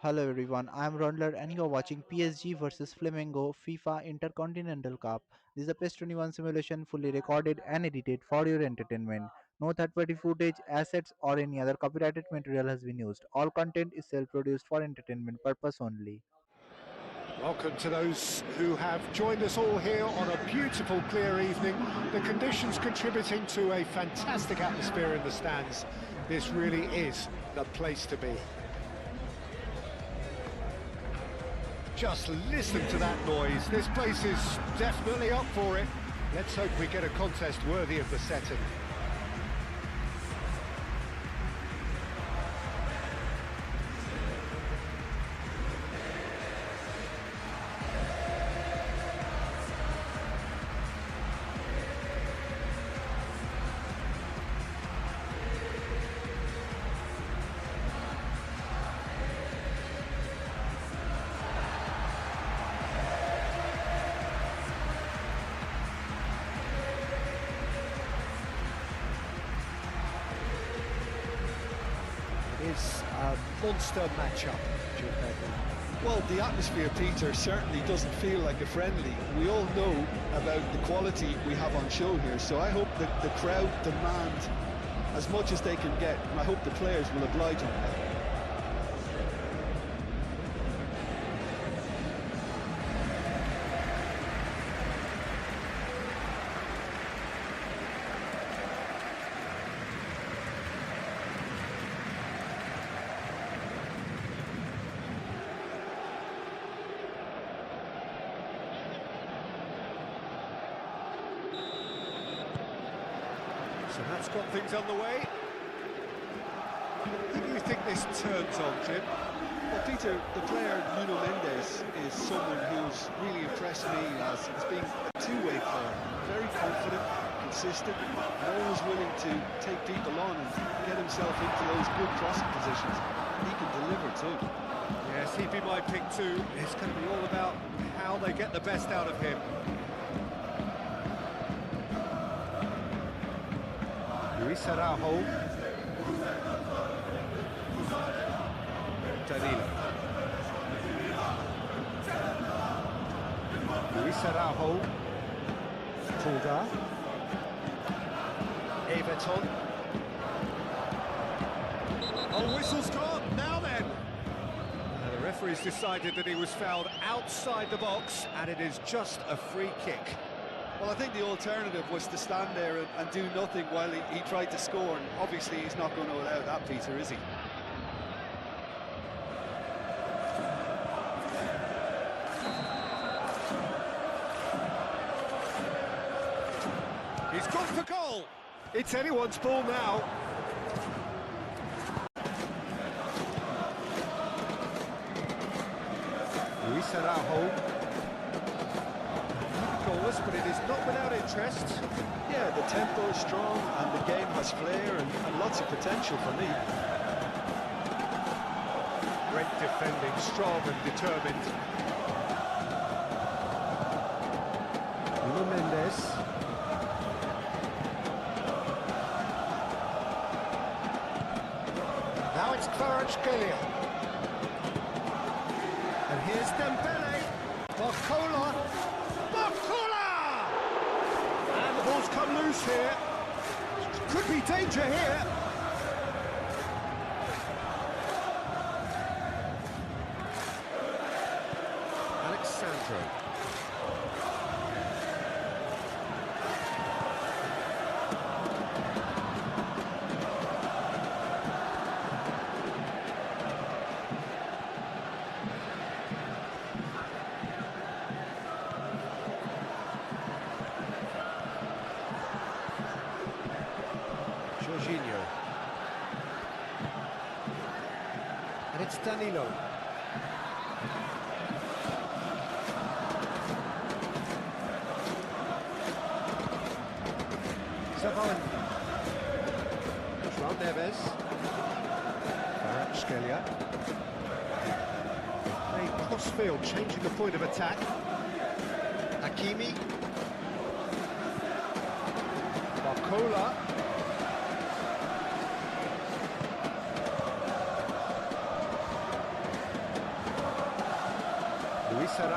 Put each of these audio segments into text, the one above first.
Hello everyone, I am Rondler and you are watching PSG versus Flamengo FIFA Intercontinental Cup. This is a PES 21 simulation fully recorded and edited for your entertainment. No third-party footage, assets or any other copyrighted material has been used. All content is self-produced for entertainment purpose only. Welcome to those who have joined us all here on a beautiful clear evening. The conditions contributing to a fantastic atmosphere in the stands. This really is the place to be. Just listen to that noise. This place is definitely up for it. Let's hope we get a contest worthy of the setting. Is a monster matchup, Well, the atmosphere, Peter, certainly doesn't feel like a friendly. We all know about the quality we have on show here, so I hope that the crowd demand as much as they can get, and I hope the players will oblige on that. So that's got things underway. Who do you think this turns on, Jim? Well, Peter, the player Nuno Mendes is someone who's really impressed me as being a two-way player. Very confident, consistent, and always willing to take people on and get himself into those good crossing positions. He can deliver too. Yes, he'd be my pick too. It's going to be all about how they get the best out of him. Luis Araujo. Danilo. Luis Araujo. Pulgar. Everton. Oh, whistle's gone. Now then. The referee's decided that he was fouled outside the box, and it is just a free kick. Well, I think the alternative was to stand there and do nothing while he tried to score, and obviously he's not going to allow that, Peter, is he? He's gone for goal. It's anyone's ball now. Luis Araujo. Goalless, but it is not without interest. Yeah, the tempo is strong and the game has flair and lots of potential for me. Great defending, strong and determined. Nuno Mendes. Now it's Kvaratskhelia. And here's Dembele. Barcola. And the ball's come loose here. Could be danger here. Alexandro. Jorginho. And it's Danilo. Savon. João Neves. Kvaratskhelia. Playing cross-field, changing the point of attack. Hakimi. Barcola.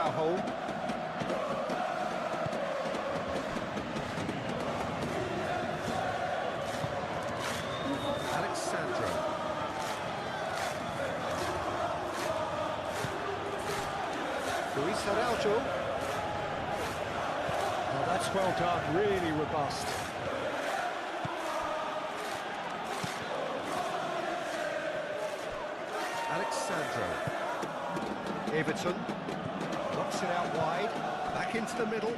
Araujo. Alexandro. Luis Araujo. Oh, that's well done, really robust. Alexandro. Everton knocks it out wide, back into the middle.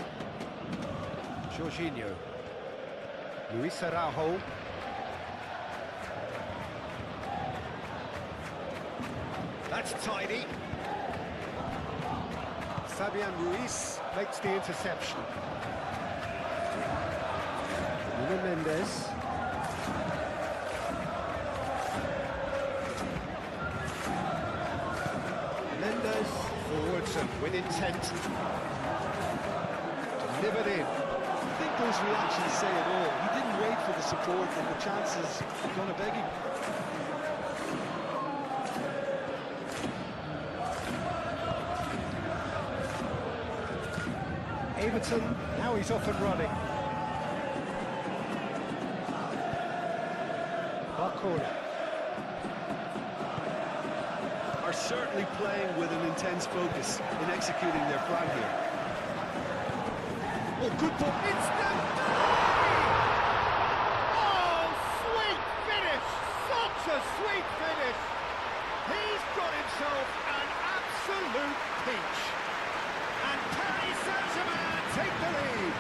Jorginho. Luis Araujo. That's tidy. Fabian Ruiz makes the interception. Nuno Mendes. Mendes forwards and with intent. Delivered in. I think those reactions say it all. He didn't wait for the support and the chances are going to beg him. Everton, now he's off and running. Barcola. Are certainly playing with an intense focus in executing their plan here. Oh, good ball. Instant! Oh, sweet finish! Such a sweet finish! He's got himself an absolute peach. And Paris Saint-Germain take the lead.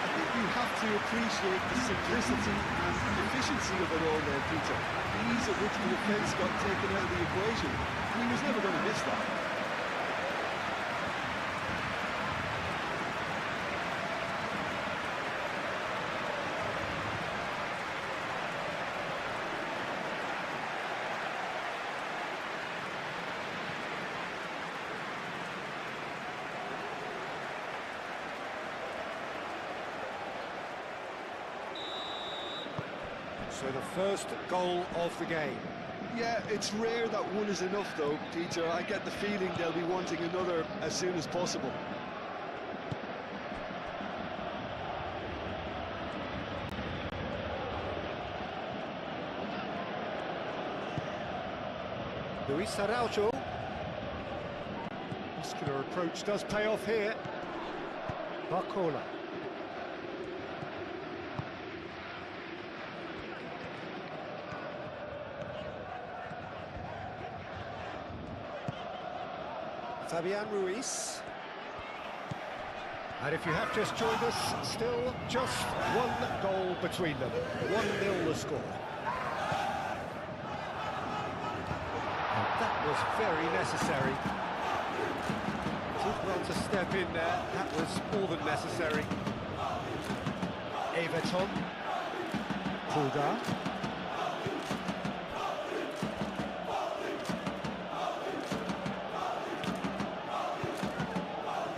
I think you have to appreciate the simplicity and efficiency of it all there, Peter. The ease at which the defence got taken out of the equation, and he was never going to miss that. So the first goal of the game. Yeah, it's rare that one is enough though, Peter. I get the feeling they'll be wanting another as soon as possible. Luis Araujo. Muscular approach does pay off here. Barcola. Fabian Ruiz. And if you have just joined us, still just one goal between them. 1-0 the score. And that was very necessary. Did well to step in there. That was more than necessary. Everton. Pulgar.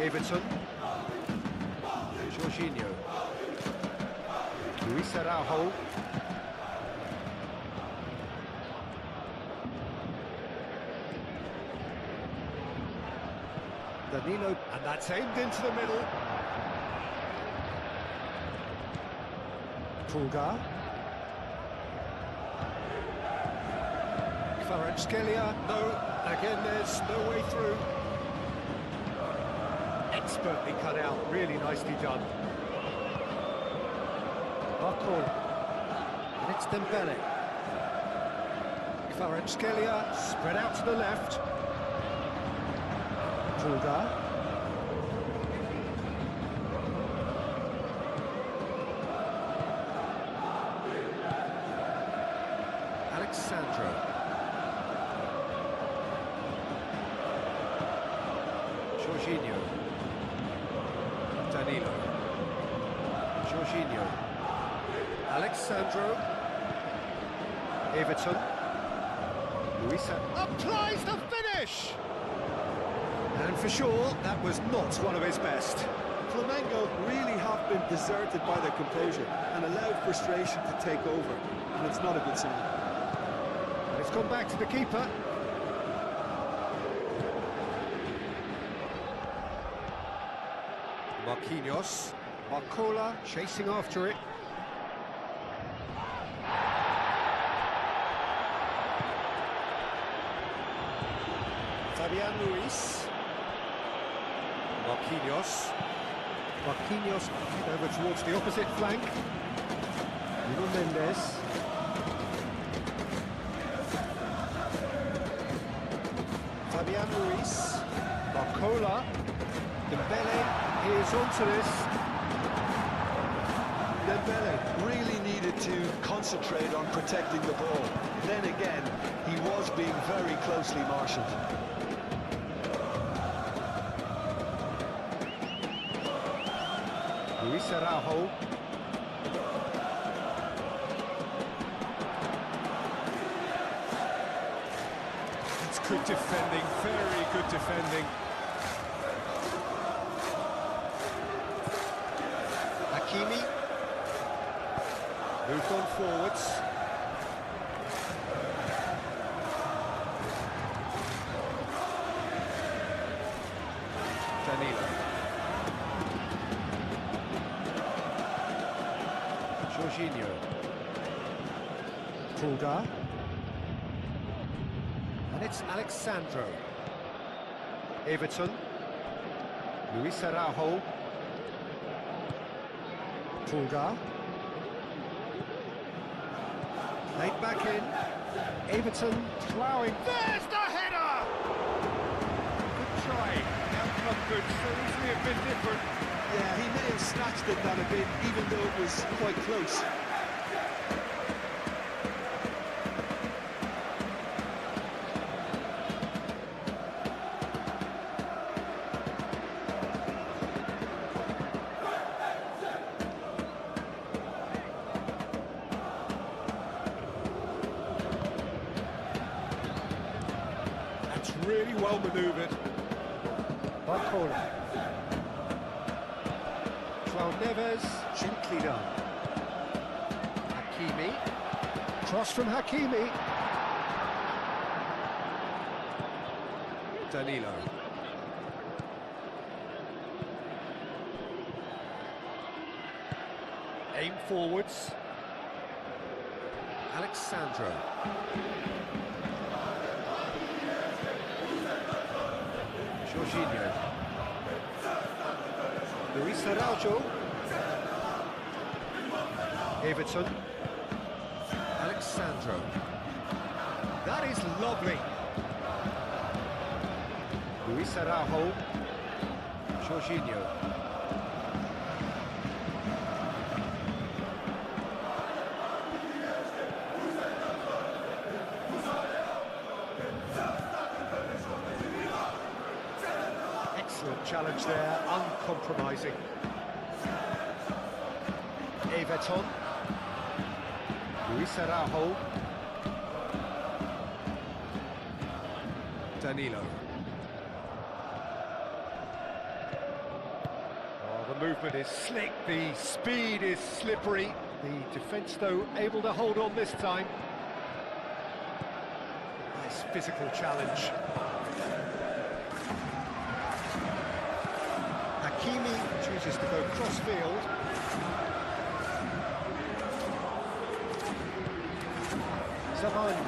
Everton. Jorginho. Luis Araujo. Danilo, and that's aimed into the middle. Pulgar. Kvaratskhelia, no, again there's no way through. Expertly cut out, really nicely done. Barcola. And it's Dembele. Kvaratskhelia, spread out to the left. Pulgar. Alexandro. Jorginho. Danilo. Jorginho. Alexandro. Everton. Luisa applies the finish! And for sure, that was not one of his best. Flamengo really have been deserted by their composure and allowed frustration to take over, and it's not a good sign. And it's gone back to the keeper. Marquinhos. Barcola chasing after it. Fabian Ruiz. Marquinhos. Marquinhos over towards the opposite flank. Nuno Mendes. Fabian Ruiz. Barcola. Dembele. Here's onto this. Dembele really needed to concentrate on protecting the ball. Then again, he was being very closely marshalled. Luis Araujo. It's good defending, very good defending. Hakimi. Moved on forwards. Danilo. Jorginho. Pulgar. And it's Alexandro. Everton. Luis Araujo. Pulgar. Laid back in. Everton ploughing. There's the header! Good try. Outcome good. So easily a bit different. Yeah, he may have snatched at that a bit, even though it was quite close. That's really well manoeuvred. Barcola. João Neves, gently done. Hakimi. Cross from Hakimi. Danilo. Aim forwards. Alexandro. Jorginho. Luis Araujo. Everton. Alexandro. That is lovely. Luis Araujo. Jorginho. Excellent challenge there, uncompromising. Everton. Luis Araujo. Danilo. Oh, the movement is slick, the speed is slippery. The defence, though, able to hold on this time. Nice physical challenge. Hakimi chooses to go cross-field. Germain.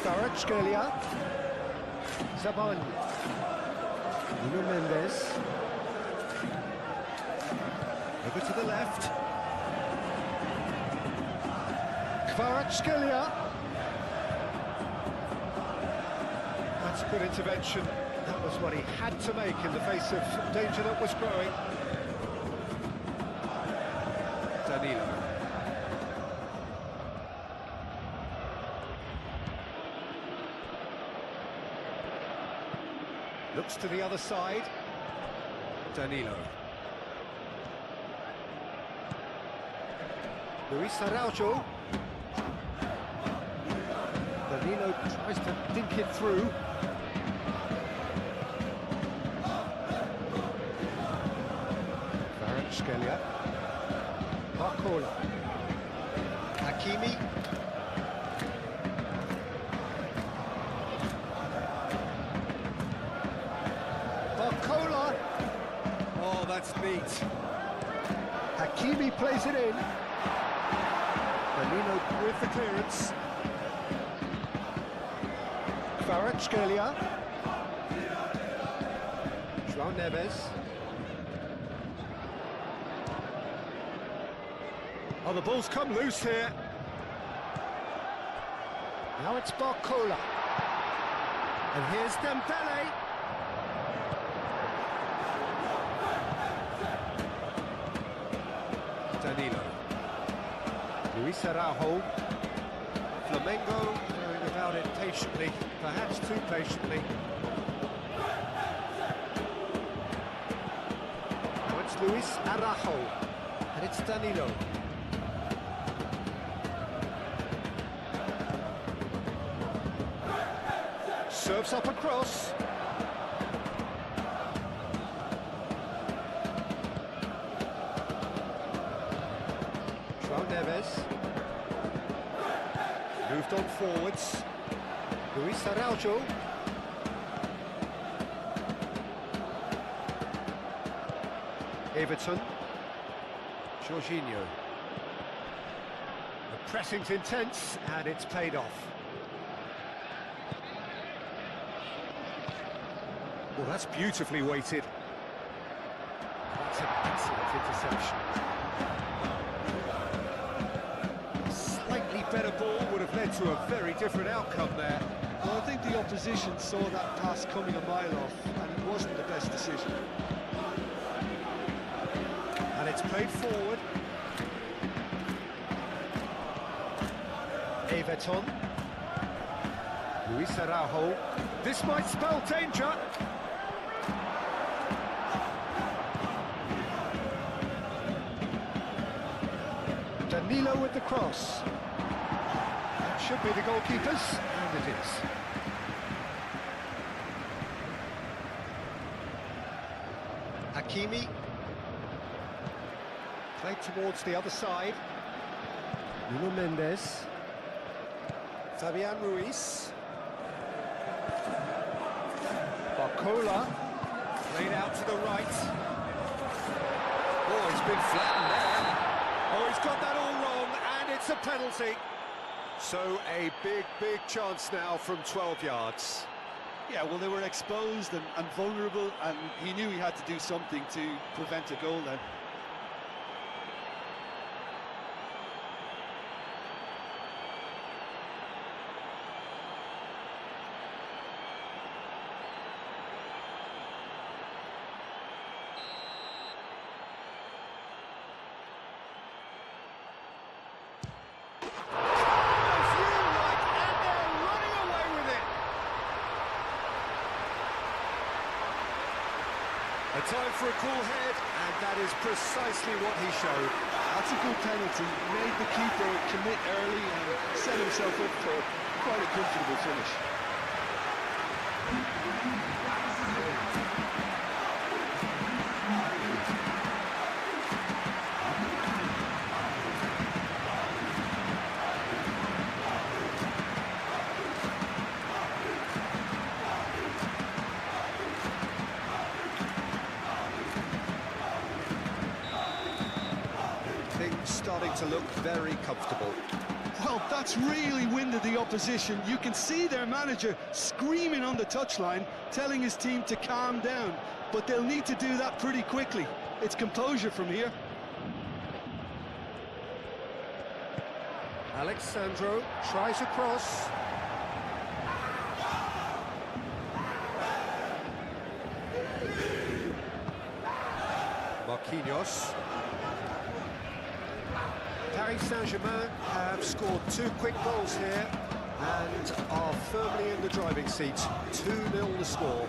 Kvaratskhelia. Germain. Nuno Mendes. Over to the left. Kvaratskhelia. That's a good intervention. That was what he had to make in the face of danger that was growing. Danilo. Looks to the other side. Danilo. Luis Araujo. Danilo tries to dink it through. Kvaratskhelia. Barcola. Hakimi. just neat. Hakimi plays it in. Flamingo with the clearance. Kvaratskhelia. João Neves. Oh, the ball's come loose here. Now it's Barcola. And here's Dembele. Danilo. Luis Araujo. Flamengo going about it patiently, perhaps too patiently. Now it's Luis Araujo. And it's Danilo. Serves up across. João Neves. Moved on forwards. Luis Araujo. Everton. Jorginho. The pressing's intense and it's paid off. Well, that's beautifully weighted. That's an excellent interception. Slightly better ball would have led to a very different outcome there. Well, I think the opposition saw that pass coming a mile off, and it wasn't the best decision. And it's played forward. Everton. Luis Araujo. This might spell danger. Danilo with the cross. That should be the goalkeepers, and it is. Hakimi. Played towards the other side. Nuno Mendes. Fabian Ruiz. Barcola. Played out to the right. Oh, he's been flattened there. Oh, he's got that all wrong, and it's a penalty. So a big, big chance now from 12 yards. Yeah, well, they were exposed and vulnerable, and he knew he had to do something to prevent a goal then. A time for a cool head, and that is precisely what he showed. That's a good penalty. Made the keeper commit early and set himself up for quite a comfortable finish. Starting to look very comfortable. Well, that's really winded the opposition. You can see their manager screaming on the touchline, telling his team to calm down, but they'll need to do that pretty quickly. It's composure from here. Alexandro tries a cross. Marquinhos. Paris Saint-Germain have scored 2 quick goals here and are firmly in the driving seat. 2-0 the score.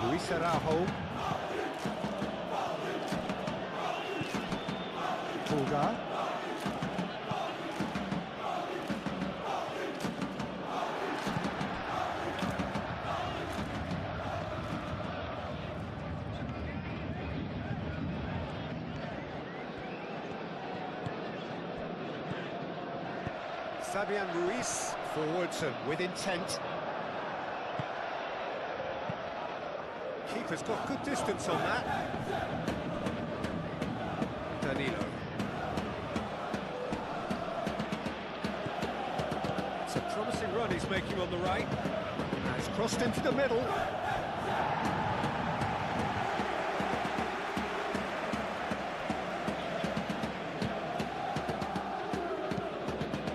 Luis Araujo. Pulgar. Fabian Ruiz forwards and with intent. Keeps Keeper's got good distance on that. Danilo. It's a promising run he's making on the right. Now it's crossed into the middle.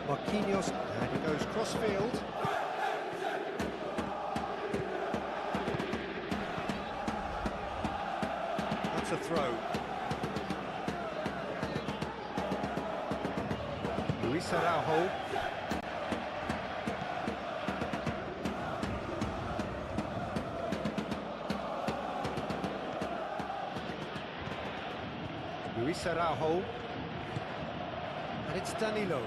Marquinhos, and he goes cross-field. That's a throw. Luis Araujo. Luis Araujo. And it's Danilo.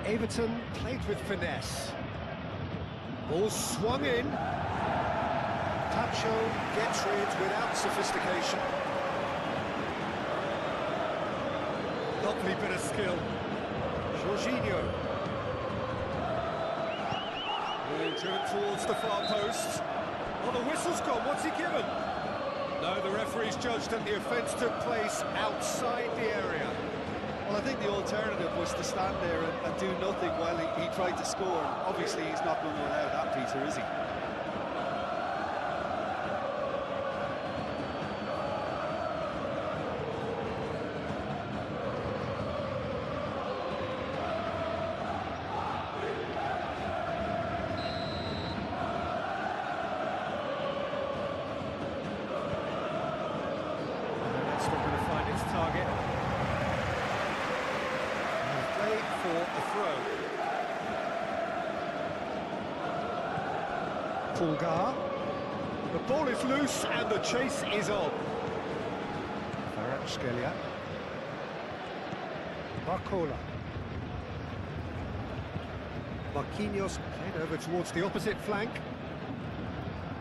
Everton played with finesse. Ball swung in. Tacho gets rid without sophistication. Lovely bit of skill. Jorginho. Ball driven towards the far post. Oh, the whistle's gone. What's he given? No, the referee's judged that the offence took place outside the area. Well, I think the alternative was to stand there and do nothing while he tried to score. Obviously, he's not going to allow that, Peter, is he? That's not going to find its target. For a throw. Pulgar. The ball is loose and the chase is on. Kvaratskhelia. Barcola. Marquinhos played over towards the opposite flank.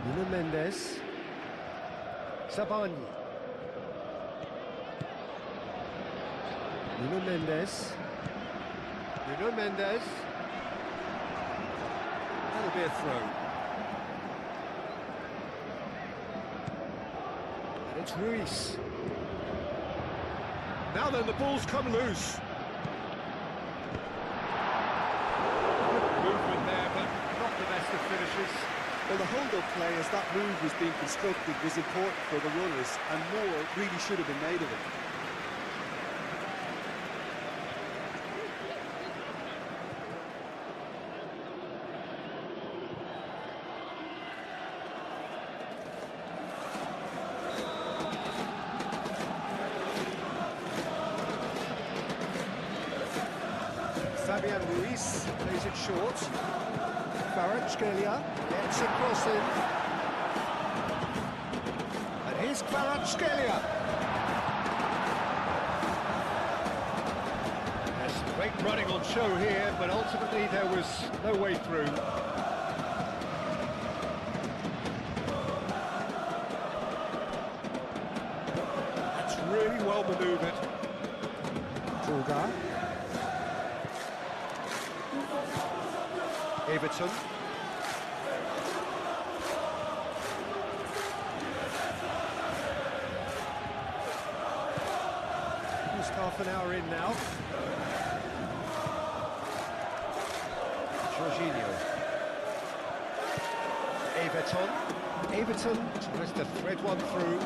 Nuno Mendes. Sabani. Nuno Mendes. Nuno Mendes. That'll be a throw. And it's Ruiz. Now then, the ball's come loose. Good movement there, but not the best of finishes. Well, the hold-up play, as that move was being constructed, was important for the runners, and more really should have been made of it. Fabian Ruiz plays it short. Kvaratskhelia gets a cross in. And here's Kvaratskhelia. There's some great running on show here, but ultimately there was no way through. That's really well manoeuvred. Pulgar. Everton. Almost half an hour in now. Jorginho. Everton tries to thread one through.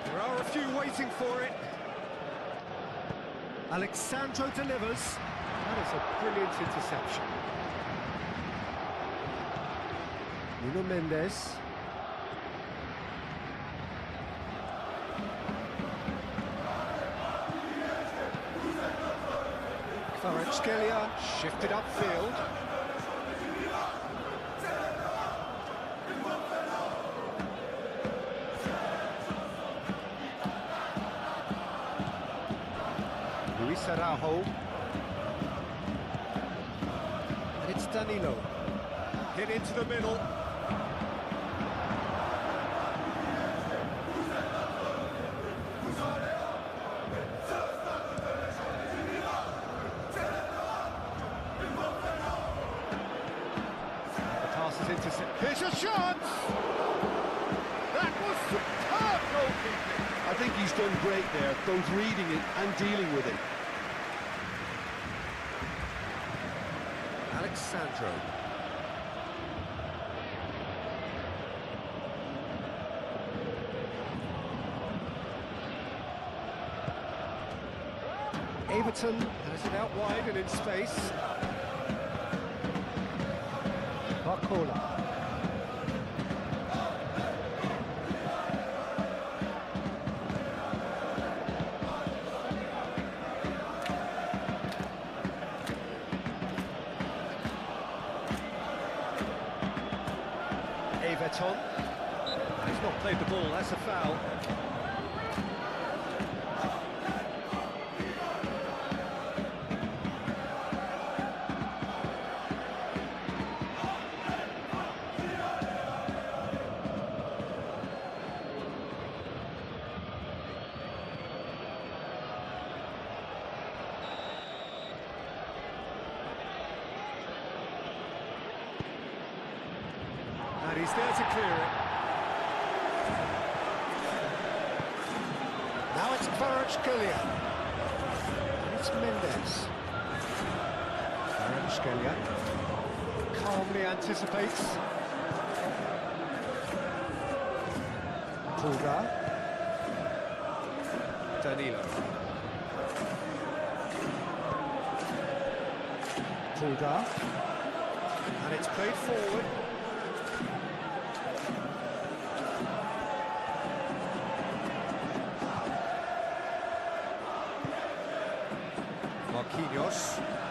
There are a few waiting for it. Alexandro delivers. That is a brilliant interception. Nuno Mendes. Kvaratskhelia shifted upfield. Luis Araujo. And it's Danilo. Hit into the middle. Here's a chance! That was superb goalkeeping! I think he's done great there, both reading it and dealing with it. Alexandro. Everton has it out wide and in space. Barcola. Everton. He's not played the ball, that's a foul. And he's there to clear it. Now it's Kvaratskhelia. And it's Mendes. Kvaratskhelia calmly anticipates. Pulgar. Danilo. Pulgar. And it's played forward.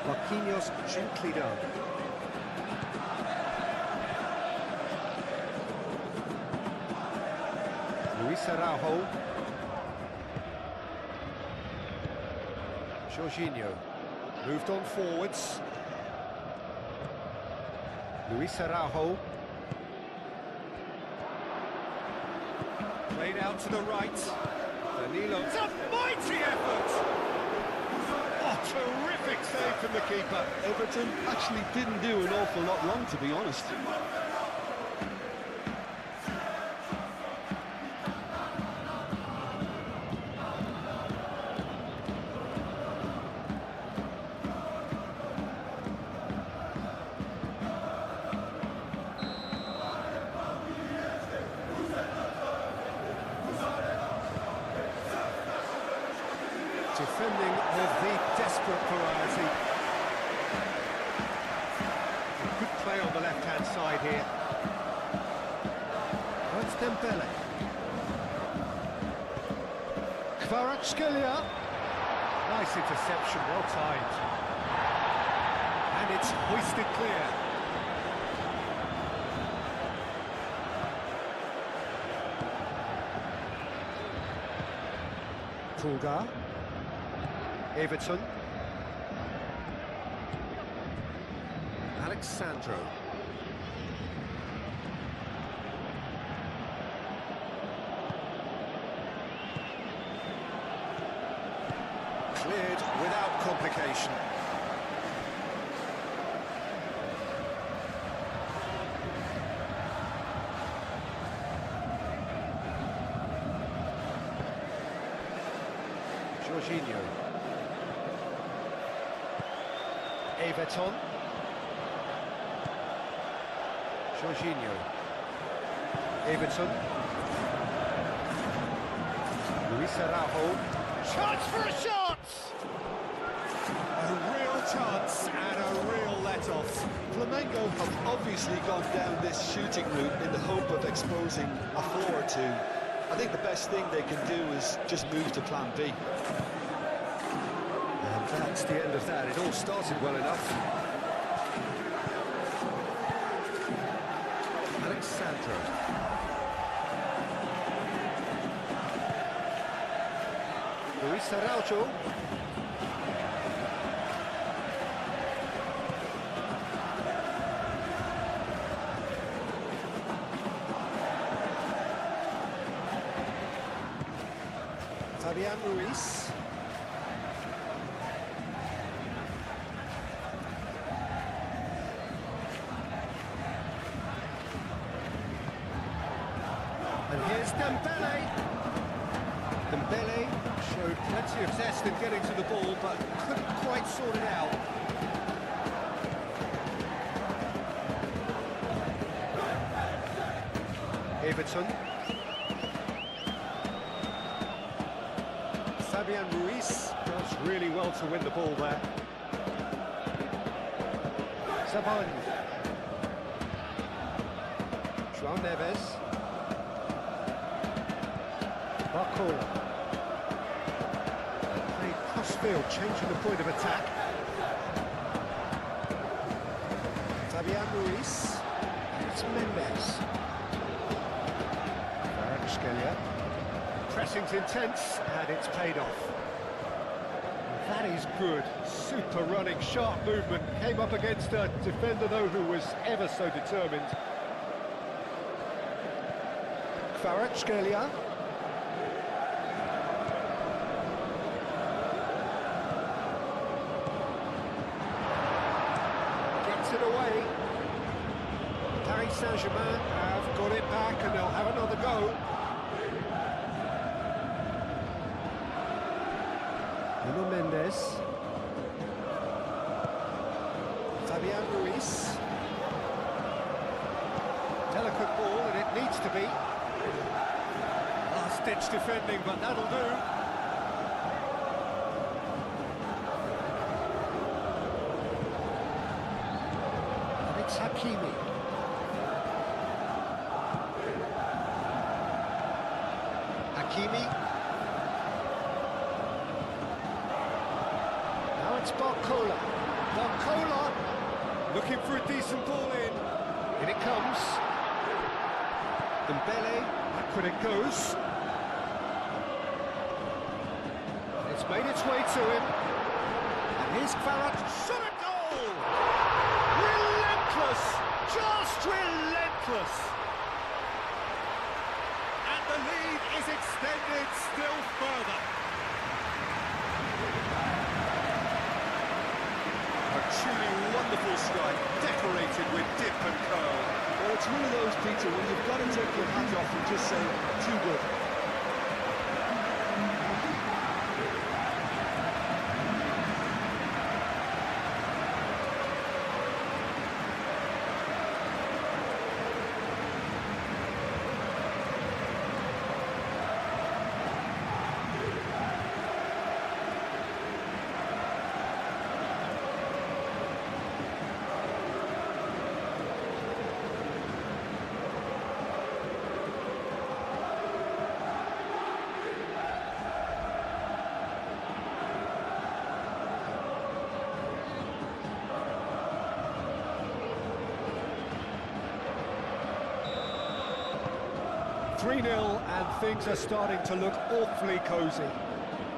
Marquinhos gently down. Luis Araujo. Jorginho moved on forwards. Luis Araujo. Played out to the right. Danilo. It's a mighty effort! Oh, terrific save from the keeper. Everton actually didn't do an awful lot wrong, to be honest. Defending of the desperate variety. Good play on the left-hand side here. That's Dembele. Kvaratskhelia. Nice interception, well timed. And it's hoisted clear. Pulgar. Everton. Alexandro. Cleared without complication. Jorginho. Everton. Jorginho. Everton. Luis Araujo. Chance for a shot! A real chance and a real let-off. Flamengo have obviously gone down this shooting route in the hope of exposing a flaw or two. I think the best thing they can do is just move to plan B. And that's the end of that. It all started well enough. Alexandro. Luis Araujo. Fabian Ruiz. And here's Dembele. Dembele showed plenty of zest in getting to the ball, but couldn't quite sort it out. Everton. Fabian Ruiz does really well to win the ball there. Sabon. João Neves. Barcola. Played cross-field, changing the point of attack. Fabian Ruiz. It's Mendes. Pressing's intense, and it's paid off. That is good. Super running, sharp movement. Came up against a defender, though, who was ever so determined. Kvaratskhelia. Gets it away. Paris Saint-Germain have got it back, and they'll have another go. Nuno Mendes. Fabian Ruiz. Delicate ball, and it needs to be. Last-ditch defending, but that'll do. And it's Hakimi. Hakimi. It's Barcola. Barcola looking for a decent ball in. In it comes. Dembele, backward it goes. And it's made its way to him. And here's Kvarat. Shot a goal! Relentless! Just relentless! And the lead is extended still further. Truly wonderful strike, decorated with dip and curl. Well, it's one of those, Peter, when you've got to take your hat off and just say, too good. 3-0 and things are starting to look awfully cosy.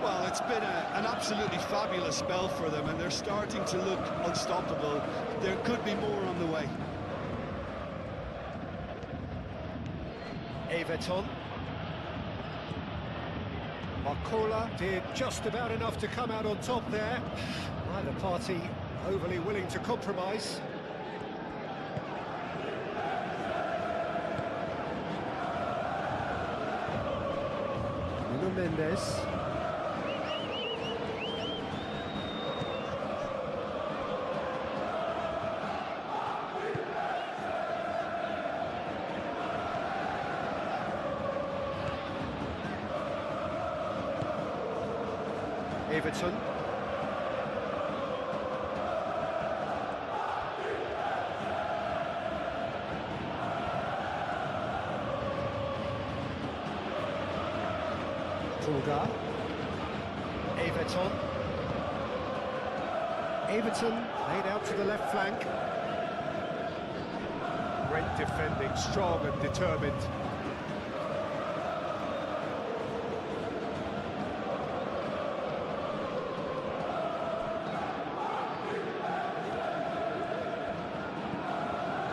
Well, it's been an absolutely fabulous spell for them, and they're starting to look unstoppable. There could be more on the way. Everton. Barcola did just about enough to come out on top there. Neither party overly willing to compromise. Nuno Mendes. Everton. Tulga. Everton. Everton laid out to the left flank. Great defending, strong and determined.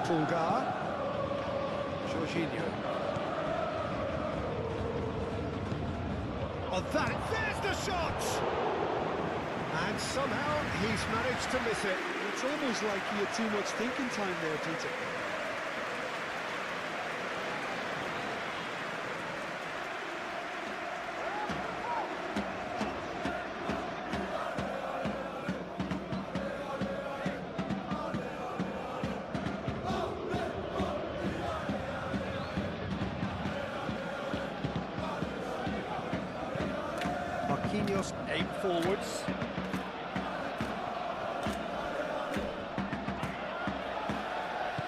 Tulga. Jorginho. Oh, there's the shot! And somehow he's managed to miss it. It's almost like he had too much thinking time there, Peter. Marquinhos aim forwards.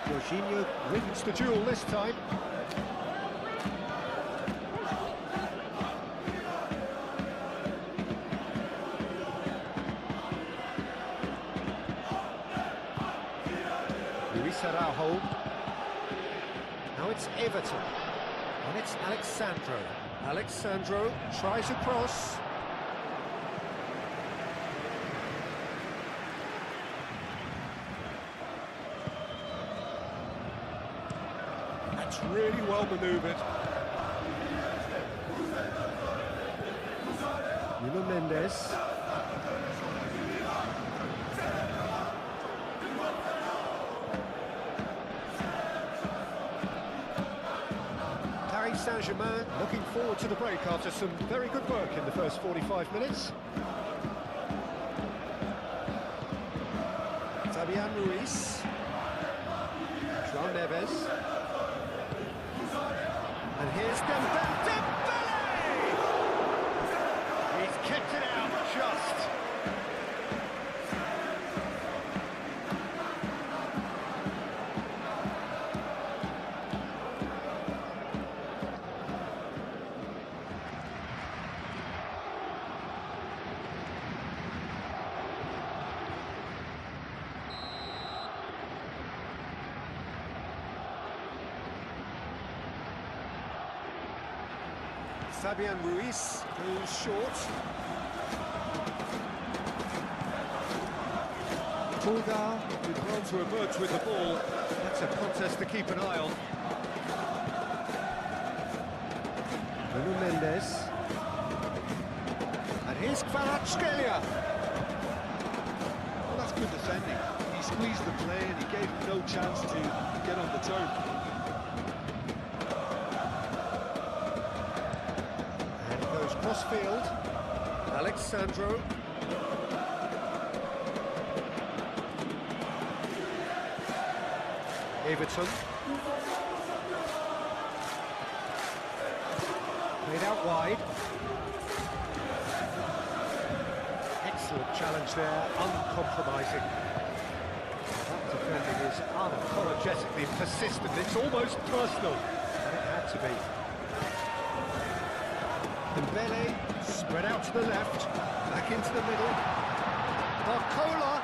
Jorginho wins the duel this time. Luis Araujo. Now it's Everton. And it's Alexandro. Alexandro tries a cross. That's really well manoeuvred. Nuno Mendes. Paris Saint-Germain looking forward to the break after some very good work in the first 45 minutes. Fabian Ruiz. João Neves. And here's Dembele! He's kicked it out just. Fabian Ruiz goes short. Pulgar with well to emerge with the ball. That's a contest to keep an eye on. Nuno Mendes. And here's Kvaratskhelia. Well, that's good defending. He squeezed the play and he gave him no chance to get on the turn. Crossfield, Alexandro. Everton. Played out wide. Excellent challenge there, uncompromising. That defending is unapologetically persistent. It's almost personal, and it had to be. Dembele, spread out to the left, back into the middle. Barcola.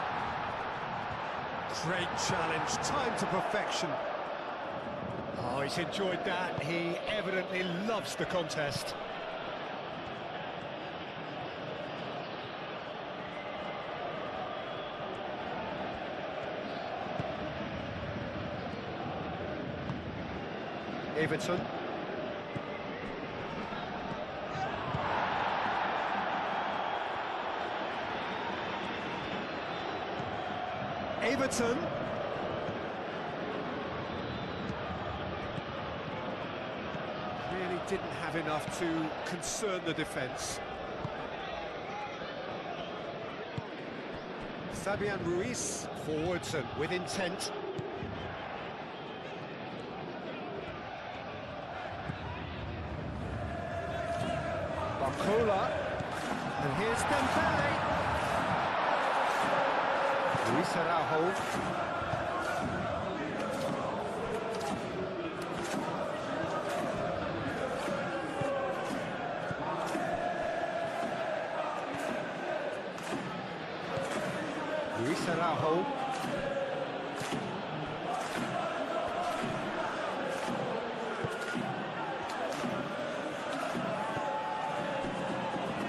Great challenge, time to perfection. Oh, he's enjoyed that. He evidently loves the contest. Everton. Everton. Really didn't have enough to concern the defence. Fabian Ruiz forwards and with intent. Barcola. And here's Dembele. Luis Araujo. Luis Araujo.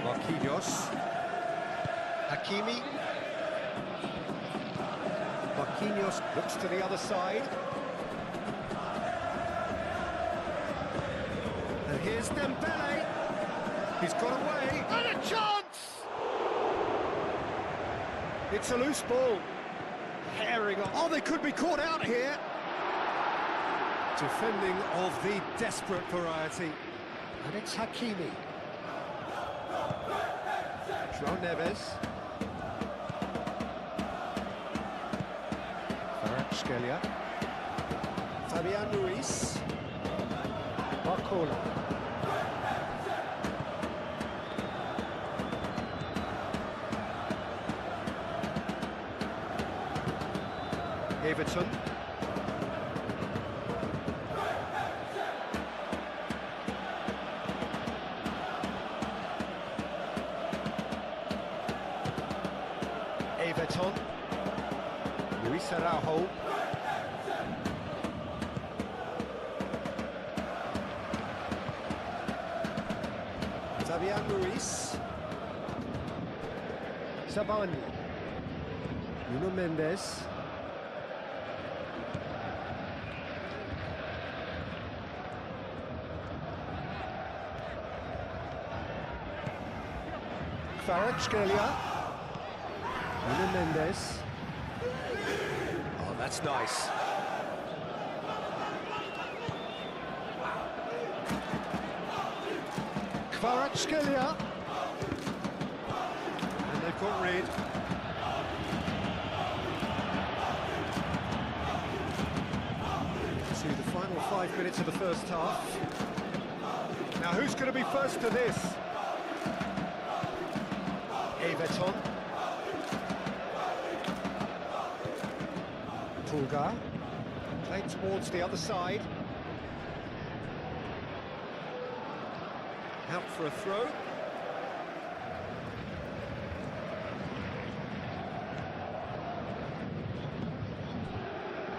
Marquinhos. Hakimi. Marquinhos looks to the other side. And here's Dembele. He's got away. And a chance! It's a loose ball. Herring on. Oh, they could be caught out here. Defending of the desperate variety. And it's Hakimi. João Neves. Kvaratskhelia. Fabian Ruiz. Barcola. Everton. Everton. Luis Araujo. Fabian Ruiz. Sabani. Nuno Mendes. Kvaratskhelia. Nuno Mendes. Oh, that's nice. Kvaratskhelia. And they've got rid. To the final 5 minutes of the first half. Now who's going to be first to this? Everton. Pulgar. Played towards the other side. Out for a throw.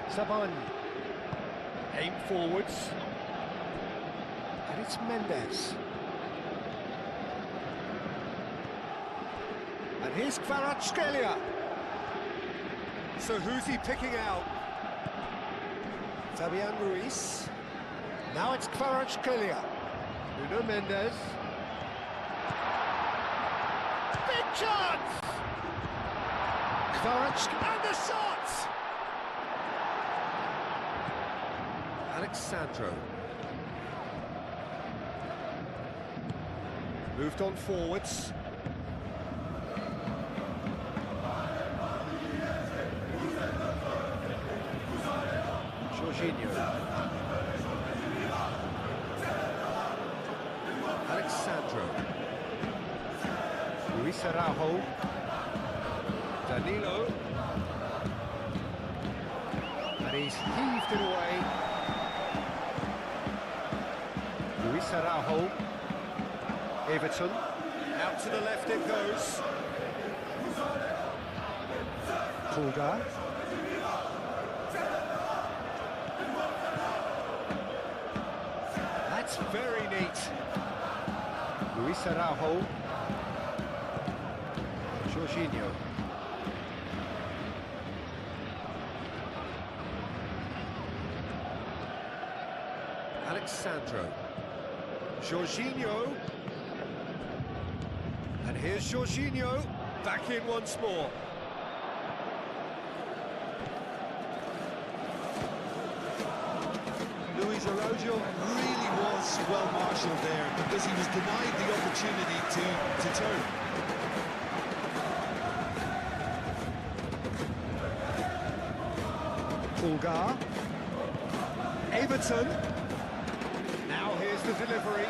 Saban. Aim forwards. And it's Mendes. And here's Kvaratskhelia. So who's he picking out? Fabian Ruiz. Now it's Kvaratskhelia. Nuno Mendes. Big chance! Kvaratskhelia and the shot! Alexandro. Moved on forwards. Jorginho. Alexandro. Luis Araujo. Danilo. And he's heaved it away. Luis Araujo. Everton. Out to the left it goes. Pulgar. That's very neat. Luis Araujo. Jorginho. Alexandro. Jorginho. And here's Jorginho. Back in once more. Luis Araujo really was well marshalled there because he was denied the opportunity to turn. Pulgar. Everton. Now here's the delivery.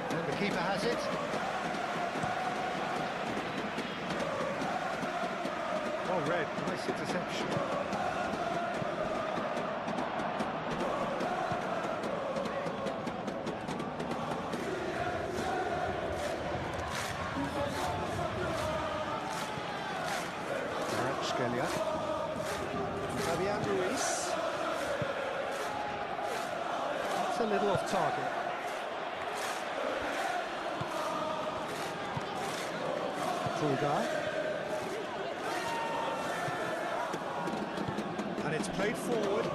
And the keeper has it. Oh, red. Nice interception. Kvaratskhelia. Fabian Ruiz. That's a little off target. Pulgar. And it's played forward.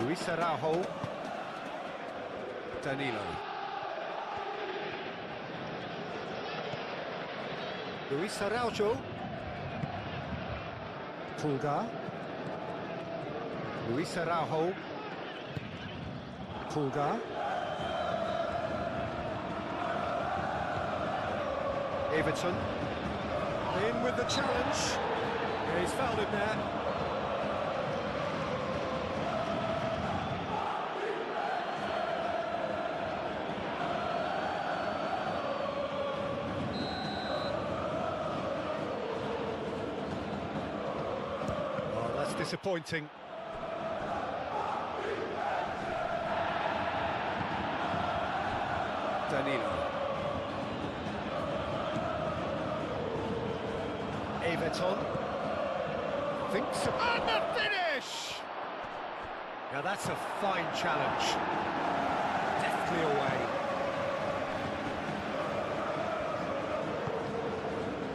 Luis Araujo. Danilo. Luis Araujo. Pulgar. Luis Araujo. Pulgar. Everton. In with the challenge. Yeah, he's fouled him there. disappointing. Danilo. Everton. Thinks and the finish! Now that's a fine challenge. Deftly away.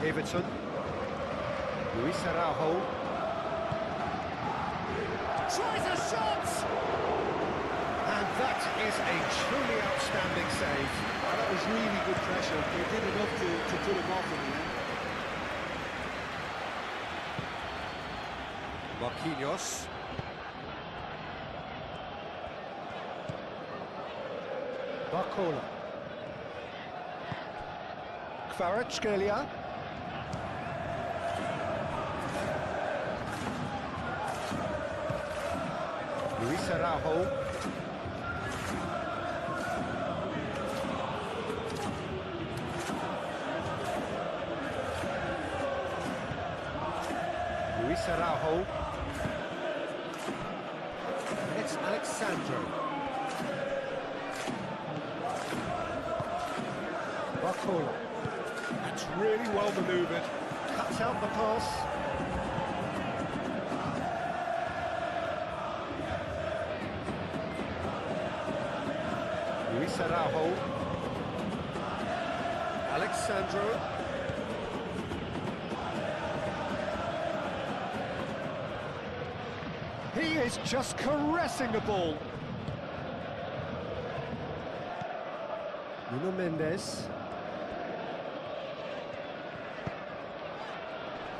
Everton. Luis Araujo. Tries a shot! And that is a truly outstanding save. That was really good pressure. They did enough to put him off in the end. Marquinhos. Barcola. Kvaratskhelia. Luis Araujo. Luis Araujo. It's Alexandro. Barcola. That's really well manoeuvred. Cuts out the pass. Luis Araujo. Alexandro. He is just caressing the ball. Nuno Mendes.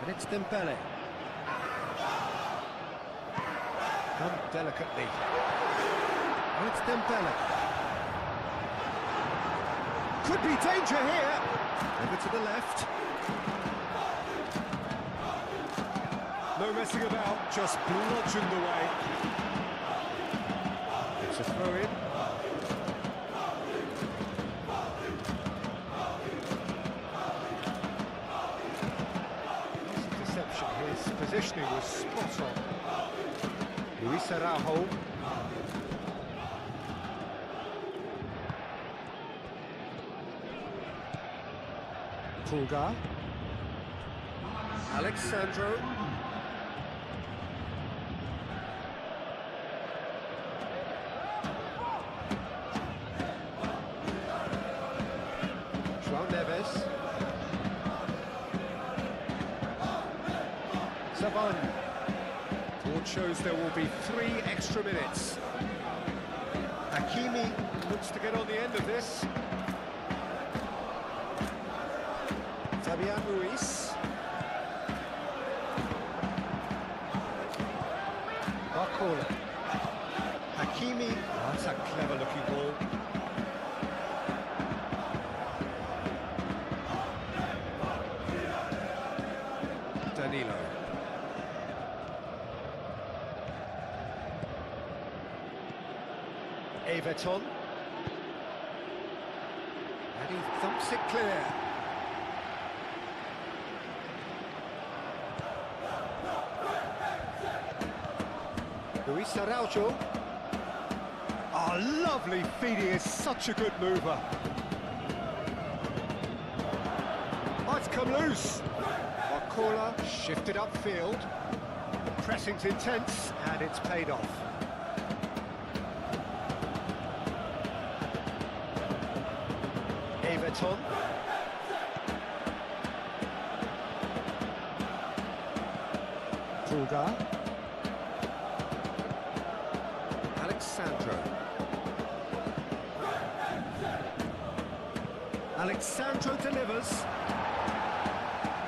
And it's Dembele. Done delicately. And it's Dembele. Could be danger here. Over to the left. No messing about, just bludgeoned away. It's a throw-in. Deception. His positioning was spot on. Luis Araujo. Pulgar. Alexandro. Neves. Savan. Board shows there will be 3 extra minutes. Hakimi looks to get on the end of this. Fabian Ruiz. Barcola. Hakimi. Oh, that's a clever looking ball. Danilo. Everton. And he thumps it clear. Luis Araujo. Oh, lovely feed, he is such a good mover. Oh, it's come loose. Barcola shifted upfield. The pressing's intense, and it's paid off. Everton. Pulgar. Alexandro. Alexandro delivers.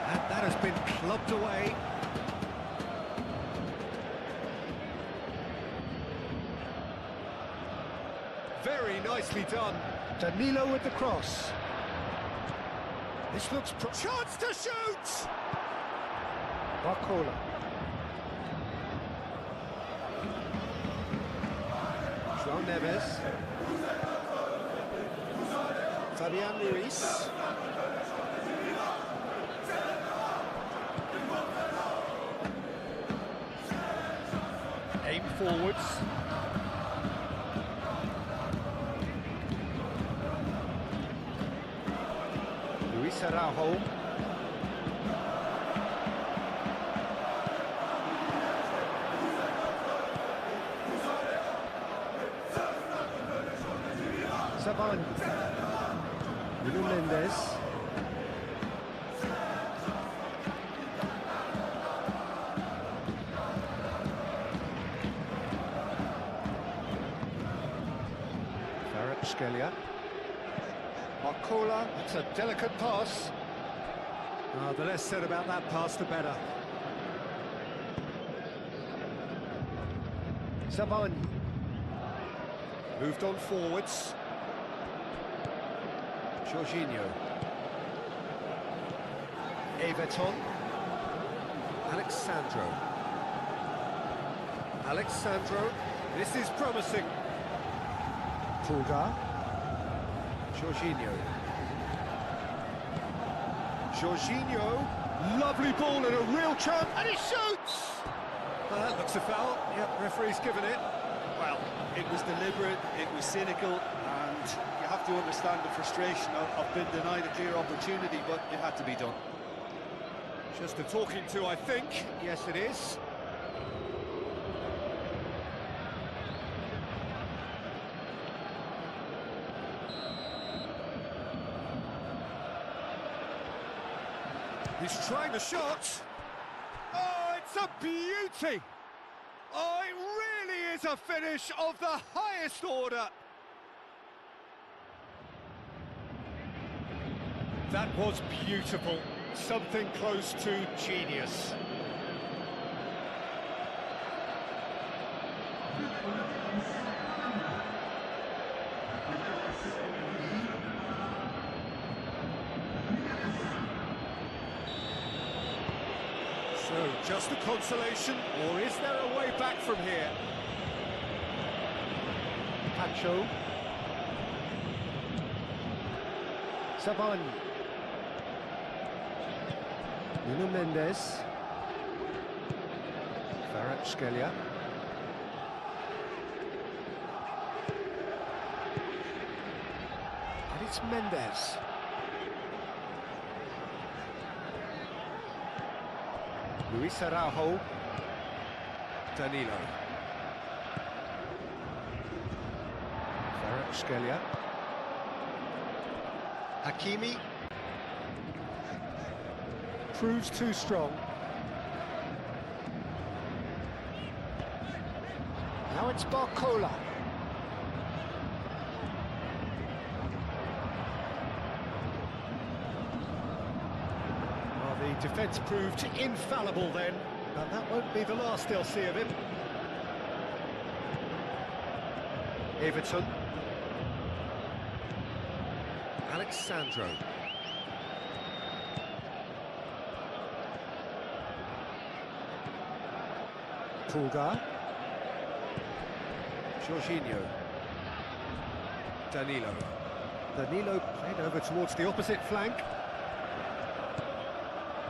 And that has been clubbed away. Very nicely done. Danilo with the cross. This looks... Chance to shoot! Barcola. João Neves. Fabian Ruiz. forwards. Luis Araujo. Savani. Nuno Mendes. Scalia. Marcola, it's a delicate pass. The less said about that pass, the better. Savani. Moved on forwards. Jorginho. Everton. Alexandro. This is promising. Pulgar. Jorginho, lovely ball and a real chance, and he shoots! Well, that looks a foul. Yep, referee's given it. Well, it was deliberate, it was cynical, and you have to understand the frustration of being denied a clear opportunity, but it had to be done. Just a talking to, I think. Yes, it is. He's trying the shot. Oh, it's a beauty. Oh, it really is a finish of the highest order. That was beautiful. Something close to genius. So, just a consolation, or is there a way back from here? Pacho. Savani. Nuno Mendes. Scalia. And it's Mendes. Luis Araujo. Danilo. Scalia. Hakimi. Proves too strong. Now it's Barcola. Well, the defence proved infallible then, and that won't be the last they'll see of him. Everton. Alexandro. Pulgar. Jorginho. Danilo. Danilo played over towards the opposite flank.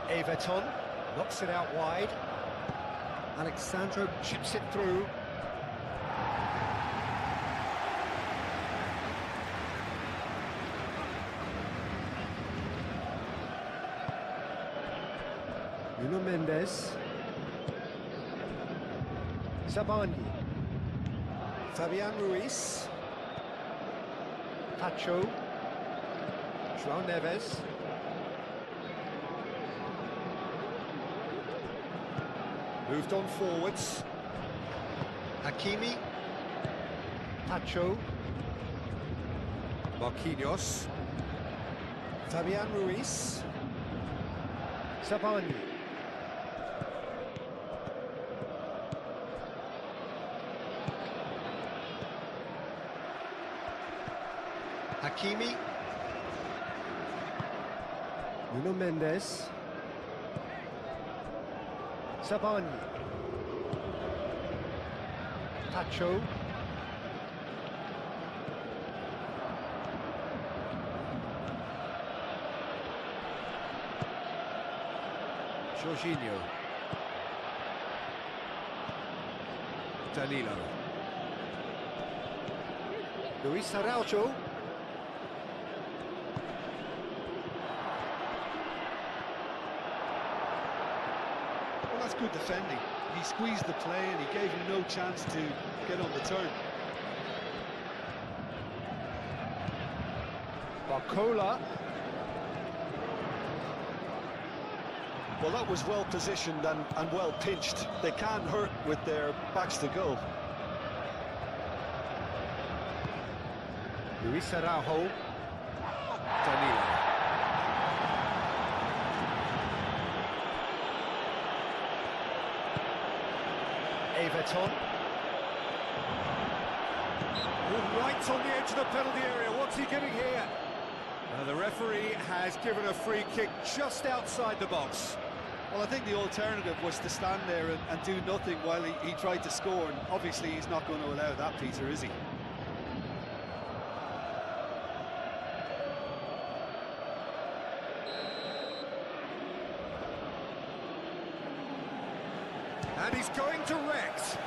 Everton knocks it out wide. Alexandro chips it through. Nuno Mendes. Savani. Fabian Ruiz. Pacho. João Neves. Moved on forwards. Hakimi. Pacho. Marquinhos. Fabian Ruiz. Savani. Hakimi. Nuno Mendes. Savani. Pacho. Jorginho. Danilo. Luis Araujo. Well, that's good defending. He squeezed the play and he gave him no chance to get on the turn. Barcola. Well, that was well positioned and well pinched. They can't hurt with their backs to goal. Luis Araujo. Danilo. Everton. Right on the edge of the penalty area. What's he getting here? The referee has given a free kick just outside the box. Well, I think the alternative was to stand there and do nothing while he tried to score, and obviously he's not going to allow that, Peter, is he? And he's going direct.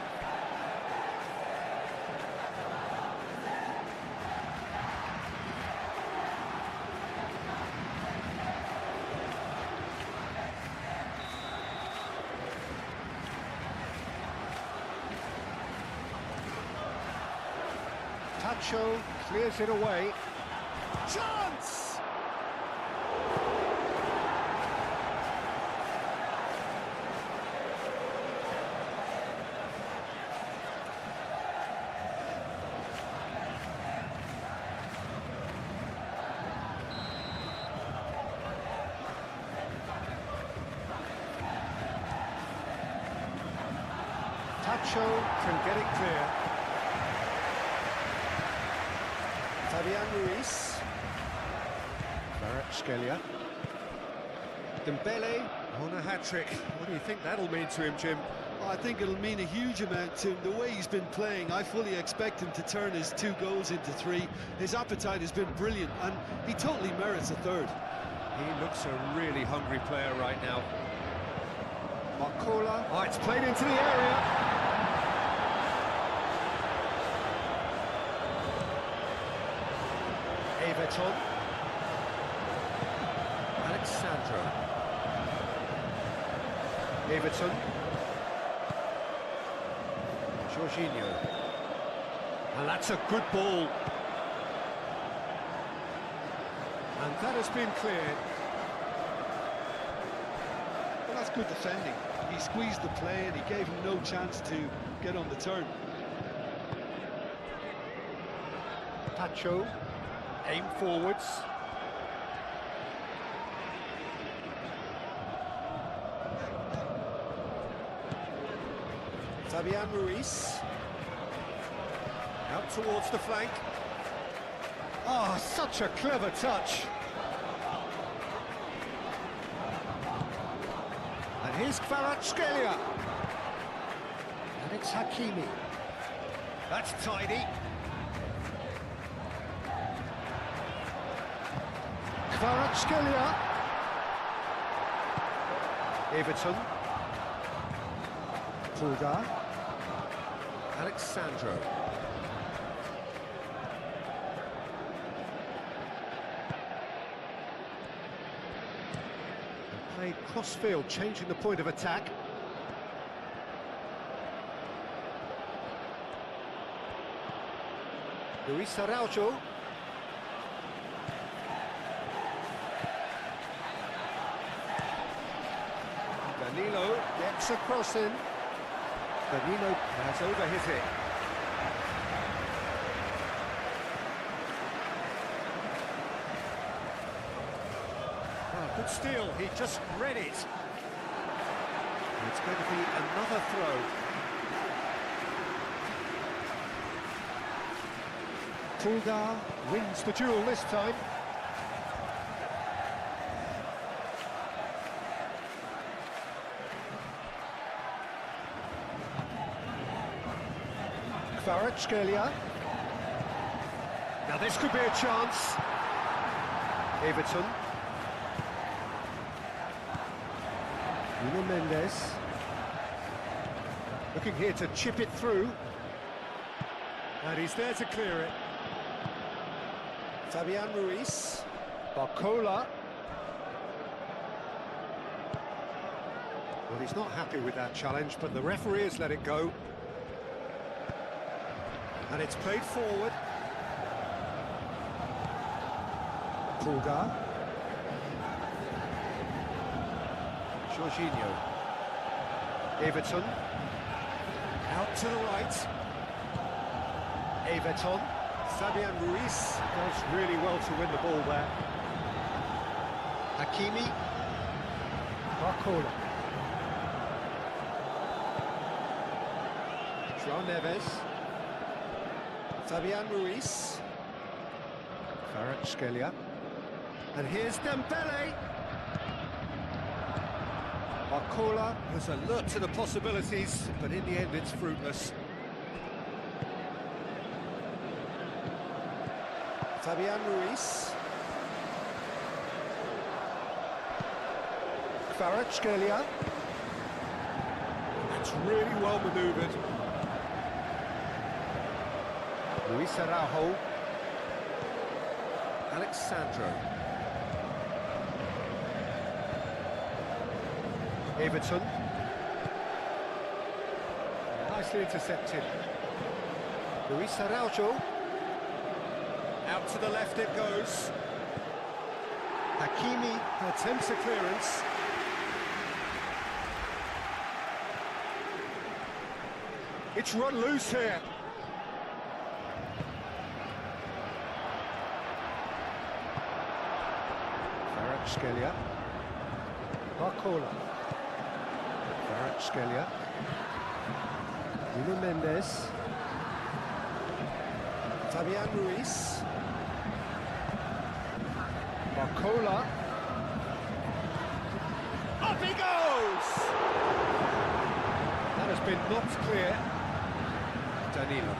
Tacho clears it away. Chance! Tacho can get it clear. Fabian Ruiz. Kvaratskhelia. Dembele on a hat-trick. What do you think that'll mean to him, Jim? I think it'll mean a huge amount to him. The way he's been playing, I fully expect him to turn his 2 goals into 3. His appetite has been brilliant, and he totally merits a third. He looks a really hungry player right now. Barcola. Oh, it's played into the area. Everton. Alexandro. Everton. Jorginho. And that's a good ball. And that has been cleared. Well, that's good defending. He squeezed the play and he gave him no chance to get on the turn. Tacho. Aim forwards. Fabian Ruiz. Out towards the flank. Oh, such a clever touch. And here's Kvaratskhelia. And it's Hakimi. That's tidy. Kvaratskhelia. Everton. Fulgar. Alexandro. And played cross-field, changing the point of attack. Luis Araujo. Danilo gets a cross in. Danilo has overhit it. Oh, good steal, he just read it. It's going to be another throw. Fulgar wins the duel this time. Kvaratskhelia. Now this could be a chance. Everton. Nuno Mendes. Looking here to chip it through. And he's there to clear it. Fabian Ruiz. Barcola. Well, he's not happy with that challenge, but the referee has let it go. And it's played forward. Pulgar. Jorginho. Everton. Out to the right. Everton. Fabian Ruiz does really well to win the ball there. Hakimi. Barcola. João Neves. Fabian Ruiz. Kvaratskhelia. And here's Dembele. Barcola has alert to the possibilities, but in the end it's fruitless. Fabian Ruiz. Kvaratskhelia. That's really well manoeuvred. Luis Araujo. Alexandro. Everton. Nicely intercepted. Luis Araujo. Out to the left it goes. Hakimi attempts a clearance. It's run loose here. Kvaratskhelia. Barcola. Kvaratskhelia. Nuno Mendes. Fabian Ruiz. Barcola. Up he goes! That has been knocked clear. Danilo.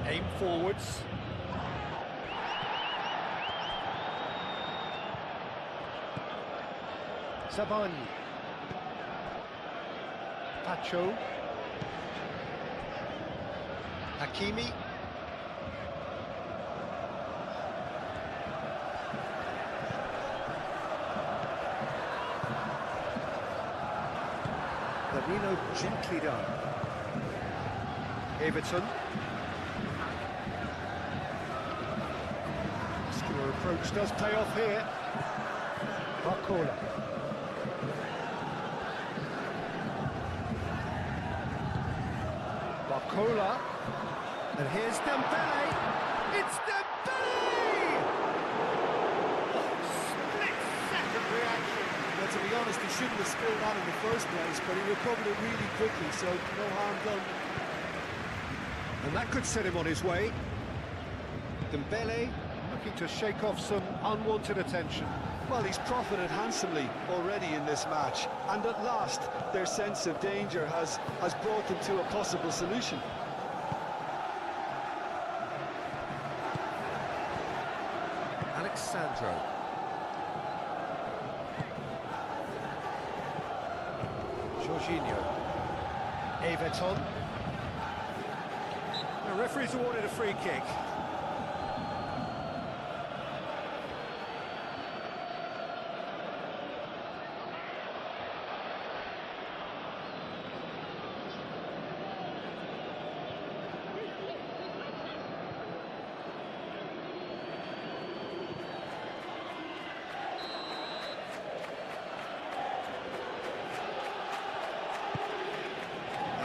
Aim forwards. Sabani. Pacho. Hakimi. Lavino gently done. Everton. Muscular approach does pay off here. Barcola. Barcola. And here's Dembele. It's Dembele! Split-second reaction. Well, to be honest, he shouldn't have spilled that in the first place, but he recovered it really quickly, so no harm done. And that could set him on his way. Dembele looking to shake off some unwanted attention. Well, he's profited handsomely already in this match, and at last their sense of danger has brought them to a possible solution. Alexandro. Jorginho. Everton. The referee's awarded a free kick.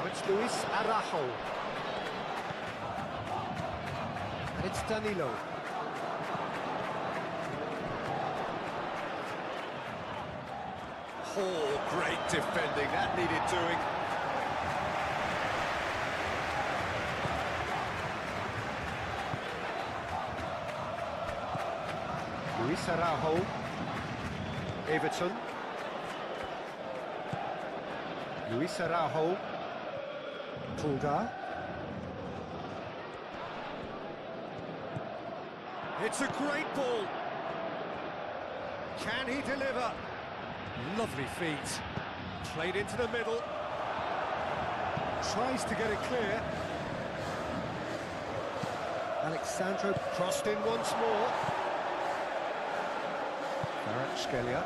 It's Luis Araujo. And it's Danilo. Oh, great defending. That needed doing. Luis Araujo. Everton. Luis Araujo. Pulgar. It's a great ball. Can he deliver? Lovely feet. Played into the middle. Tries to get it clear. Alexandro crossed in once more. Kvaratskhelia.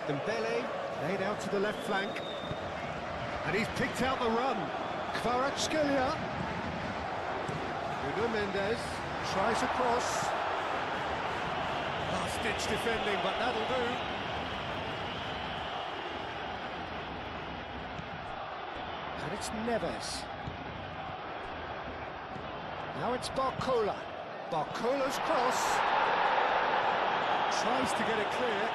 Dembele laid out to the left flank. And he's picked out the run. Kvaratskhelia. Nuno Mendes tries a cross. Last-ditch defending, but that'll do. And it's Neves. Now it's Barcola. Barcola's cross. Tries to get it clear.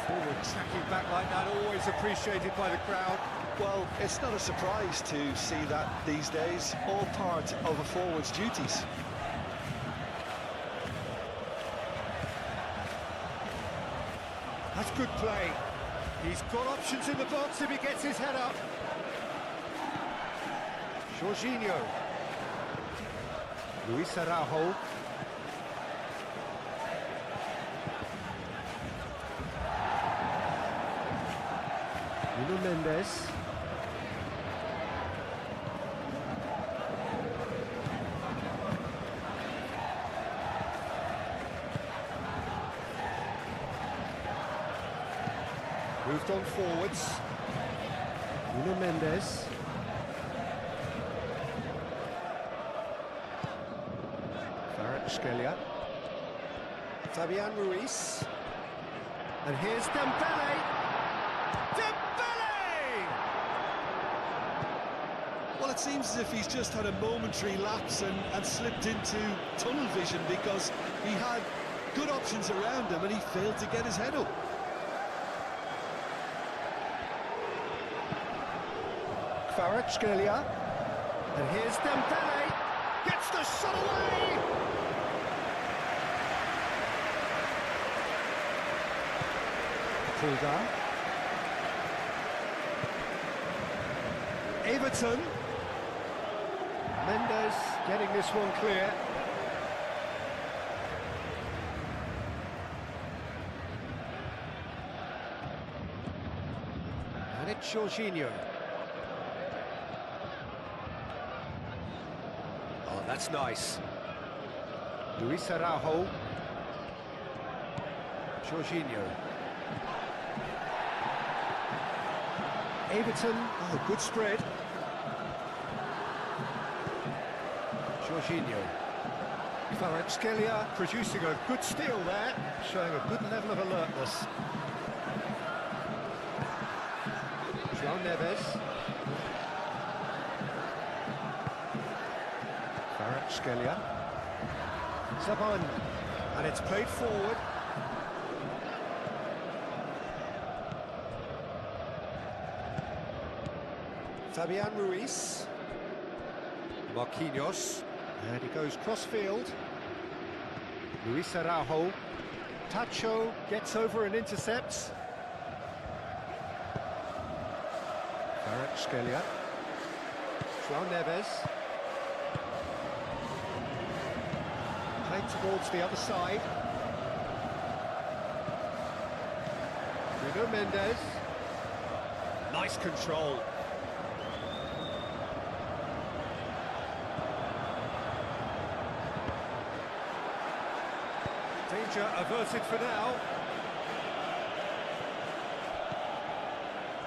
Forward tracking back like that, always appreciated by the crowd. Well, it's not a surprise to see that these days, all part of a forward's duties. That's good play. He's got options in the box if he gets his head up. Jorginho. Luis Araujo. Nuno Mendes. Moved on forwards. Nuno Mendes. Kvaratskhelia. Fabian Ruiz. And here's Dembele. Dembele! Well, it seems as if he's just had a momentary lapse and slipped into tunnel vision, because he had good options around him and he failed to get his head up. Kvaratskhelia. And here's Dembele. Gets the shot away! Pulgar. Everton. Mendes getting this one clear. And it's Jorginho. Oh, that's nice. Luis Araujo. Jorginho. Everton, oh, good spread. Jorginho. Kvaratskhelia producing a good steal there, showing a good level of alertness. João Neves. Kvaratskhelia. Saban. And it's played forward. Fabian Ruiz. Marquinhos. And he goes cross-field. Luis Araujo. Tacho gets over and intercepts. Kvaratskhelia. João Neves. Played towards the other side. Nuno Mendes. Nice control. Danger averted for now.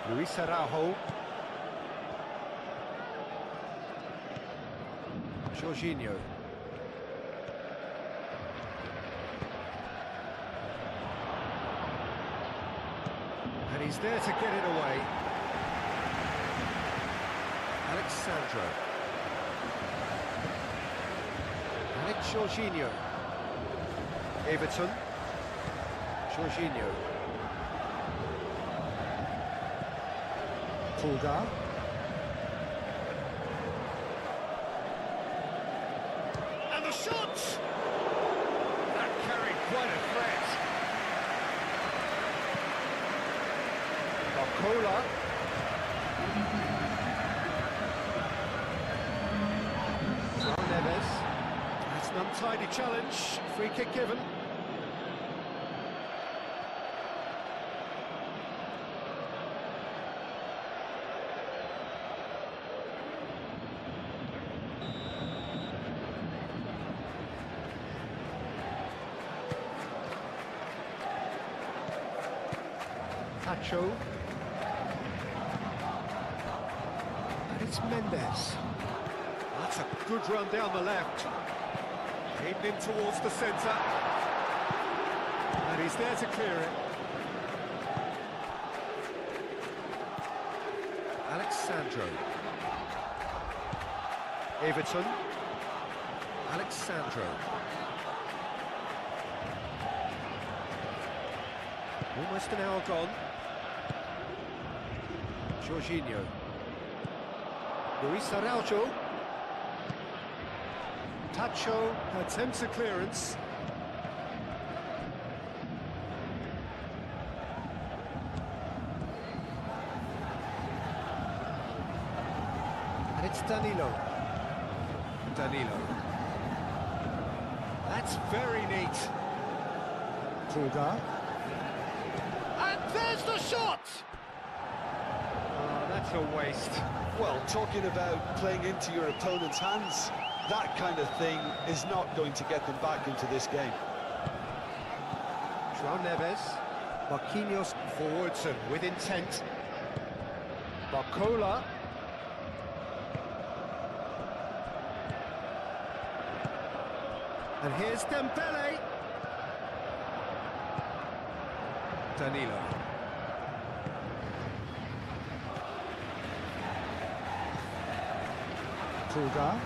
Luis Araujo. Jorginho. And he's there to get it away. Alexandro. And it's Jorginho. Everton. Jorginho. Pulgar. And the shot! That carried quite a threat. Barcola. An untidy challenge, free kick given. Pacho. And it's Mendes. That's a good run down the left. Aimed in towards the centre. And he's there to clear it. Alexandro. Everton. Alexandro. Almost an hour gone. Jorginho. Luis Araujo. Tacho attempts a clearance. And it's Danilo. Danilo. That's very neat. Truga. And there's the shot! Oh, that's a waste. Well, talking about playing into your opponent's hands, that kind of thing is not going to get them back into this game. João Neves. Marquinhos forwards and with intent. Barcola. And here's Dembele. Danilo. Truga.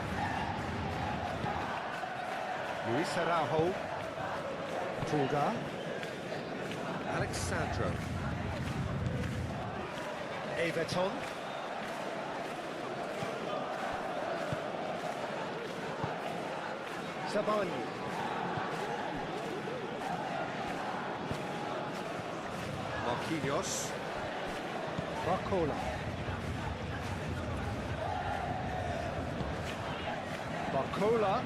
Luis Araujo. Truga. Alexandro. Everton. Savani. Marquinhos. Barcola. Barcola.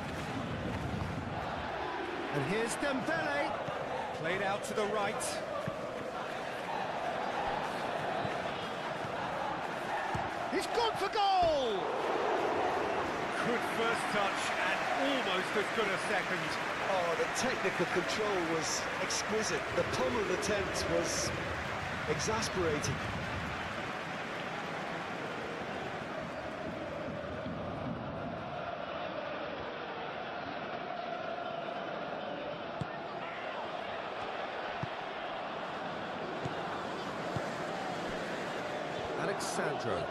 And here's Dembele. Played out to the right. He's gone for goal! Good first touch and almost as good a second. Oh, the technical control was exquisite. The pummeled attempt was exasperating. Alexandro.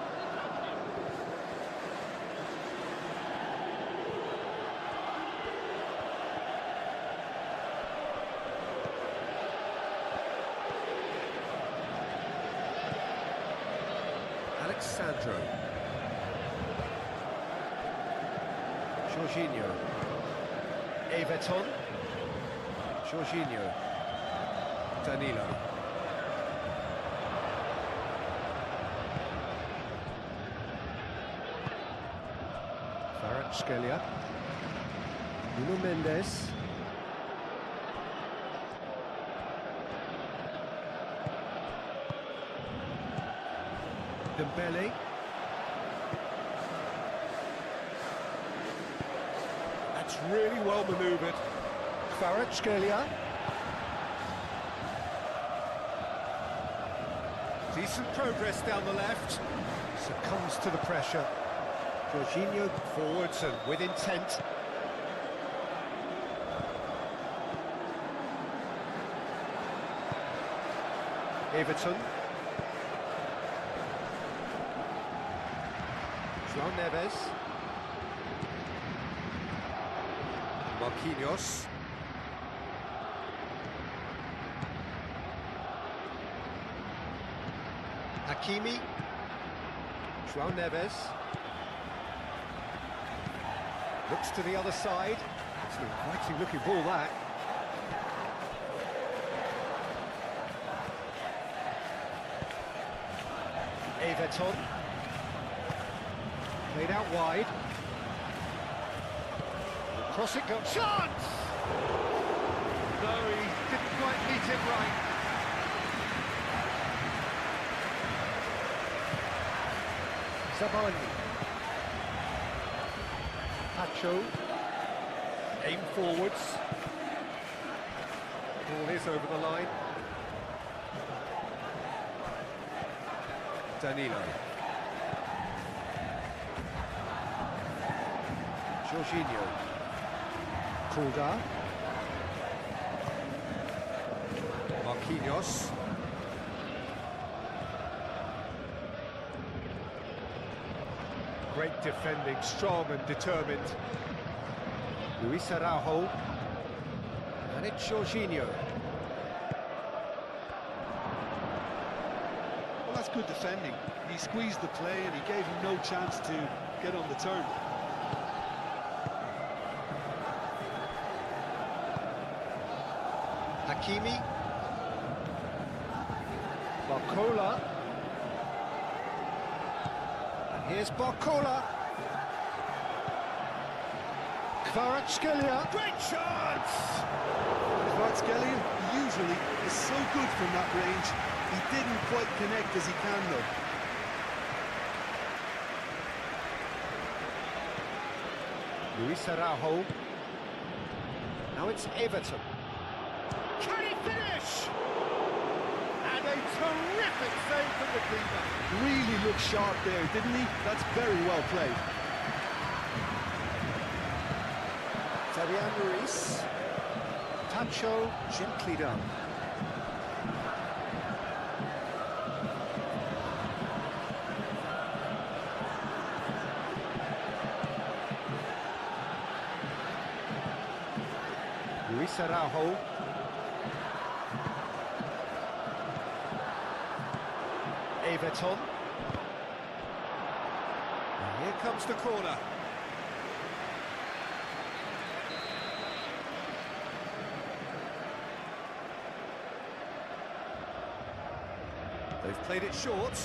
Alexandro. Jorginho. Everton. Jorginho. Danilo. Scalia. Nuno Mendes. Dembele. That's really well manoeuvred. Kvaratskhelia. Decent progress down the left. Succumbs to the pressure. Jorginho forwards and with intent. Everton. João Neves. Marquinhos. Hakimi. João Neves. Looks to the other side. It's an inviting looking ball, that. Everton. Played out wide. Cross it goes. Chance! No, he didn't quite meet it right. Zabani. Pacho. Aim forwards. Ball is over the line. Danilo. Jorginho. Kulda. Marquinhos. Great defending, strong and determined. Luis Araujo. And it's Jorginho. Well, that's good defending. He squeezed the play and he gave him no chance to get on the turn. Hakimi. Barcola. And here's Barcola. Kvaratskhelia. Great chance! Kvaratskhelia usually is so good from that range. He didn't quite connect as he can though. Luis Araujo. Now it's Everton. Can he finish? And a terrific save from the keeper. Really looked sharp there, didn't he? That's very well played. Fabian Ruiz. Tacho, gently done. Luis Araujo. Everton. And here comes the corner. They've played it short.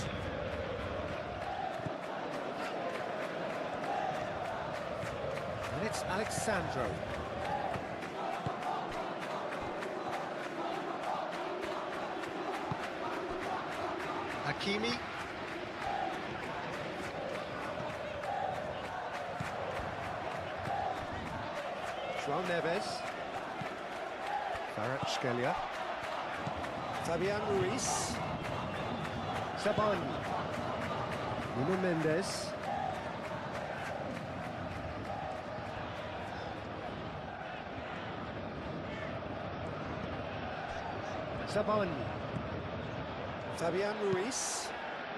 And it's Alexandro. Hakimi. João Neves. Kvaratskhelia. Fabian Ruiz. Zabani. Nuno Mendes. Zabani. Fabian Ruiz.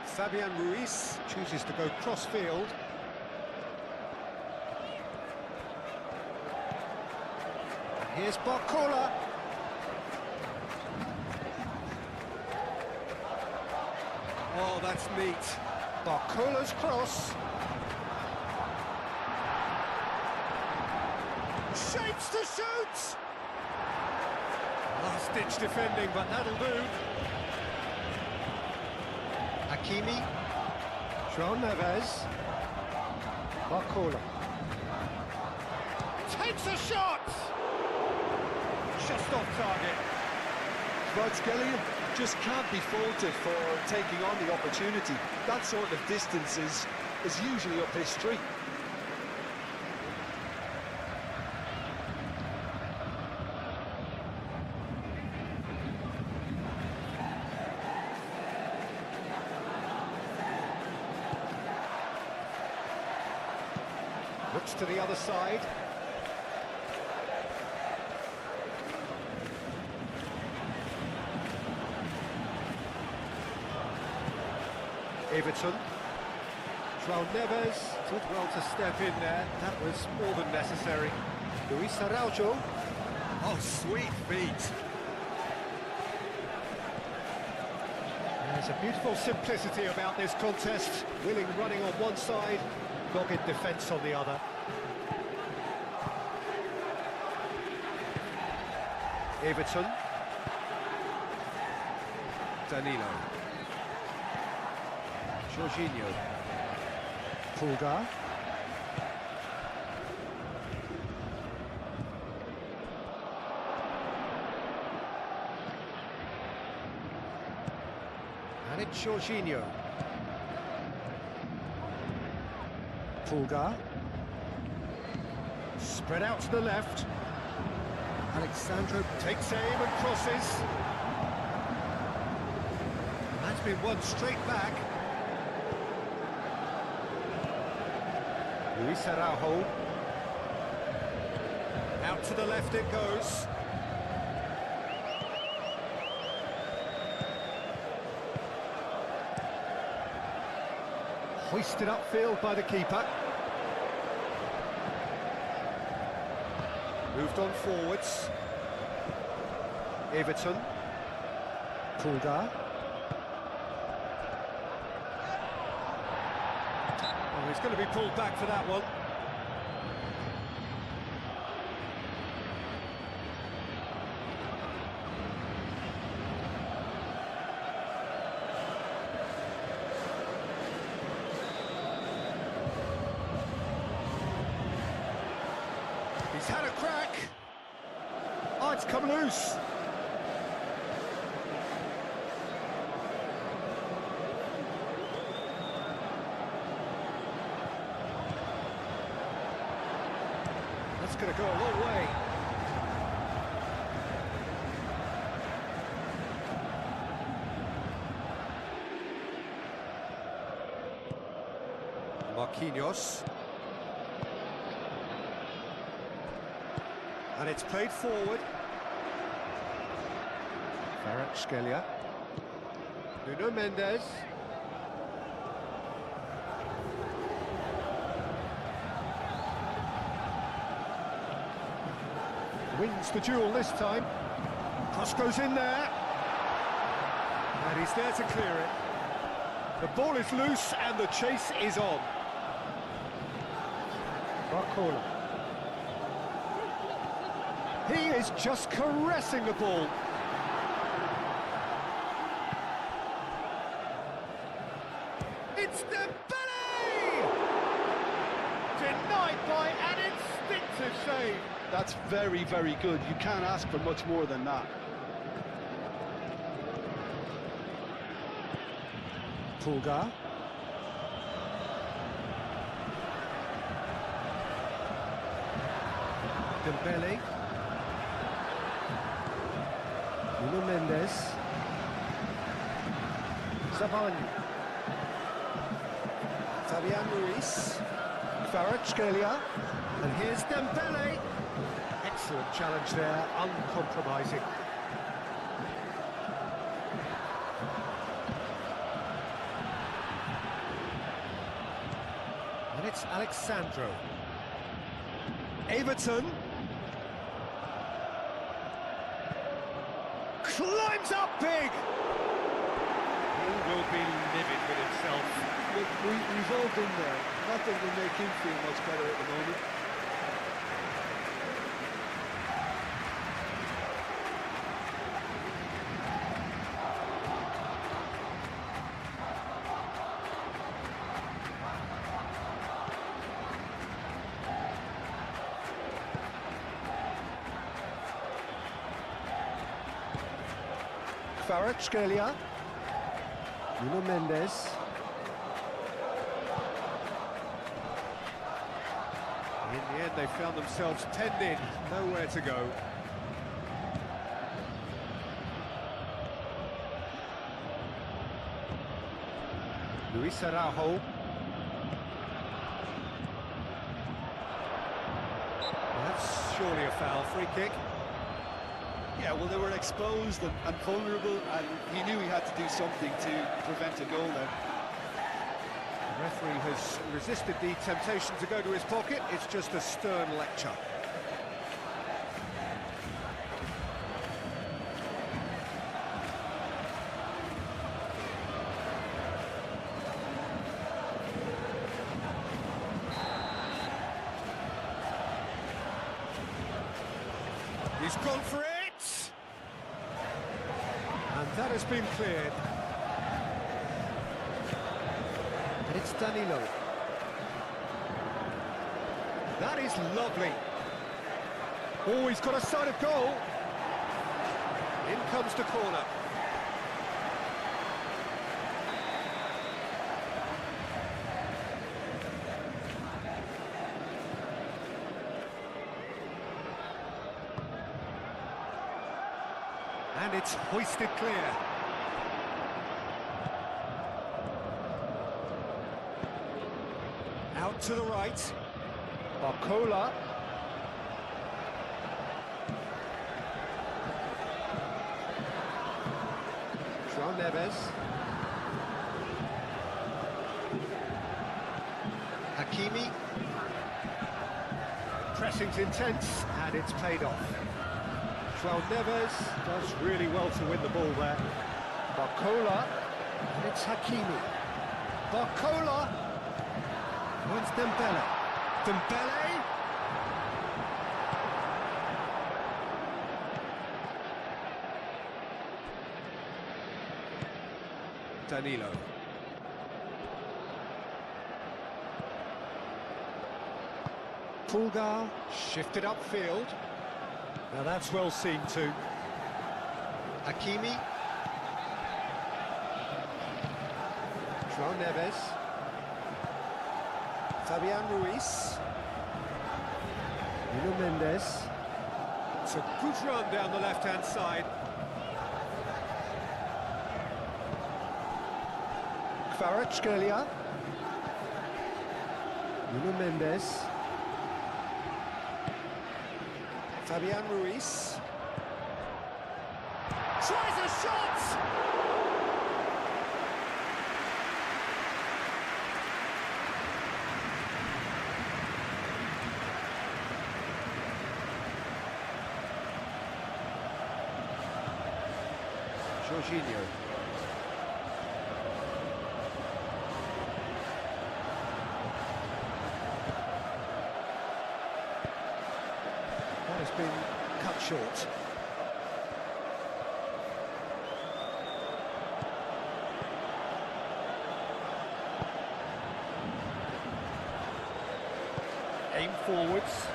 Fabian Ruiz chooses to go cross-field. Here's Barcola. Oh, that's neat. Barcola's cross. Shapes to shoot! Last-ditch defending, but that'll do. Hakimi. João Neves. Barcola. Takes a shot! Just off target. Kvaratskhelia just can't be faulted for taking on the opportunity. That sort of distance is usually up his street. Looks to the other side. Everton. João Neves did well to step in there. That was more than necessary. Luis Araujo. Oh, sweet feet. There's a beautiful simplicity about this contest. Willing running on one side, dogged defence on the other. Everton. Danilo. Jorginho. Kulda. It's Jorginho. Pulgar. Spread out to the left. Alexandro takes aim and crosses. And that's been won straight back. Luis Araujo. Out to the left it goes. Hoisted upfield by the keeper. Moved on forwards. Everton. Pulgar. Oh, he's going to be pulled back for that one. He's had a crack. Oh, it's come loose. That's going to go a long way. Marquinhos. And it's played forward. Kvaratskhelia. Nuno Mendes. Wins the duel this time. Cross goes in there. And he's there to clear it. The ball is loose and the chase is on. Barcola. He is just caressing the ball. It's Dembele! Denied by an instinctive save. That's very, very good. You can't ask for much more than that. Pulgar. Dembele. Nuno Mendes. Savani. Fabian Ruiz. Kvaratskhelia. And here's Dembele. Excellent challenge there, uncompromising. And it's Alexandro. Everton. Climbs up big! He will be livid with himself. Look, we've all been there. Nothing will make him feel much better at the moment. Kvaratskhelia. Nuno Mendes. In the end, they found themselves penned in, nowhere to go. Luis Araujo. That's surely a foul, free kick. Yeah, well, they were exposed and vulnerable, and he knew he had to do something to prevent a goal there. The referee has resisted the temptation to go to his pocket. It's just a stern lecture. He's gone for it! And that has been cleared. And it's Danilo. That is lovely. Oh, he's got a sight of goal. In comes the corner. And it's hoisted clear. Out to the right. Barcola. João Neves. Hakimi. Pressing's intense, and it's paid off. João Neves does really well to win the ball there. Barcola, and it's Hakimi. Barcola, wants Dembele. Dembele! Danilo. Pulgar shifted upfield. Now that's well seen too. Hakimi. João Neves. Fabian Ruiz. Nuno Mendes. It's a good run down the left-hand side. Kvaratskhelia. Nuno Mendes. Fabian Ruiz. Tries a shot! Jorginho. That has been cut short. Aim forwards.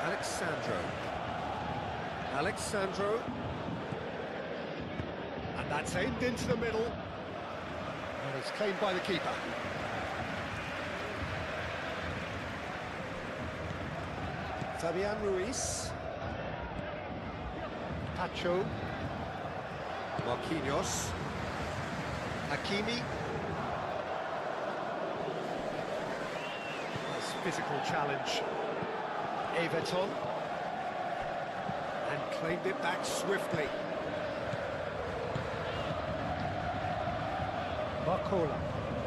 Alexandro. And that's aimed into the middle. And it's claimed by the keeper. Fabian Ruiz. Pacho. Marquinhos. Hakimi. Nice physical challenge. Everton. And claimed it back swiftly. Barcola.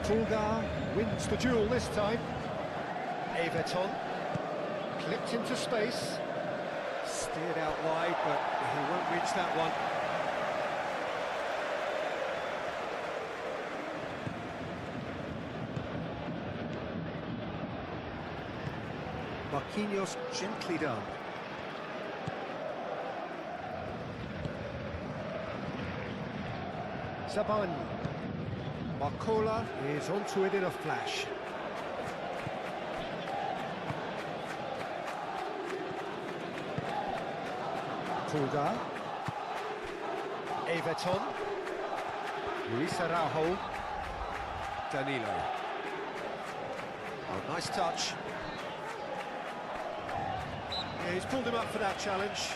Pulgar wins the duel this time. Everton. Clipped into space. Steered out wide, but he won't reach that one. Marquinhos gently done. Zabani. Barcola is onto it in a flash. Pulgar. Everton. Luis Araujo. Danilo. Oh, nice touch. Yeah, he's pulled him up for that challenge.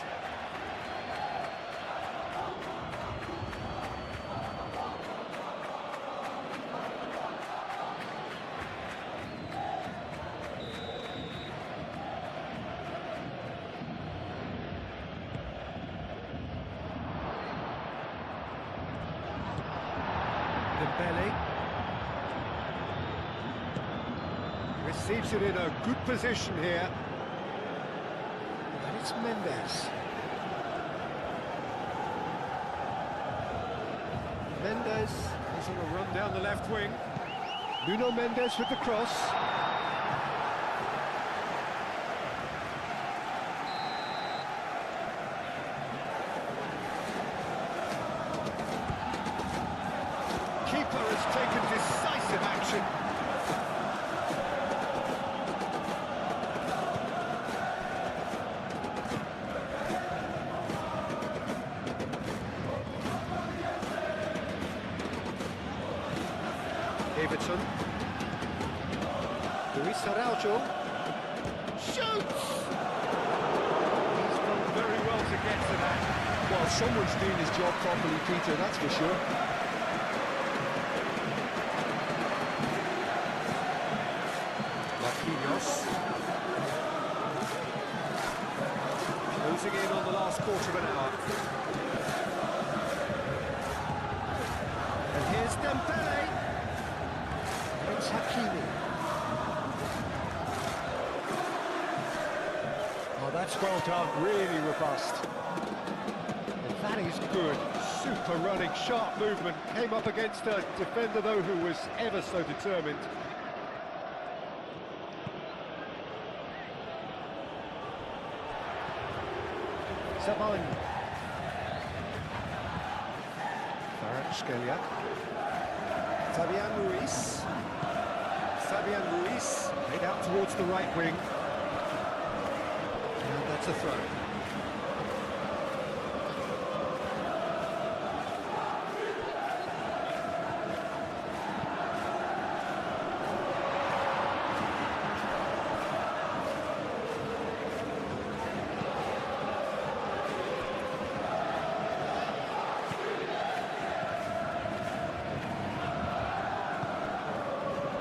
Dembele receives it in a good position here, and it's Mendes. Mendes is on a run down the left wing. Nuno Mendes with the cross. Keeper has taken decisive action. Everton. Luis Araujo. Shoots! He's done very well to get to that. Well, someone's doing his job properly, Peter, that's for sure. Marquinhos. Closing in on the last quarter of an hour. And here's Dembele. It's Hakimi. Oh, that's well done, really robust. And that is good. Super running, sharp movement. Came up against a defender, though, who was ever so determined. Germain. Kvaratskhelia. Fabian Ruiz made out towards the right wing. And that's a throw.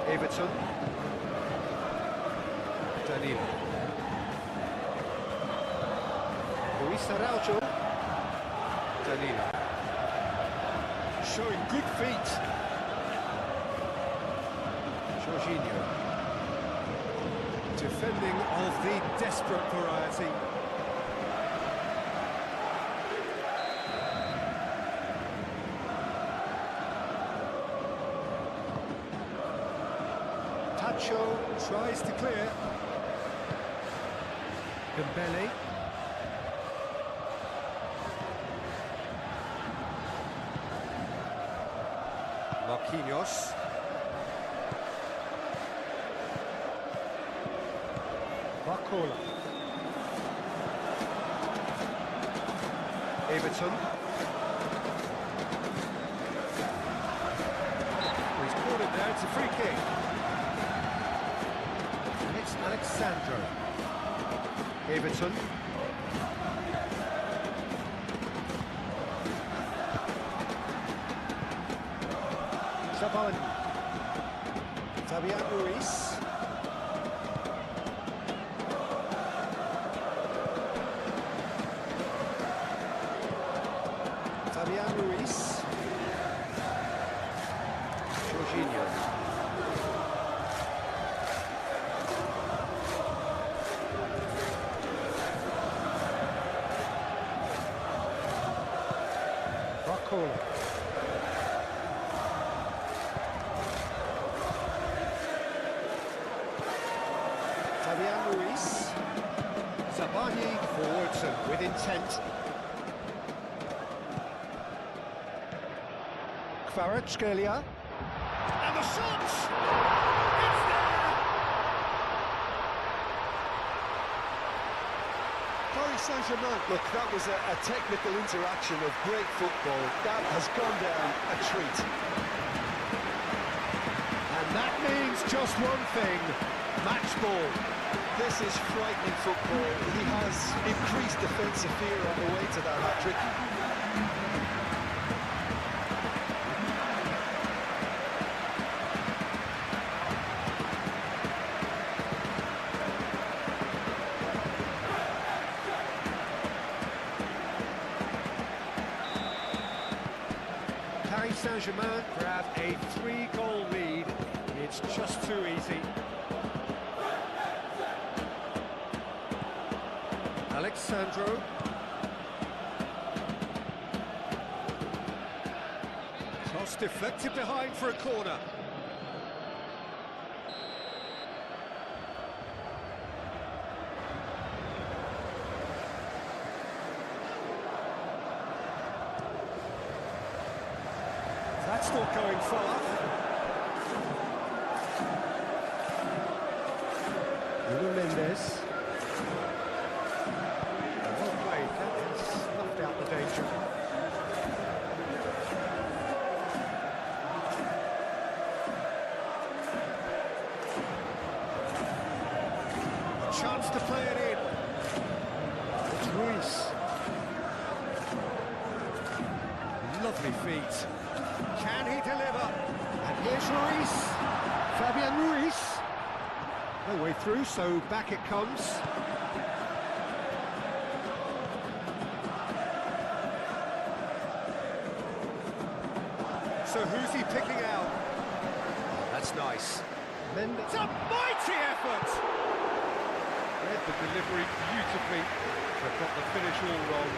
Everton. Danilo. Luis Araujo. Danilo. Showing good feet. Jorginho. Defending of the desperate variety. Tacho tries to clear. Dembele. Marquinhos. Barcola. Everton. He's caught it there, it's a free kick. It's Alexandro. Everton. Germain. Fabian Ruiz. Fabian Ruiz. Jorginho. Barcola. Fabian Ruiz. Zabahi forwards and with intent. Kvaratskhelia. And the shot! It's there! Paris Saint-Germain, look, that was a technical interaction of great football. That has gone down a treat. And that means just one thing, match ball. This is frightening football. He has increased defensive fear on the way to that hat-trick. Paris Saint-Germain grab a 3-goal lead. It's just too easy. Alexandro. Cross deflected behind for a corner. That's not going far. Nuno Mendes. Well played, that has snuffed out the danger. A chance to play it in. It's Ruiz. feet. Can he deliver? And here's Ruiz. Fabian Ruiz. No way through, so back it comes. So who's he picking out? Oh, that's nice. It's a mighty effort! Read the delivery beautifully, but got the finish all wrong.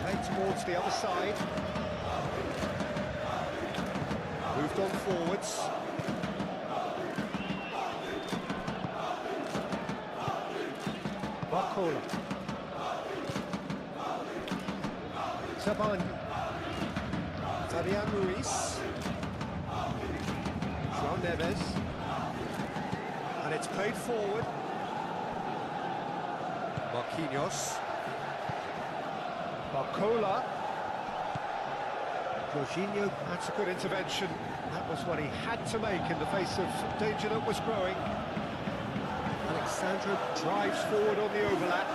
Played towards the other side. Moved on forwards. Barcola. Zaban. Fabian Ruiz. João Neves. And it's played forward. Marquinhos. Barcola. Jorginho, that's a good intervention. That was what he had to make in the face of danger that was growing. Alexandro drives forward on the overlap,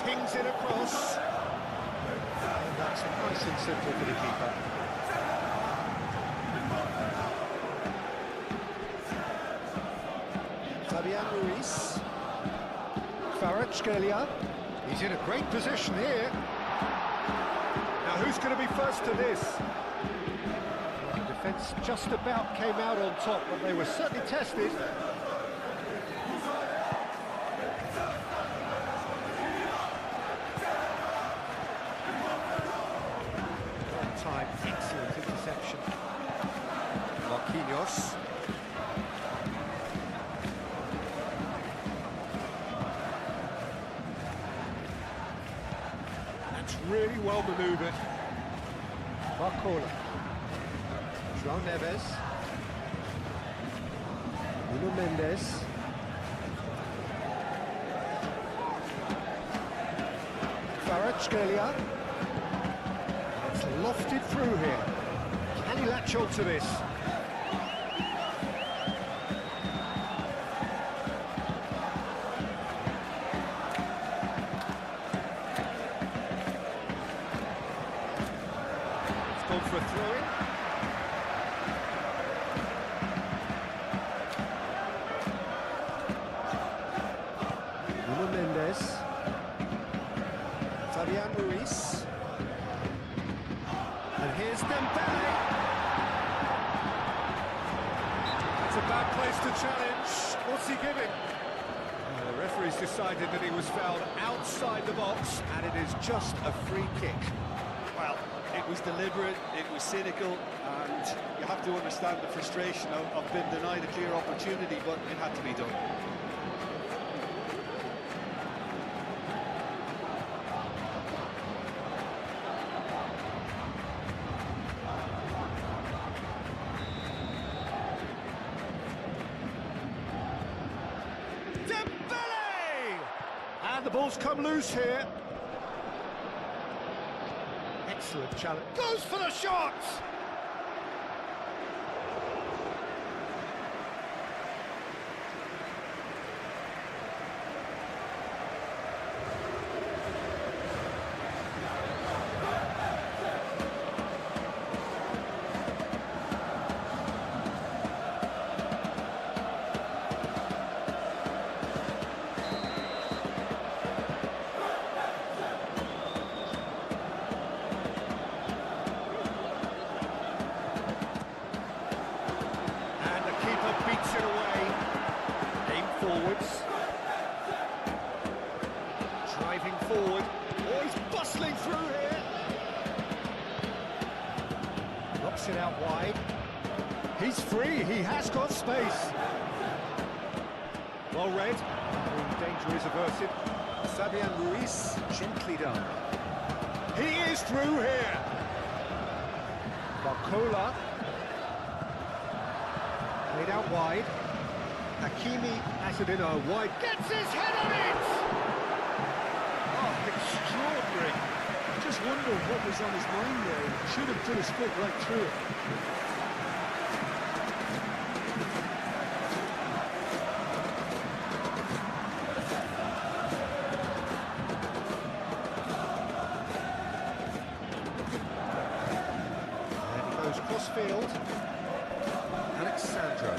pings it across. And that's nice and simple for the keeper. Fabian Ruiz. Kvaratskhelia. He's in a great position here. Now who's going to be first to this? The defence just about came out on top, but they were certainly tested. Time, excellent interception. Marquinhos. That's really well manoeuvred. Barcola. João Neves. Nuno Mendes. Kvaratskhelia. It's lofted through here. Can he latch on to this? It's gone for a throw-in. Nuno Mendes. Fabian Ruiz. And here's Dembele. It's a bad place to challenge. What's he giving? The referee's decided that he was fouled outside the box, and it is just a free kick. Well, it was deliberate, it was cynical, and you have to understand the frustration of being denied a clear opportunity, but it had to be done. And the ball's come loose here. Excellent challenge. Goes for the shot! Beats it away. Aim forwards. Driving forward. Oh, he's bustling through here. Knocks it out wide. He's free. He has got space. Well read. Danger is averted. Fabian Ruiz, gently done. He is through here. Barcola. Played out wide. Hakimi has it in a wide. Gets his head on it! Oh, extraordinary. just wonder what was on his mind there. He should have put his foot right through it. And he goes cross-field. Alexandro.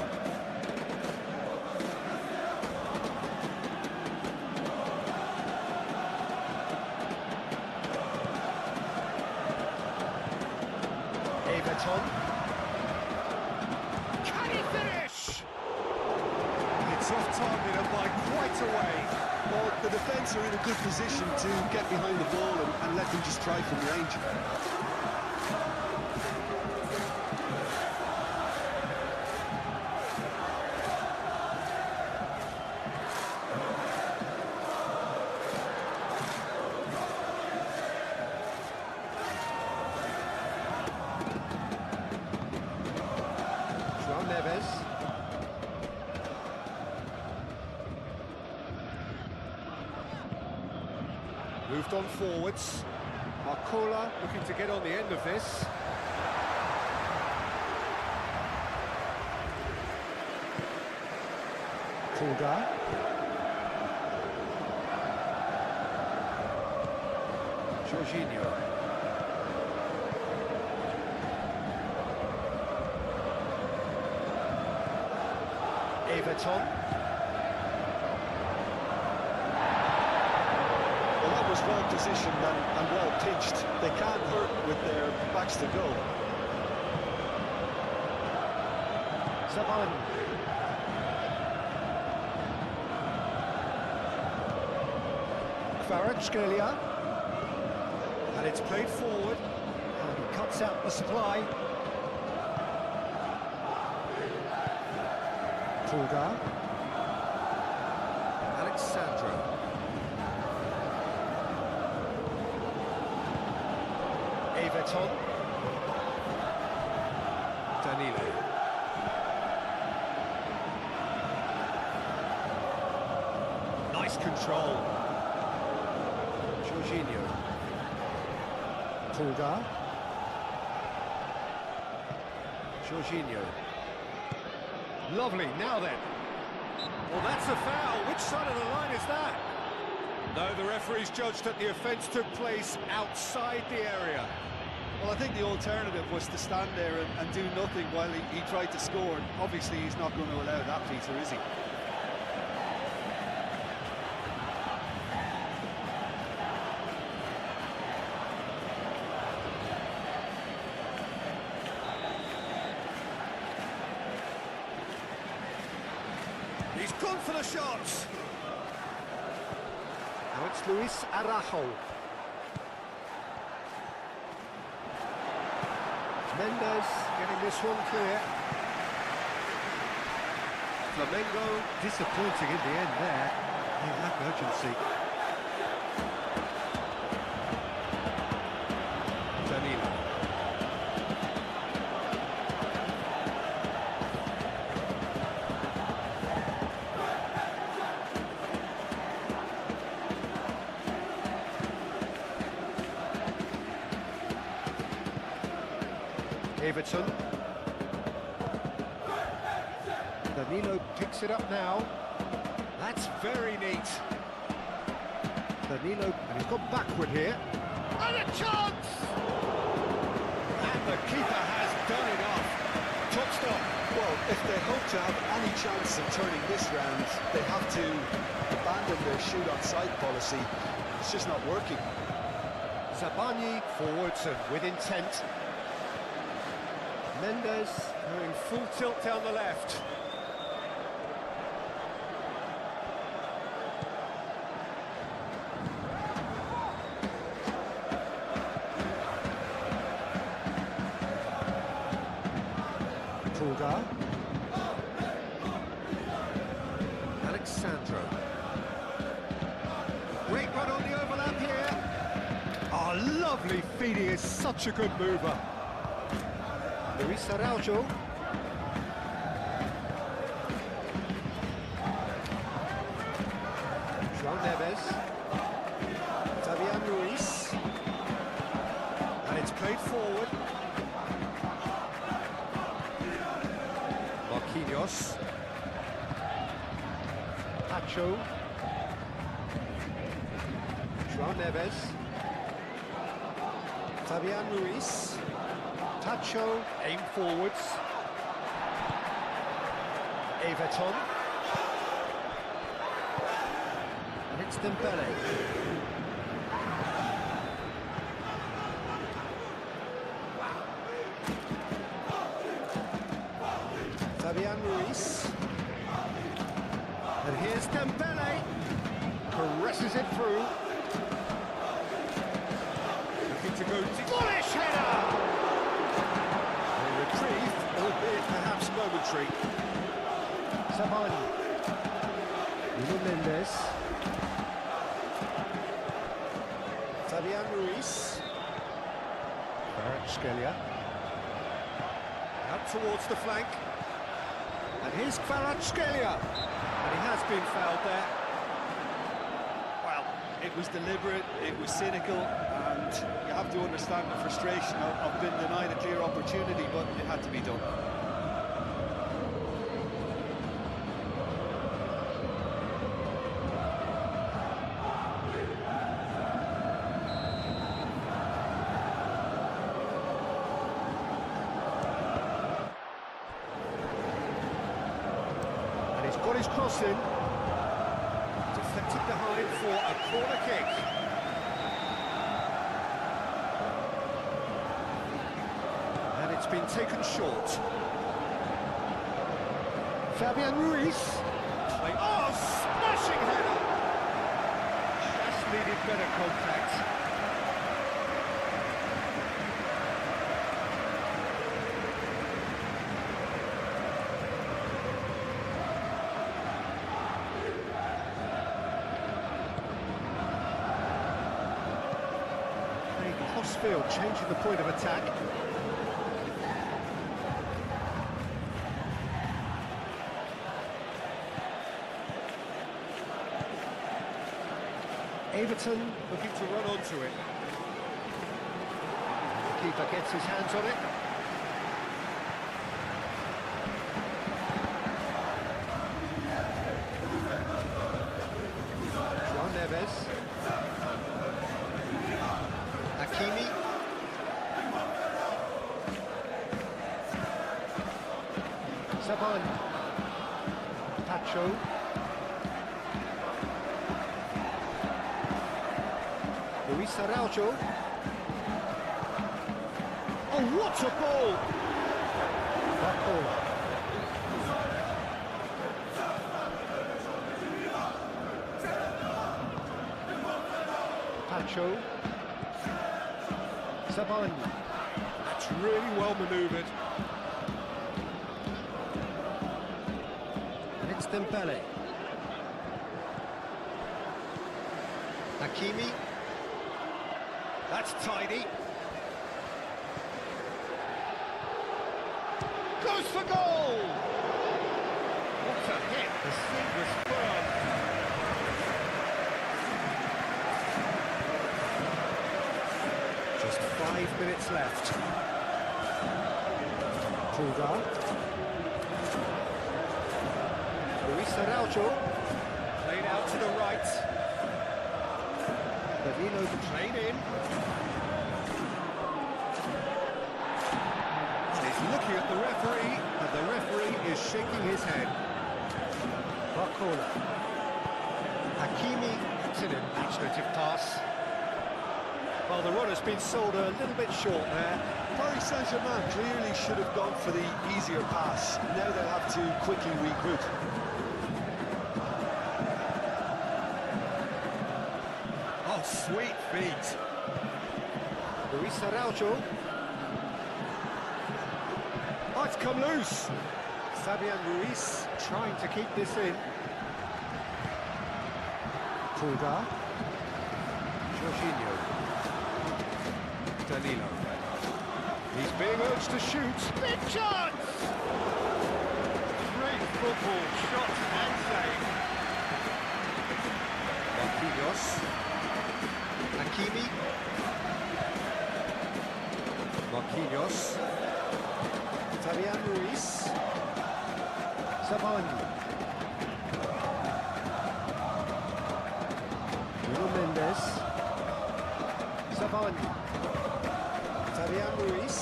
Everton. Can he finish? It's off target and by quite a way. Well, the defence are in a good position to get behind the ball and let them just try from range. Neves. Moved on forwards. Marcola looking to get on the end of this. Pulgar. Jorginho. Everton. Well, that was well positioned and well pitched. They can't hurt with their backs to goal. Zaban. Kvaratskhelia. And it's played forward. And he cuts out the supply. Pulgar. Alexandro. Everton. Danilo. Nice control. Jorginho. Pulgar. Jorginho. Lovely, now then. Well, that's a foul. Which side of the line is that? No, the referee's judged that the offence took place outside the area. Well, I think the alternative was to stand there and do nothing while he tried to score. And obviously, he's not going to allow that, Peter, is he? He's gone for the shots. Now it's Luis Araujo. Mendes getting this one clear. Flamengo disappointing in the end there. They lack urgency. Danilo. Everton. Danilo picks it up now. That's very neat. Danilo, and he's gone backward here. And a chance! And the keeper has done it off. Top stop. Well, if they hope to have any chance of turning this round, they have to abandon their shoot-on-sight policy. It's just not working. Zabani forwards and with intent. Mendes going full tilt down the left. Pulgar. Alexandro. Great run on the overlap here. Oh, lovely feed. He is such a good mover. Luis Araujo. João Neves. Fabian Ruiz. Pacho. João Neves. Fabian Ruiz. Pacho, aim forwards. Everton. And it's Dembele. Fabian Ruiz. And here's Dembele. Caresses it through. Looking to go deep. Bullish header! A reprieve, albeit perhaps momentary. Samani. Nuno Mendes. Fabian Ruiz. Kvaratskhelia. Out towards the flank. And here's Kvaratskhelia. And he has been fouled there. Well, it was deliberate, it was cynical, and you have to understand the frustration of being denied a clear opportunity, but it had to be done. And he's got his cross in. Deflected behind for a corner kick. And it's been taken short. Fabian Ruiz. Oh, smashing header! Just needed better contact. Field changing the point of attack. Everton looking to run onto it. The keeper gets his hands on it. João Neves. Hakimi. Saban. Pacho. Luis Araujo. Oh, what a ball! Barcola. Pacho. Saban. That's really well manoeuvred. And it's Dembele. Hakimi. That's tidy. Goes for goal! What a hit! The sleeve was firm. Just 5 minutes left. Pulgar. Luis Araujo. Played out to the right. Davino played in. He's looking at the referee, and the referee is shaking his head. Barcola. Hakimi. It's an imaginative pass. Well, the run has been sold a little bit short there. Paris Saint-Germain clearly should have gone for the easier pass. Now they'll have to quickly regroup. Oh, sweet feet. Luis Araujo. Oh, it's come loose. Fabian Ruiz trying to keep this in. Pulgar. Jorginho. Danilo. He's being urged to shoot. Big chance! Great football, shot and save. Marquinhos. Hakimi. Marquinhos. Fabian Ruiz. Samani. Savani. Fabian Ruiz.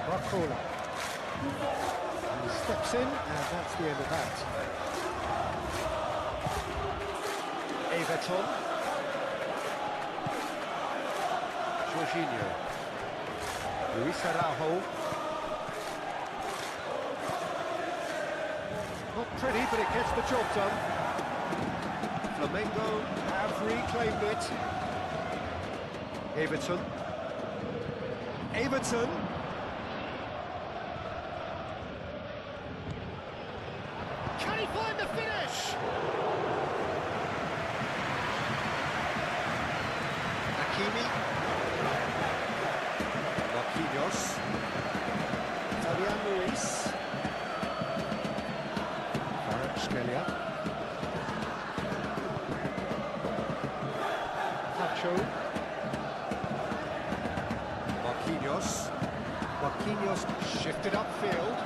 Barcola. He steps in, and that's the end of that. Everton. Jorginho. Luis Araujo. Not pretty, but it gets the job done. Flamengo have reclaimed it. Everton. Everton. Can he find the finish? Hakimi. Marquinhos. Fabian Ruiz. Kvaratskhelia. Nacho. Marquinhos. Marquinhos shifted upfield.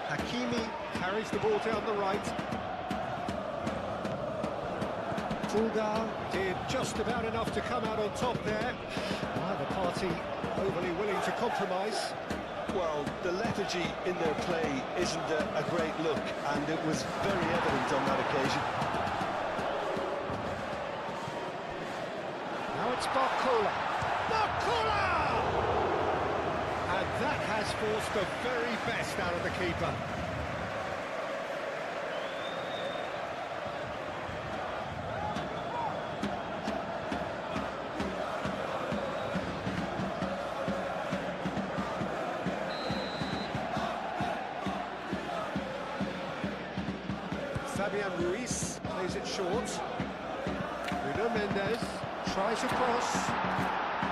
Hakimi carries the ball down the right. Fulgar did just about enough to come out on top there. Neither party overly willing to compromise. Well, the lethargy in their play isn't a great look, and it was very evident on that occasion. Now it's Barcola. Barcola! And that has forced the very best out of the keeper. Fabian Ruiz plays it short. Nuno Mendes tries a cross.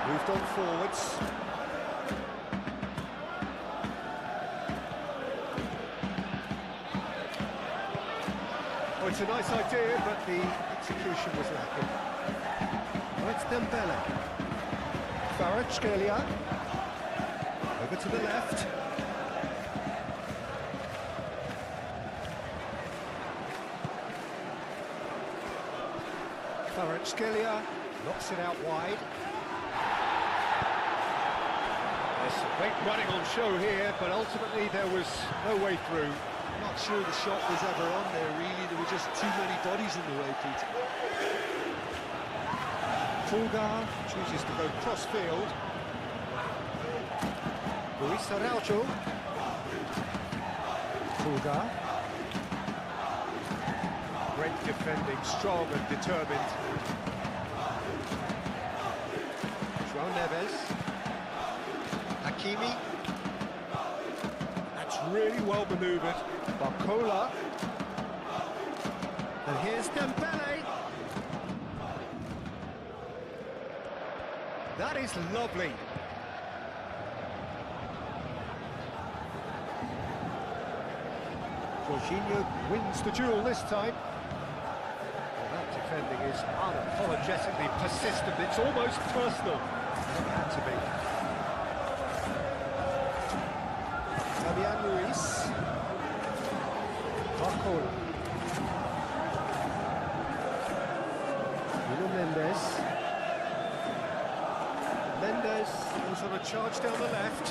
Moved on forwards. Oh, it's a nice idea, but the execution was lacking. Oh, it's Dembele. Kvaratskhelia. Over to the left. Kvaratskhelia knocks it out wide. There's some great running on show here, but ultimately there was no way through. Not sure the shot was ever on there, really. There were just too many bodies in the way, Pete. Fulgar chooses to go cross-field. Luis Araujo. Fulgar. Great defending, strong and determined. João Neves. Hakimi. That's really well manoeuvred. Barcola. And here's Dembele. That is lovely. Jorginho wins the duel this time. Well, that defending is unapologetically persistent. It's almost personal. It had to be. Fabian Ruiz. Barcola. Nuno Mendes. Mendes goes on a charge down the left.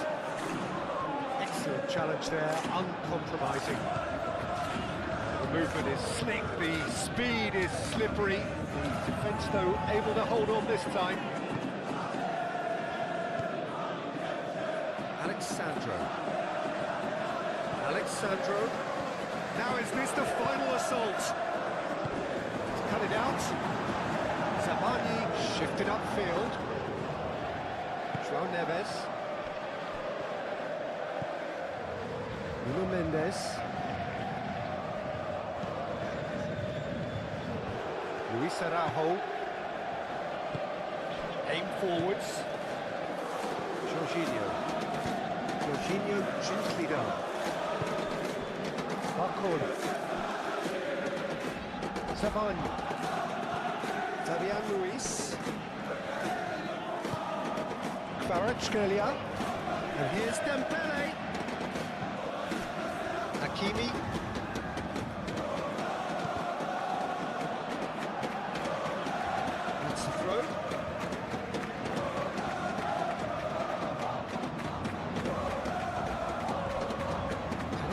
Excellent challenge there, uncompromising. The movement is slick, the speed is slippery. The defence, though, able to hold on this time. Alexandro. Now is this the final assault? To cut it out. Savani shifted upfield. João Neves. Nuno Mendes. Luis Araujo. Aim forwards. Jorginho. Jorginho gently down. Barcola. Savani. Fabian Ruiz. Kvaratskhelia. And here's Dembele. Hakimi.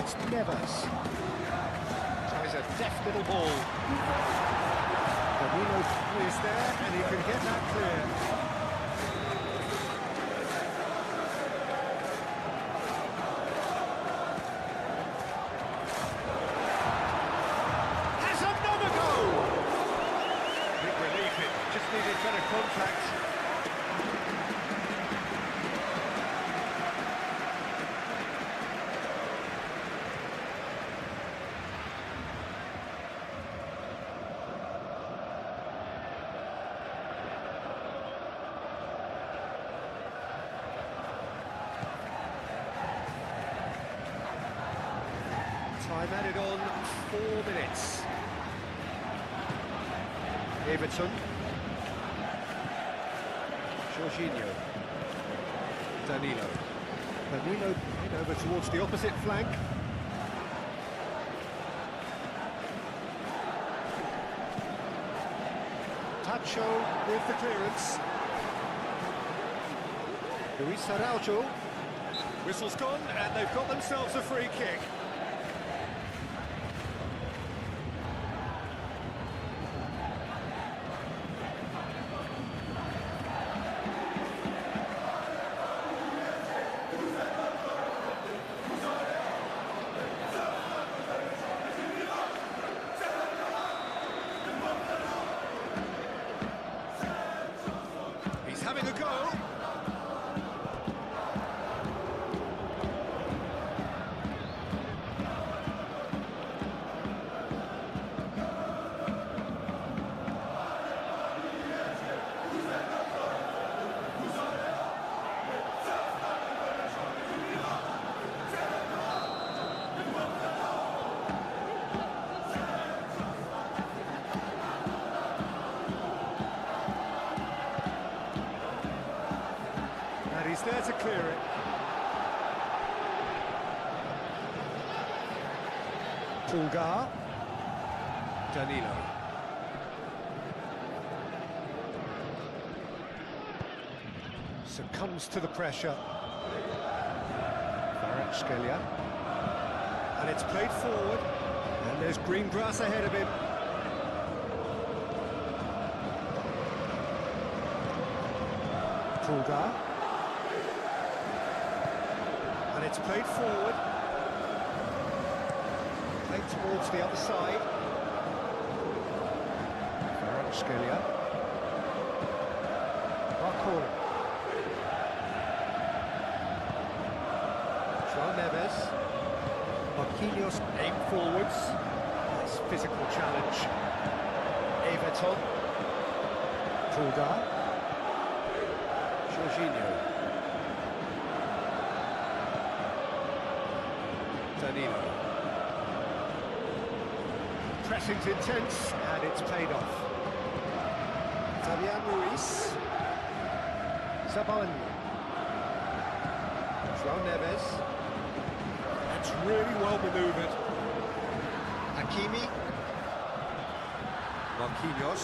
It's Neves. Tries a deft little ball. Flamingo is there, and he can get that clear. Has another goal! Big relief, it just needed better contact. Time added on, 4 minutes. Everton. Jorginho. Danilo. Danilo over towards the opposite flank. Tacho with the clearance. Luis Araujo. Whistle's gone, and they've got themselves a free kick. He's having a go. And he's there to clear it. Pulgar. Danilo. Succumbs to the pressure. Kvaratskhelia. And it's played forward. And there's green grass ahead of him. Pulgar. And it's played forward. Played towards the other side. Kvaratskhelia. Barcola. João Neves. Marquinhos aim forwards. Nice physical challenge. Everton. Pulgar. Jorginho. Danilo. Pressing's intense, and it's paid off. Fabian Ruiz. Saban. João Neves. That's really well manoeuvred. Hakimi. Marquinhos.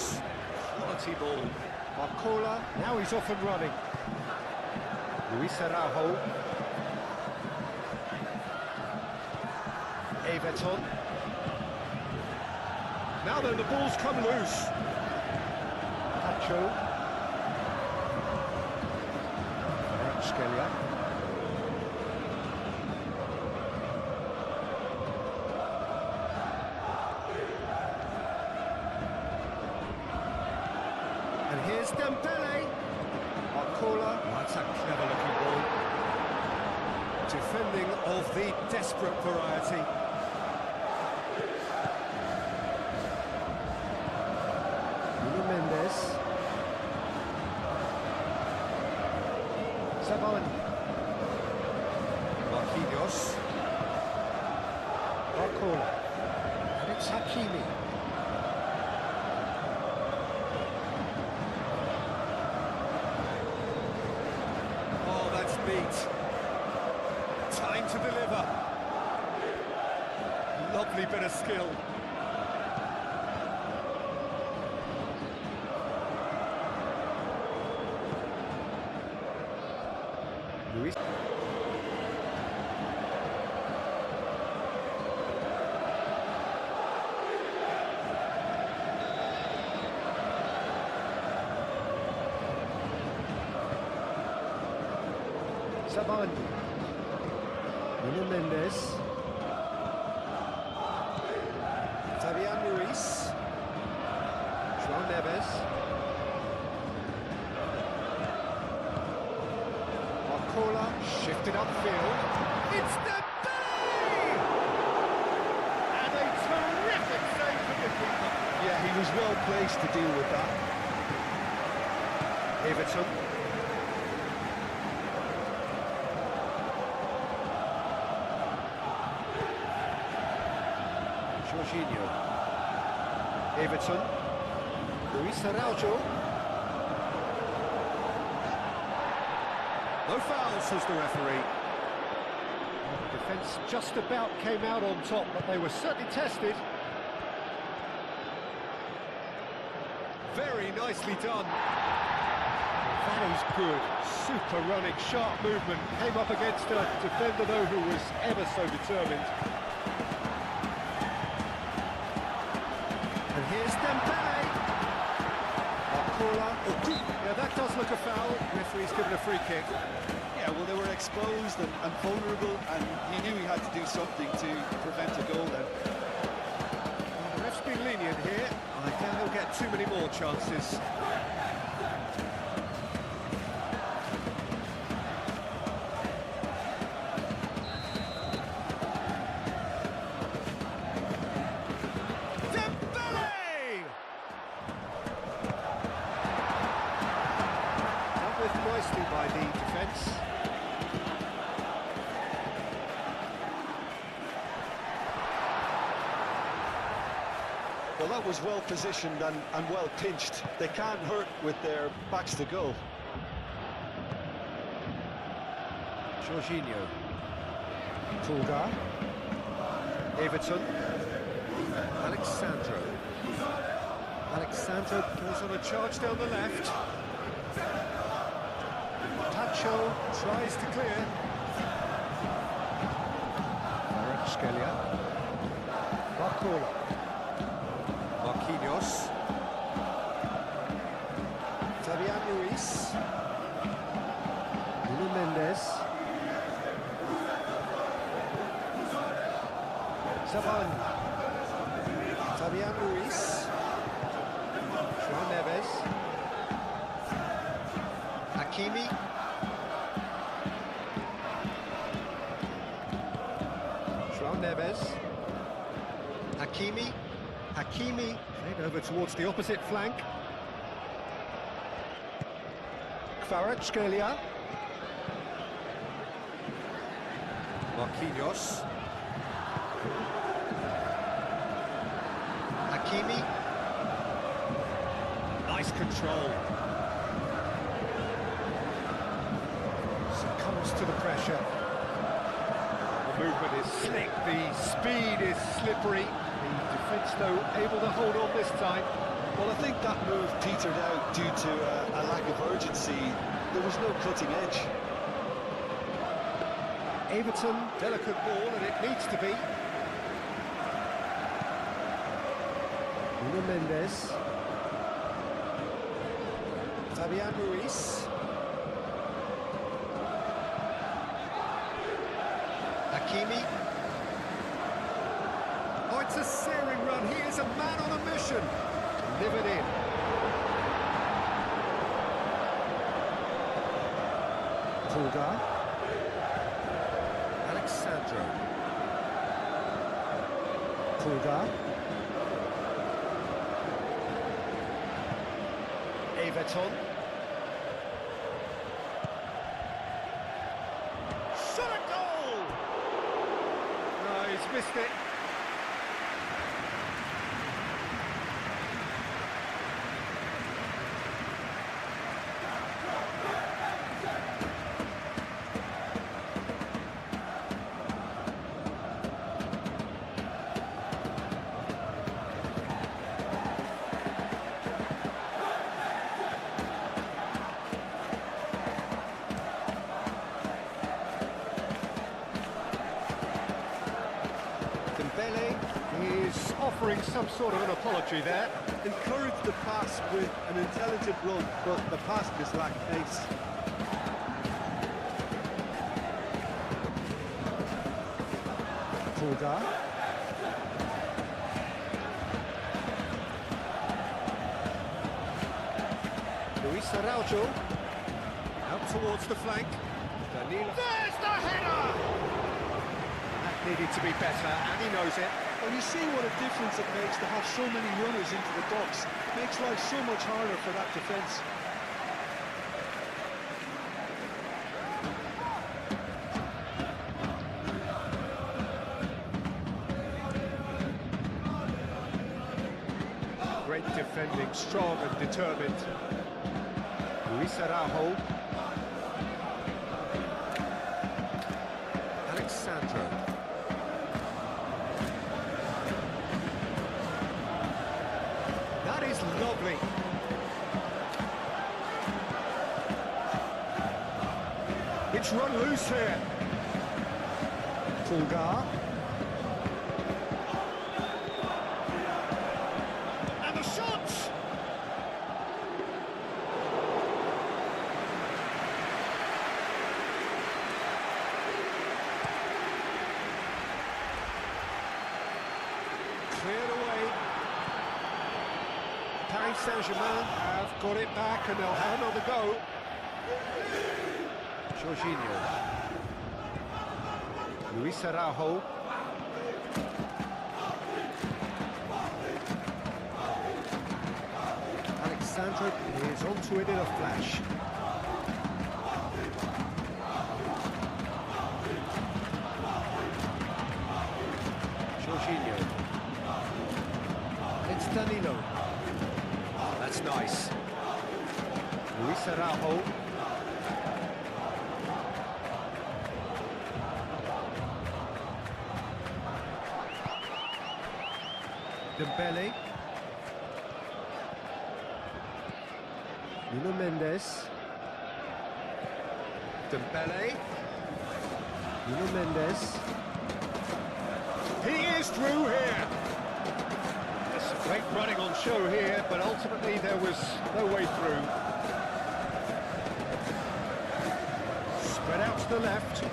Quality ball. Barcola. Now he's off and running. Luis Araujo. Everton. Now then, the ball's come loose. Tacho. Kvaratskhelia. And here's Dembele. Barcola. That's a clever-looking ball. Defending of the desperate variety. Saban. Marquinhos. Barcola. And it's Hakimi. Oh, that's neat. Time to deliver. Lovely bit of skill. Luis. Saban. Nuno Mendes. Fabian Ruiz. João Neves. Marcola shifted upfield. It's Dembele! And a terrific save from the keeper. Yeah, he was well placed to deal with that. Everton. Jorginho. Everton. Luis Araujo. No foul, says the referee. The defence just about came out on top, but they were certainly tested. Very nicely done. That is good. Super running, sharp movement. Came up against a defender, though, who was ever so determined. And here's Dembele. Marcola. Yeah, that does look a foul. Referee's given a free kick. Yeah, well, they were exposed and vulnerable, and he knew he had to do something to prevent a goal then. Well, the ref's been lenient here. I doubt he'll get too many more chances. Nicely by the defence. Well, that was well positioned and well pinched. They can't hurt with their backs to goal. Jorginho. Pulgar. Everton. Alexandro. Alexandro goes on a charge down the left. Tacho tries to clear. Scalia. Marcola. Marquinhos. Fabian Ruiz. Nuno Mendes. Saban. Fabian Ruiz. João Neves. Hakimi. João Neves. Hakimi. Hakimi. Played over towards the opposite flank. Kvaratskhelia. Marquinhos. Hakimi. Nice control. Succumbs to the pressure. The movement is slick, the speed is slippery. The defence, though, able to hold on this time. Well, I think that move petered out due to a lack of urgency. There was no cutting edge. Everton, delicate ball, and it needs to be. Nuno Mendes. Fabian Ruiz. Hakimi. Oh, it's a searing run. He is a man on a mission. Live it in. Pulgar. Alexandro. Pulgar. Everton. Shot a goal! No, he's missed it. Dembele is offering some sort of an apology there. Encouraged the pass with an intelligent run, but the pass just lacked pace. Pulgar. Luis Araujo. Out towards the flank. Danilo. There's the header! That needed to be better, and he knows it. Well, you see what a difference it makes to have so many runners into the box. Makes life so much harder for that defence. Great defending, strong and determined. Luis Araujo. Alexandro. That is lovely. It's run loose here. Pulgar. And the shot! Cleared away. Paris Saint-Germain have got it back and they'll have another go. Jorginho. Luis Araujo. Alexandro is onto it in a flash. Jorginho. It's Danilo. Oh, that's nice. Luis Araujo. Dembele. Nuno Mendes. Dembele. Nuno Mendes. He is through here. There's some great running on show here, but ultimately there was no way through. Spread out to the left.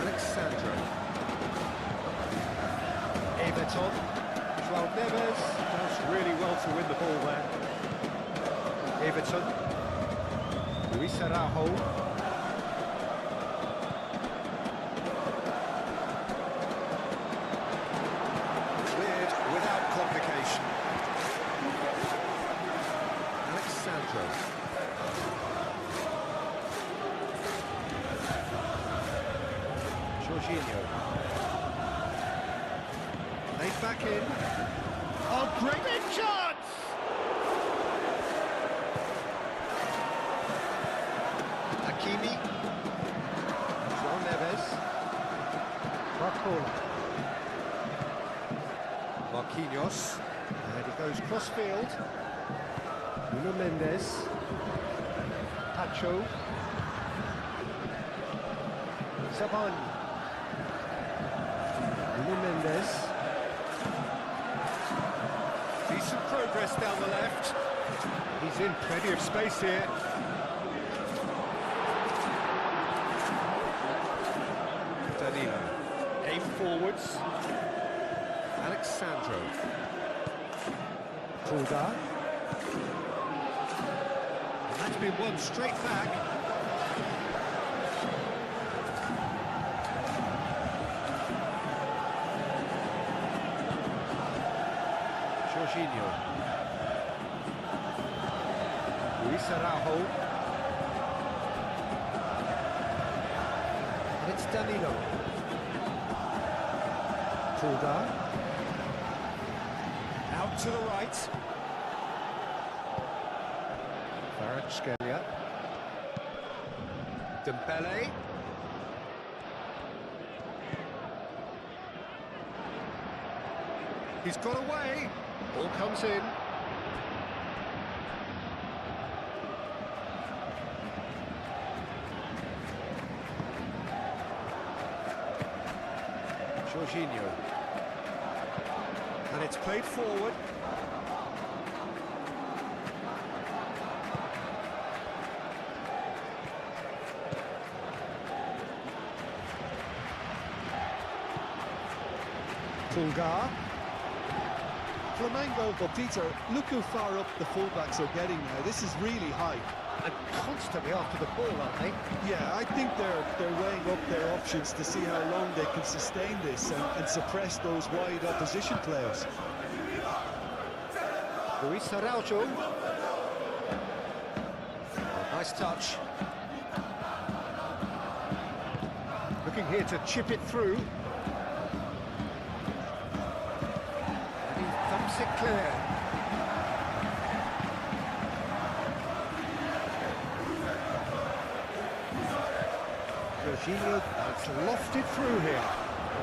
Alexandro. Everton. João Neves does really well to win the ball there. Everton. Luis Araujo. Cleared without complication. Alexandro. Jorginho. Laid back in. Oh, great big chance! Hakimi. João Neves. Barcola. Marquinhos. And he goes cross-field. Nuno Mendes. Pacho. Sabani. Nuno Mendes. Decent progress down the left. He's in plenty of space here. Danilo. Aim forwards. Alexandro. Pulgar. And that's been won straight back. Jorginho. Luis Araujo. And it's Danilo. Pulgar. Out to the right. Kvaratskhelia. Dembele. He's got away. Ball comes in. Jorginho. And it's played forward. Pulgar. Flamengo, but Peter, look how far up the fullbacks are getting now. This is really high. And constantly after the ball, aren't they? Yeah, I think they're weighing up their options to see how long they can sustain this and suppress those wide opposition players. Luis Araujo. Nice touch. Looking here to chip it through. And he thumps it clear. Jorginho, it's lofted through here.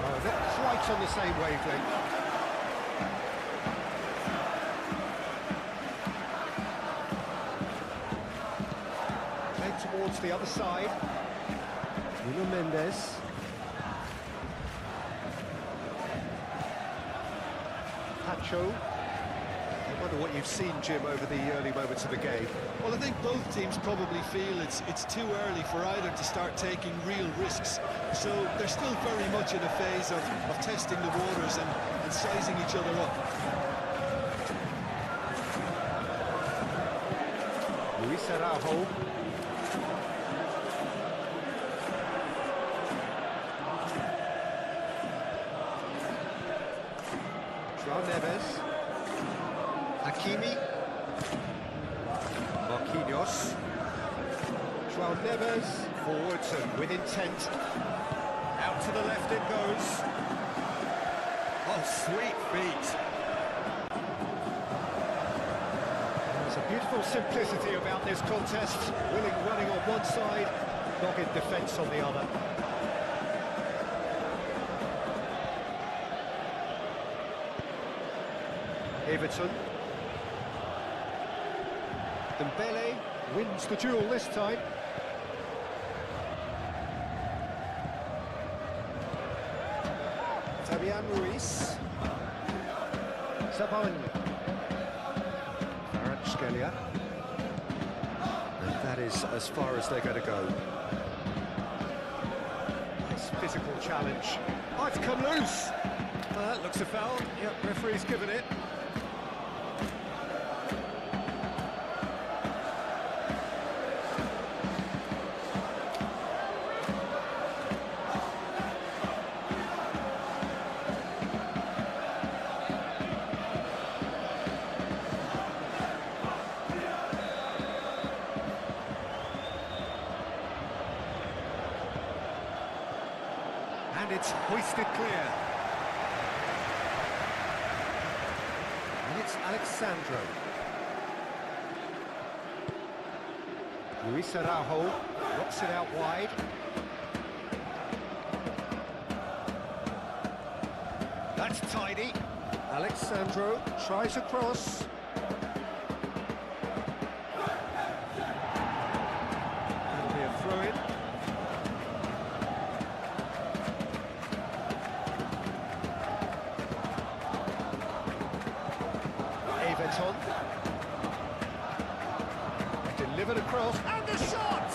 Oh, not quite on the same wavelength. Played towards the other side. Nuno Mendes. Pacho. I wonder what you've seen, Jim, over the early moments of the game. Well, I think both teams probably feel it's too early for either to start taking real risks. So they're still very much in a phase of testing the waters and sizing each other up. Luis Araujo. João Neves. Hakimi. Marquinhos. João Neves. Forwards and with intent. Out to the left it goes. Oh, sweet feet. There's a beautiful simplicity about this contest. Willing running on one side, dogged defence on the other. Everton. Dembele wins the duel this time. Fabian Ruiz. Sabaño. Kvaratskhelia. And that is as far as they're going to go. Nice physical challenge. Oh, it's come loose! That looks a foul. Yep, referee's given it. And it's hoisted clear. And it's Alexandro. Luis Araujo rocks it out wide. That's tidy. Alexandro tries a cross. That'll be a throw-in. Everton. Delivered across, and the shot!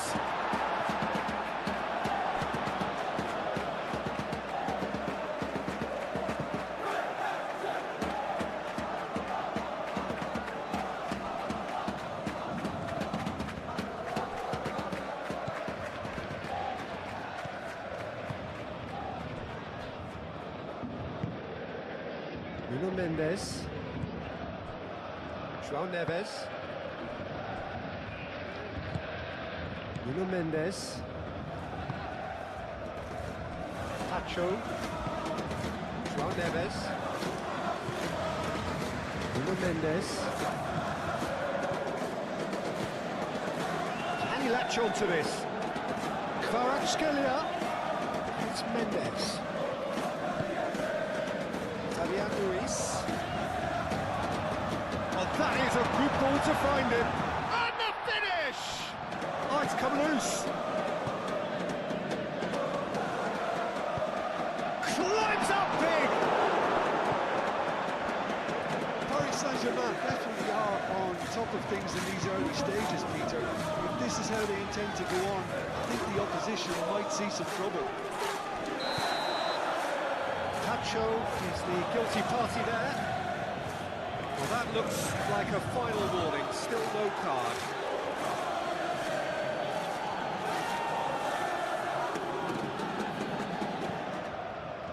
Nuno Mendes. João Neves. Nuno Mendes. Pacho. João Neves. Nuno Mendes. Can he latch on to this? Kvaratskhelia. It's Mendes. Fabian Ruiz. Oh, that is a good ball to find him. And the finish! Oh, it's come loose. Climbs up big! Paris Saint-Germain definitely are on top of things in these early stages, Peter. If this is how they intend to go on, I think the opposition might see some trouble. Nacho is the guilty party there. Well, that looks like a final warning, still no card.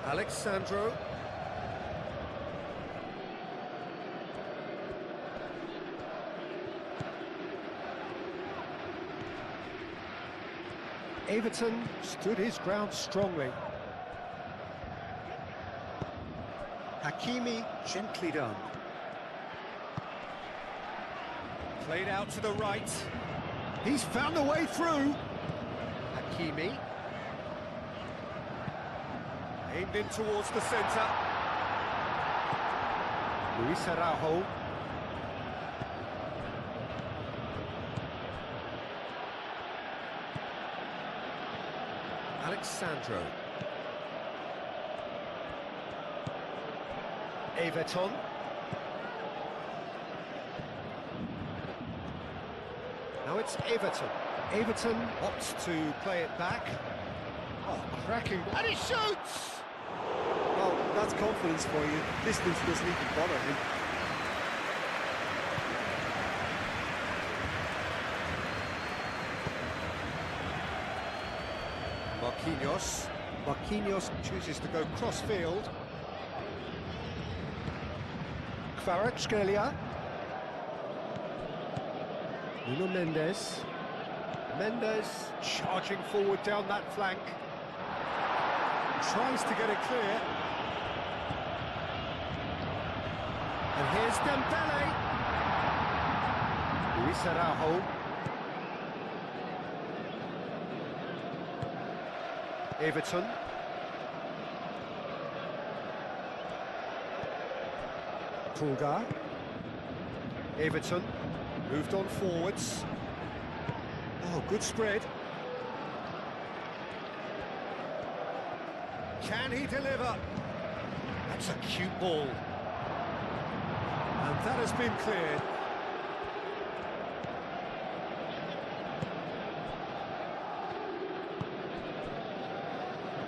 Alexandro. Everton stood his ground strongly. Hakimi, gently done. Played out to the right. He's found a way through. Hakimi. Aimed in towards the centre. Luis Araujo. Alexandro. Everton. Now it's Everton. Everton opts to play it back. Oh, cracking. And he shoots! Well, that's confidence for you. Distance doesn't even bother him. Marquinhos. Marquinhos chooses to go cross-field. Kvaratskhelia. Nuno Mendes. Mendes charging forward down that flank. Tries to get it clear. And here's Dembele. Luis Araujo. Everton. Pulgar. Everton moved on forwards. Oh, good spread. Can he deliver? That's a cute ball. And that has been cleared.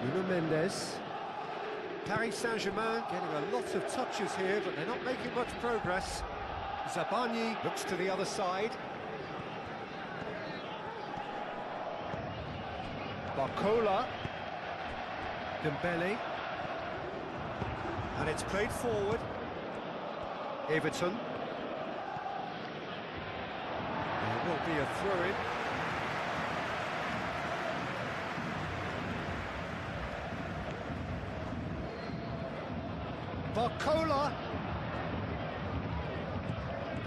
Nuno Mendes. Paris Saint-Germain getting a lot of touches here, but they're not making much progress. Zabani looks to the other side. Barcola. Dembele. And it's played forward. Everton. There will be a throw-in. Barcola.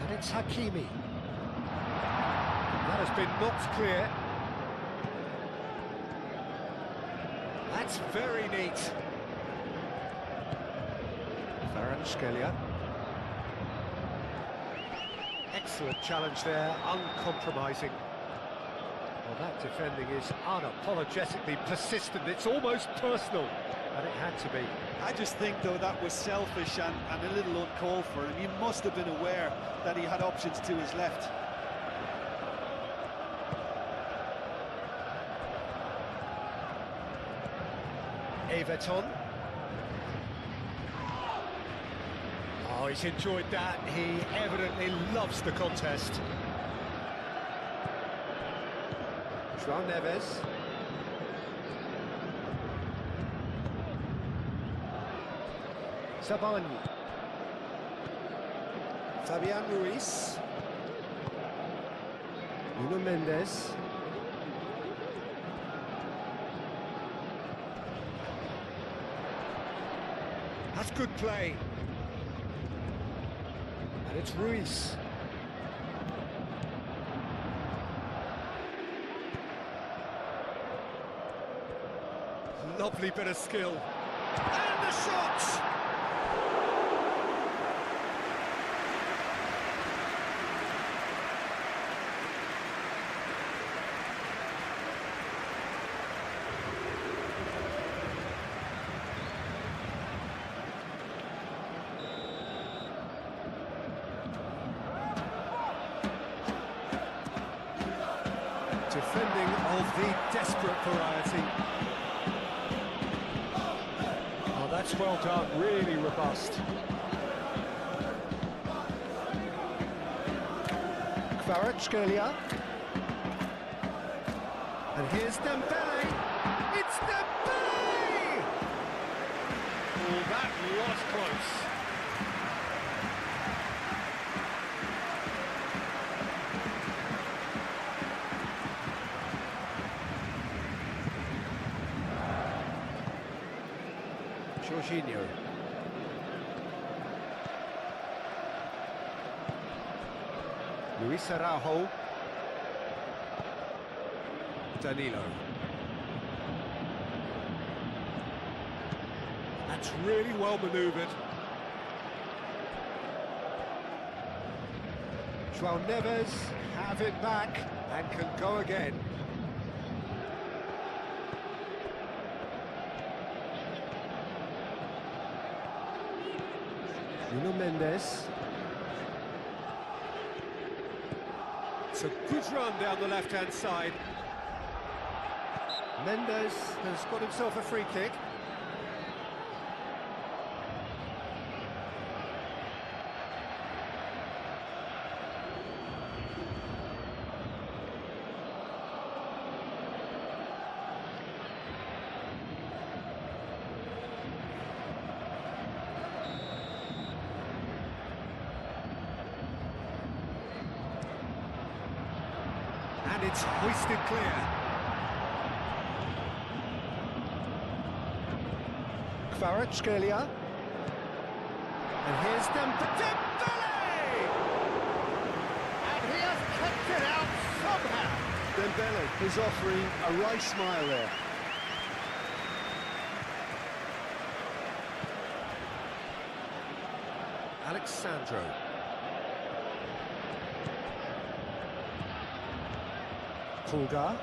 And it's Hakimi. That has been knocked clear. That's very neat. Kvaratskhelia. Excellent challenge there, uncompromising. Well, that defending is unapologetically persistent. It's almost personal, and it had to be. I just think, though, that was selfish and a little uncalled for him. He must have been aware that he had options to his left. Everton. Oh, he's enjoyed that. He evidently loves the contest. João Neves. Zabani. Fabian Ruiz. Nuno Mendes. That's good play. And it's Ruiz. Lovely bit of skill. And the shot! Defending of the desperate variety. Oh, that That's well done, really robust. Kvaratskhelia. And here's Dembele. It's Dembele! Oh, that was close. Jorginho. Luis Araujo. Danilo. That's really well manoeuvred. João Neves have it back and can go again. Nuno Mendes. It's a good run down the left-hand side. Mendes has got himself a free kick. And it's hoisted clear. Kvaratskhelia. And here's Dembele! And he has kept it out somehow. Dembele is offering a wry smile there. Alexandro. Pulgar.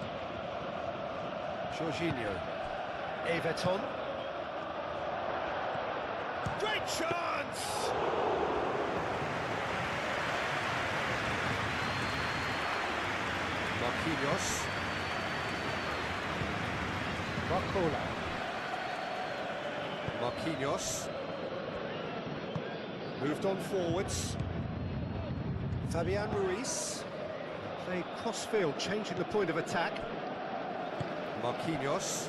Jorginho. Everton. Great chance! Marquinhos. Barcola. Marquinhos. Moved on forwards. Fabian Ruiz. Played cross-field, changing the point of attack. Marquinhos.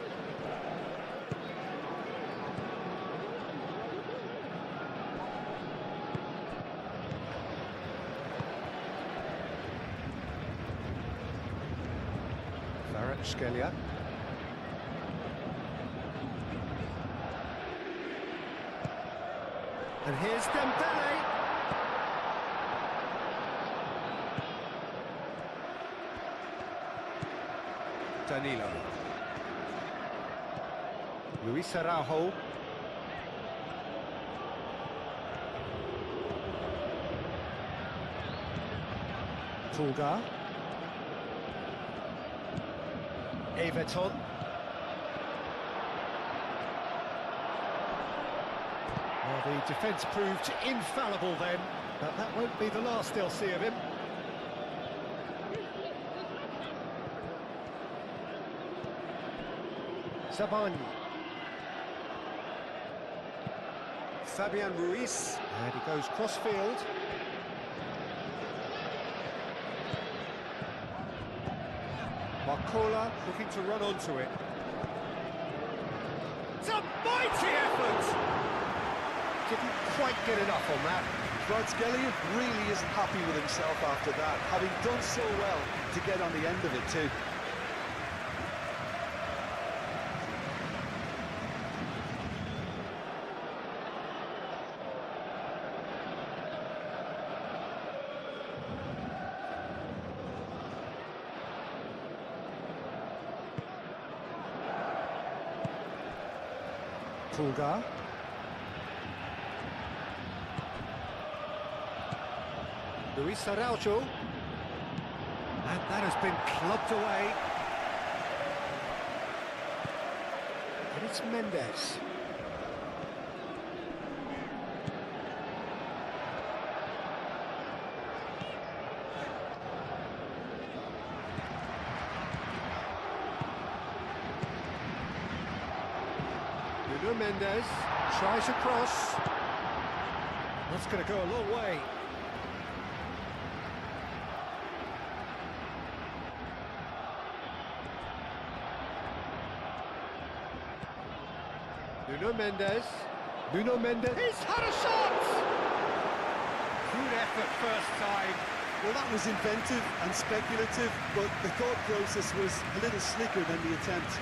Kvaratskhelia. And here's Dembele. Danilo. Luis Araujo. Pulgar. Everton. Well, the defence proved infallible then, but that won't be the last they'll see of him. Zabani. Fabian Ruiz. And he goes cross-field. Barcola looking to run onto it. It's a mighty effort! Didn't quite get enough on that. Kvaratskhelia really isn't happy with himself after that, having done so well to get on the end of it too. Pulgar. Luis Araujo. And that has been clubbed away. And it's Mendes. Nuno Mendes tries a cross. That's going to go a long way. Nuno Mendes. Nuno Mendes. He's had a shot! Good effort first time. Well, that was inventive and speculative, but the thought process was a little slicker than the attempt.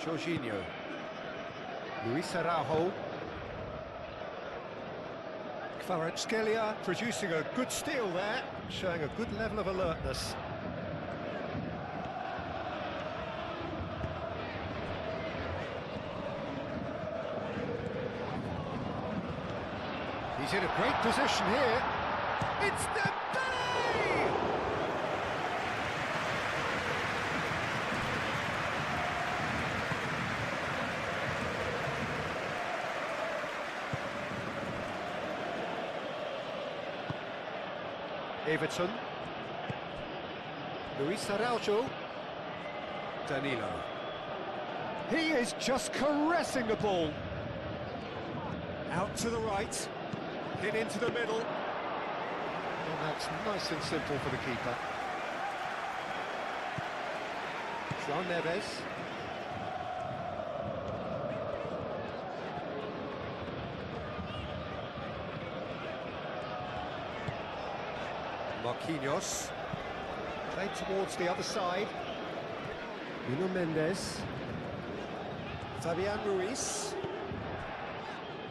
Jorginho. Luis Araujo. Kvaratskhelia producing a good steal there, showing a good level of alertness. He's in a great position here. It's Dembele! Everton. Luis Araujo. Danilo. He is just caressing the ball. Out to the right. Hit into the middle. And that's nice and simple for the keeper. João Neves. Marquinhos, played towards the other side. Nuno Mendes. Fabian Ruiz.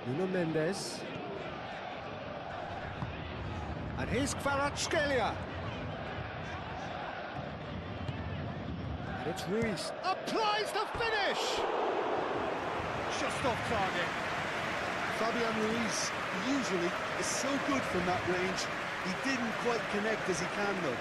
Nuno Mendes. And here's Kvaratskhelia. And it's Ruiz. Applies the finish! Just off target. Fabian Ruiz usually is so good from that range. He didn't quite connect as he can, though.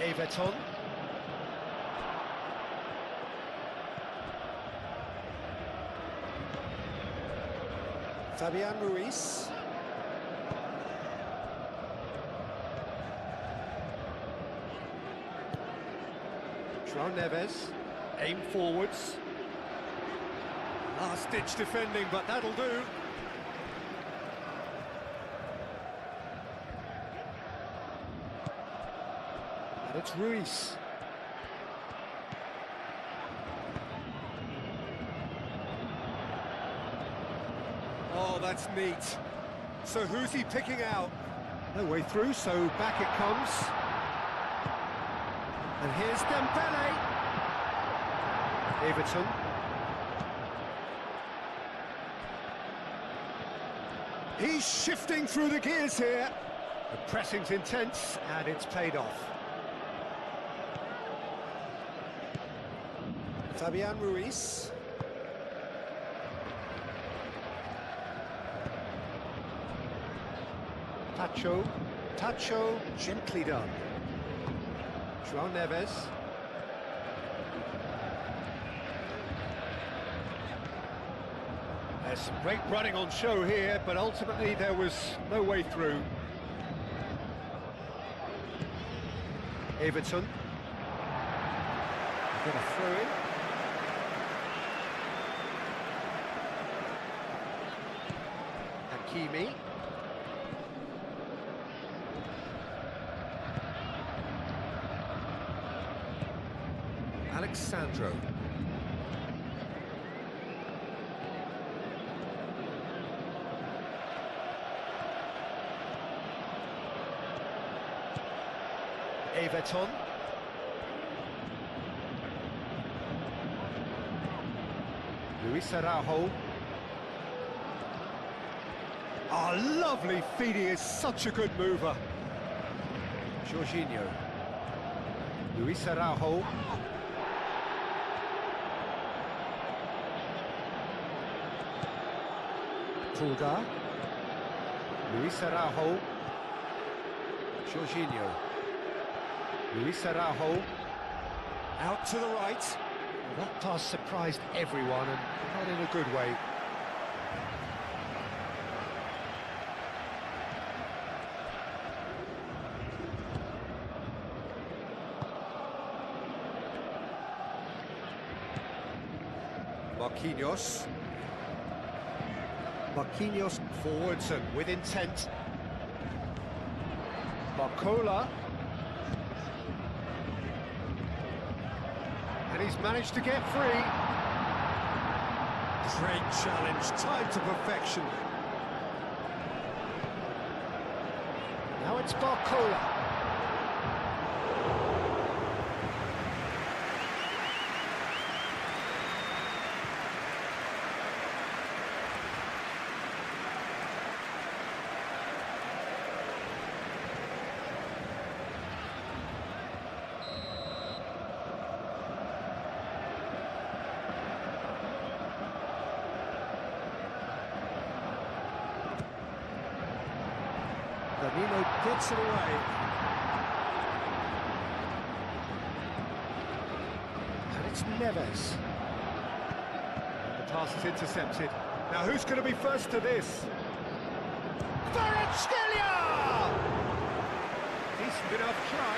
Everton. Fabian Ruiz. João Neves. Aim forwards. Last-ditch defending, but that'll do. And it's Ruiz. Oh, that's neat. So who's he picking out? No way through, so back it comes. And here's Dembele. Everton. He's shifting through the gears here. The pressing's intense, and it's paid off. Fabian Ruiz. Tacho, gently done. João Neves. There's some great running on show here, but ultimately there was no way through. Everton. Got a throw in. Hakimi. Alexandro. Everton. Luis Araujo. Oh, lovely feed, he is such a good mover. Jorginho. Luis Araujo. Pulgar. Luis Araujo. Jorginho. Luis Araujo. Out to the right. Well, that pass surprised everyone, and not in a good way. Marquinhos. Marquinhos forwards and with intent. Barcola. And he's managed to get free. Great challenge, timed to perfection. Now it's Barcola. Danilo gets it away. And it's Neves. And the pass is intercepted. Now who's going to be first to this? Kvaratskhelia! Decent enough try.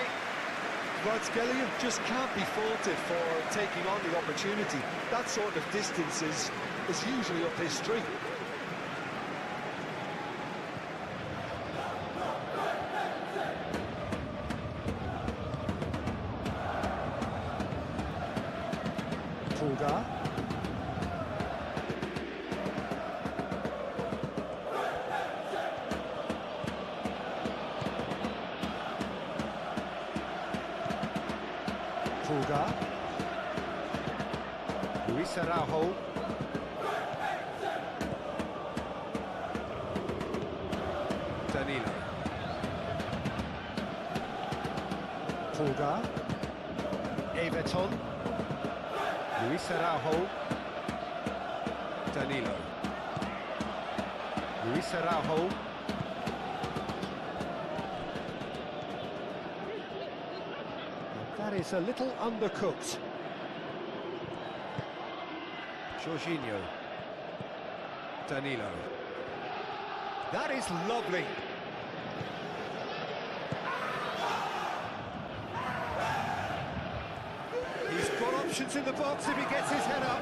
Kvaratskhelia just can't be faulted for taking on the opportunity. That sort of distance is usually up his street. Pulgar. Pulgar. Luis Araujo. Danilo. Pulgar. Everton. Luis Araujo. Danilo. Luis Araujo. That is a little undercooked. Jorginho. Danilo. That is lovely. He's got options in the box if he gets his head up.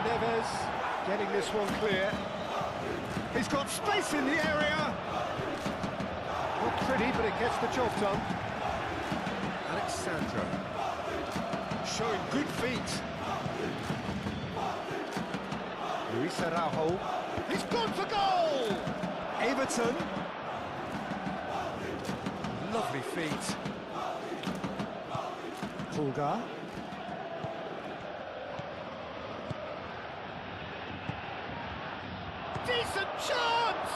Neves getting this one clear. He's got space in the area. Not pretty, but it gets the job done. Alexandro. Showing good feet. Luis Araujo. He's gone for goal! Everton. Lovely feet. Pulgar. Decent chance!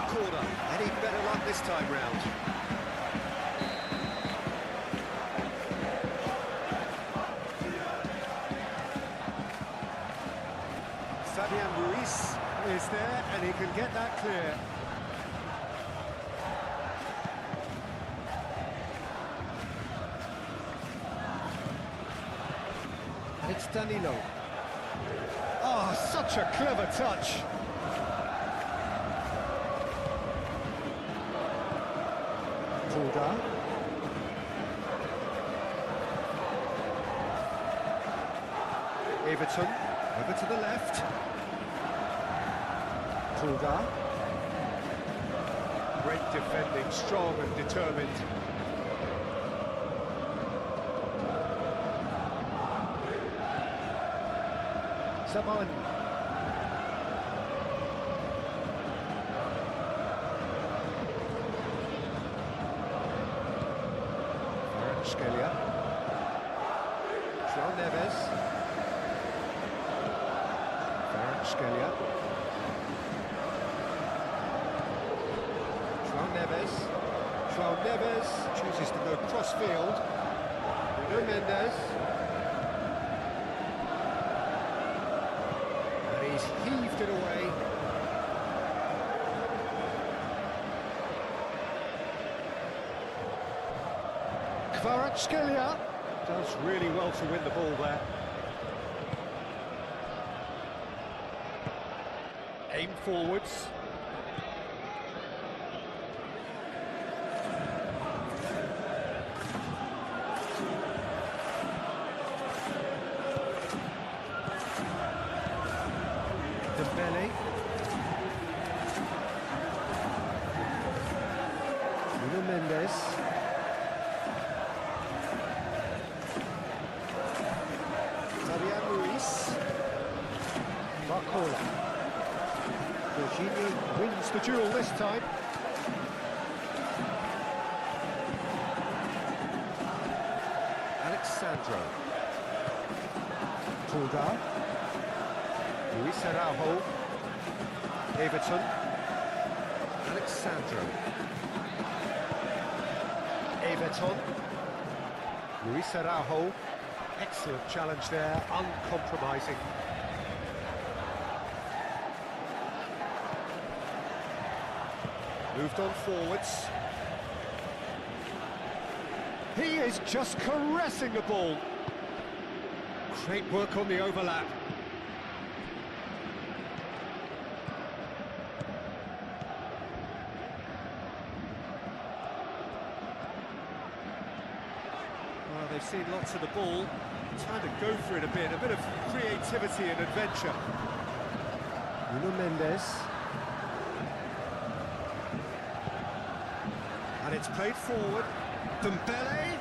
Corner. Any better luck this time round? Fabian Ruiz is there and he can get that clear. And it's Danilo. Oh, such a clever touch. Pulgar. Everton, over to the left. Tulga. Great defending, strong and determined. Zaman. Scalia. João Neves. Scalia. João Neves. João Neves chooses to go cross-field. Nuno Mendes. And he's heaved it away. Scalia does really well to win the ball there. Aim forwards. Dembele. Nuno Mendes. Jorginho wins the duel this time. Alexandro. Tulga. Luis Araujo. Everton. Alexandro. Everton. Luis Araujo. Excellent challenge there, uncompromising. Moved on forwards. He is just caressing the ball. Great work on the overlap. Well, they've seen lots of the ball. Time to go for it a bit of creativity and adventure. Nuno Mendes. And it's played forward. Dembele.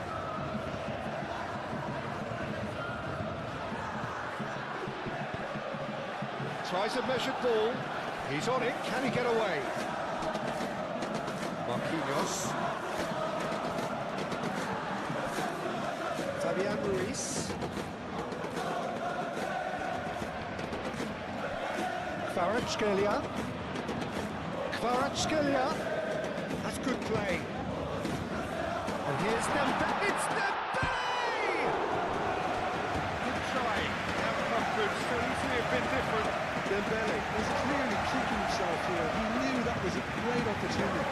Tries a measured ball. He's on it. Can he get away? Marquinhos. Fabian Ruiz. Kvaratskhelia. That's good play. And here's Dembele. It's Dembele! Good try. Outcome could so easily have been different. Dembele is clearly kicking himself here. He knew that was a great opportunity.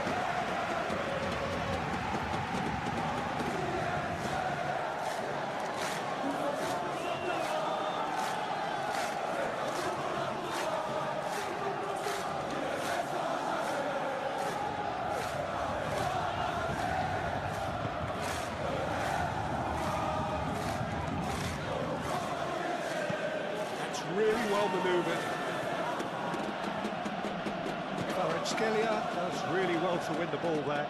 Really well manoeuvred. Kvaratskhelia does really well to win the ball there.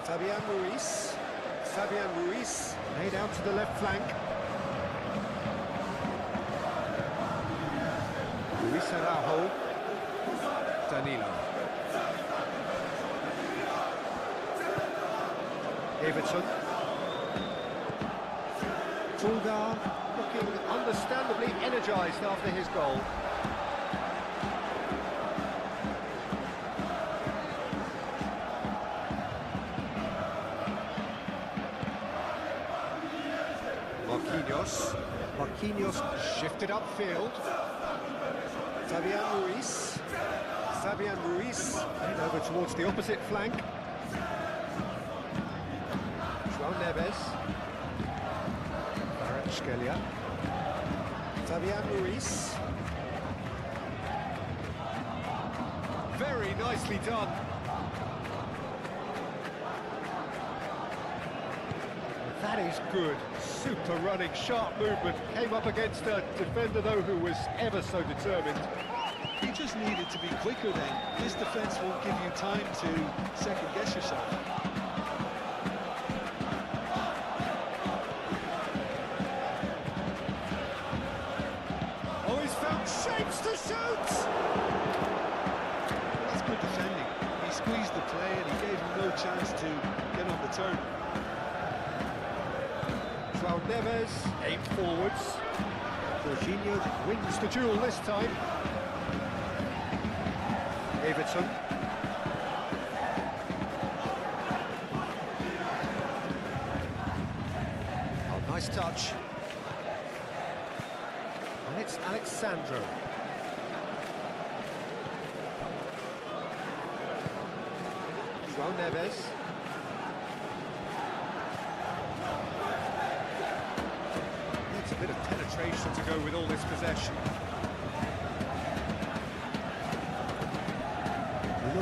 Fabian Ruiz made out to the left flank. Luis Araujo. Danilo. Everton. Tulga looking understandably energised after his goal. Marquinhos shifted upfield. Fabian Ruiz and over towards the opposite flank. João Neves. Kvaratskhelia. Fabian Ruiz. Very nicely done. That is good. Super running, sharp movement. Came up against a defender, though, who was ever so determined. You just needed to be quicker then. This defence won't give you time to second-guess yourself. Oh, he's found shapes to shoot! That's good defending. He squeezed the play and he gave him no chance to get on the turn. João Neves, aim forwards. Jorginho wins the duel this time. Everton. Oh, nice touch. And it's Alexandro. João Neves. Needs a bit of penetration to go with all this possession.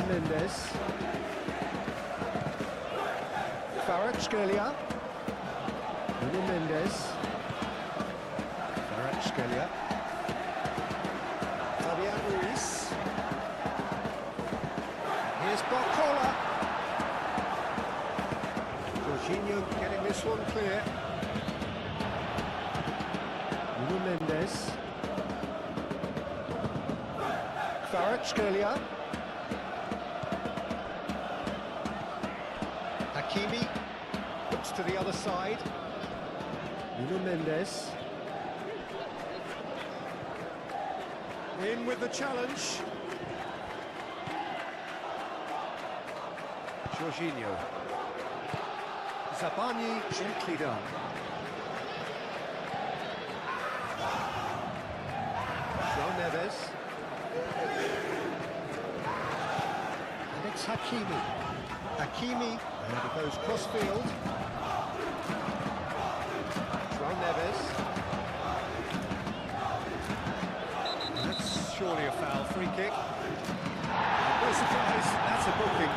Mendes. Kvaratskhelia. Nuno Mendes. Kvaratskhelia. Fabian Ruiz. Here's Barcola. Jorginho getting this one clear. Nuno Mendes. Kvaratskhelia. Hakimi looks to the other side. Nuno Mendes. In with the challenge. Jorginho. Zabani gently done. João Neves. And it's Hakimi. Hakimi. And it goes cross-field. João Neves. That's surely a foul. Free kick. No surprise, that's a booking.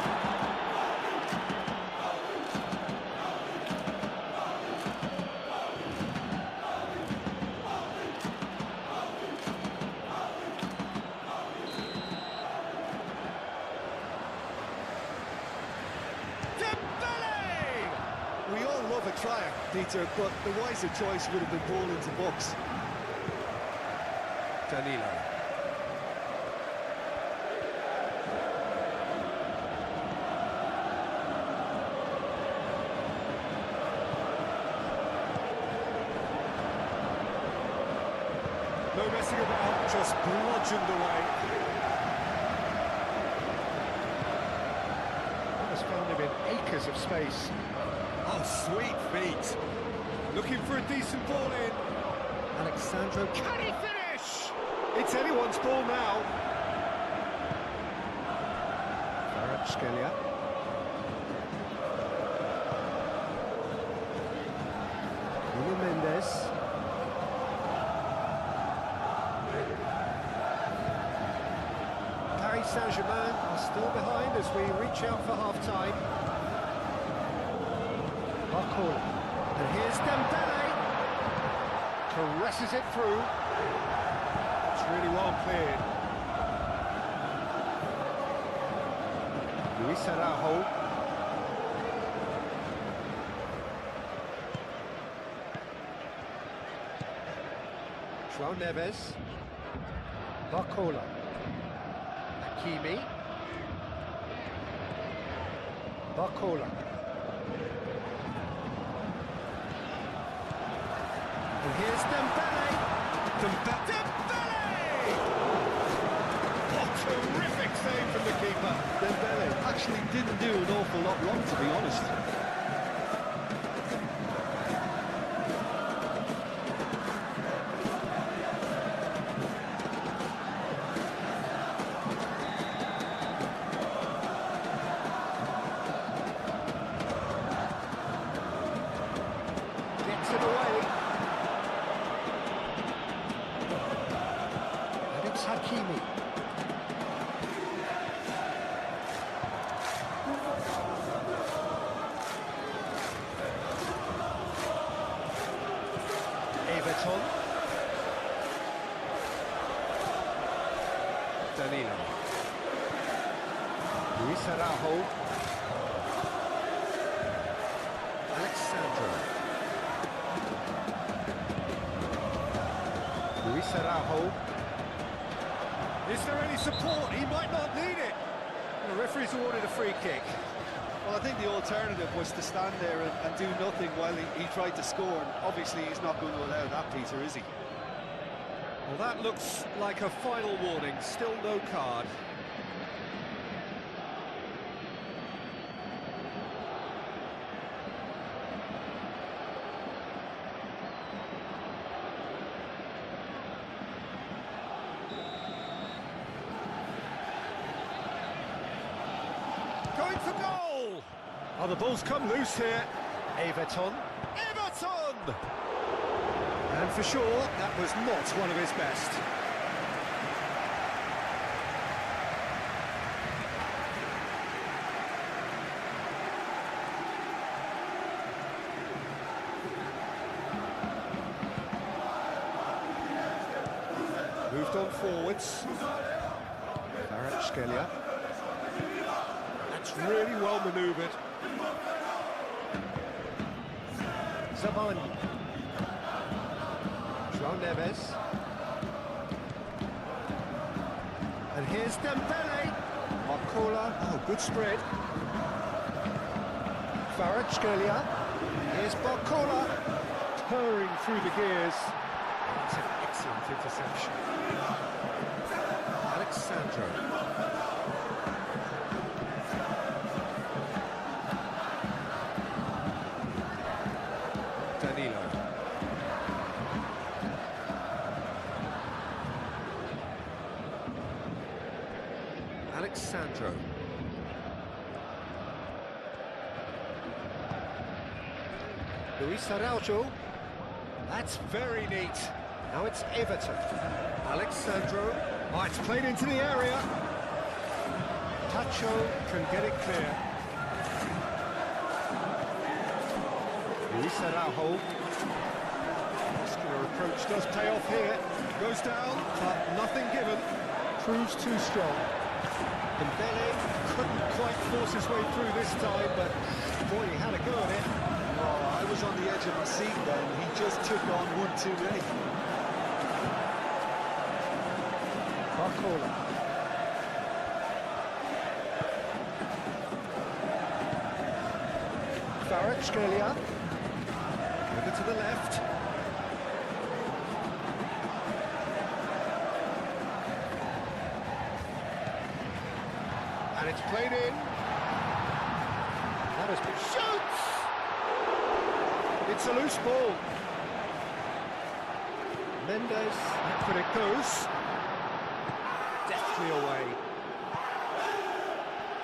We all love a trier, Peter, but the wiser choice would have been ball into box. Danilo. No messing about, just bludgeoned away. Almost found him in acres of space. Oh, sweet feet. Looking for a decent ball in. Alexandro, can he finish? It's anyone's ball now. Kvaratskhelia. Nuno Mendes. Paris Saint-Germain are still behind as we reach out for half-time. Barcola. And here's Dembele. Caresses it through. It's really well cleared. Luis Araujo. João Neves. Barcola. Hakimi. Barcola. And here's Dembele. Dembele! What a terrific save from the keeper. Dembele actually didn't do an awful lot wrong, to be honest. Gets it away. And it's Hakimi. Everton. Danilo. Luis Araujo. Alexandro. Luis Araujo. Is there any support? He might not need it. The referee's awarded a free kick. Well, I think the alternative was to stand there and do nothing while he tried to score, and obviously he's not going to allow that, Peter, is he? Well, that looks like a final warning. Still no card. Going for goal! Oh, the ball's come loose here. Everton. Everton! And for sure, that was not one of his best. Moved on forwards. Kvaratskhelia. That's really well manoeuvred. Zabani. João Neves. And here's Dembele. Marcola. Oh, good spread. Kvaratskhelia. Here's Marcola. Purring through the gears. That's an excellent interception. Alexandro. Danilo. Alexandro. Luis Araujo. That's very neat. Now it's Everton. Alexandro. Oh, it's played into the area. Tacho can get it clear. Luis Araujo. Muscular approach does pay off here. Goes down, but nothing given. Proves too strong. Dembele couldn't quite force his way through this time, but boy, he had a go at it. Oh, I was on the edge of my seat then. He just took on one too many. Marcola. Kvaratskhelia. Over to the left. And it's played in. That has been shoots! It's a loose ball. Mendes, but it goes. Deftly away.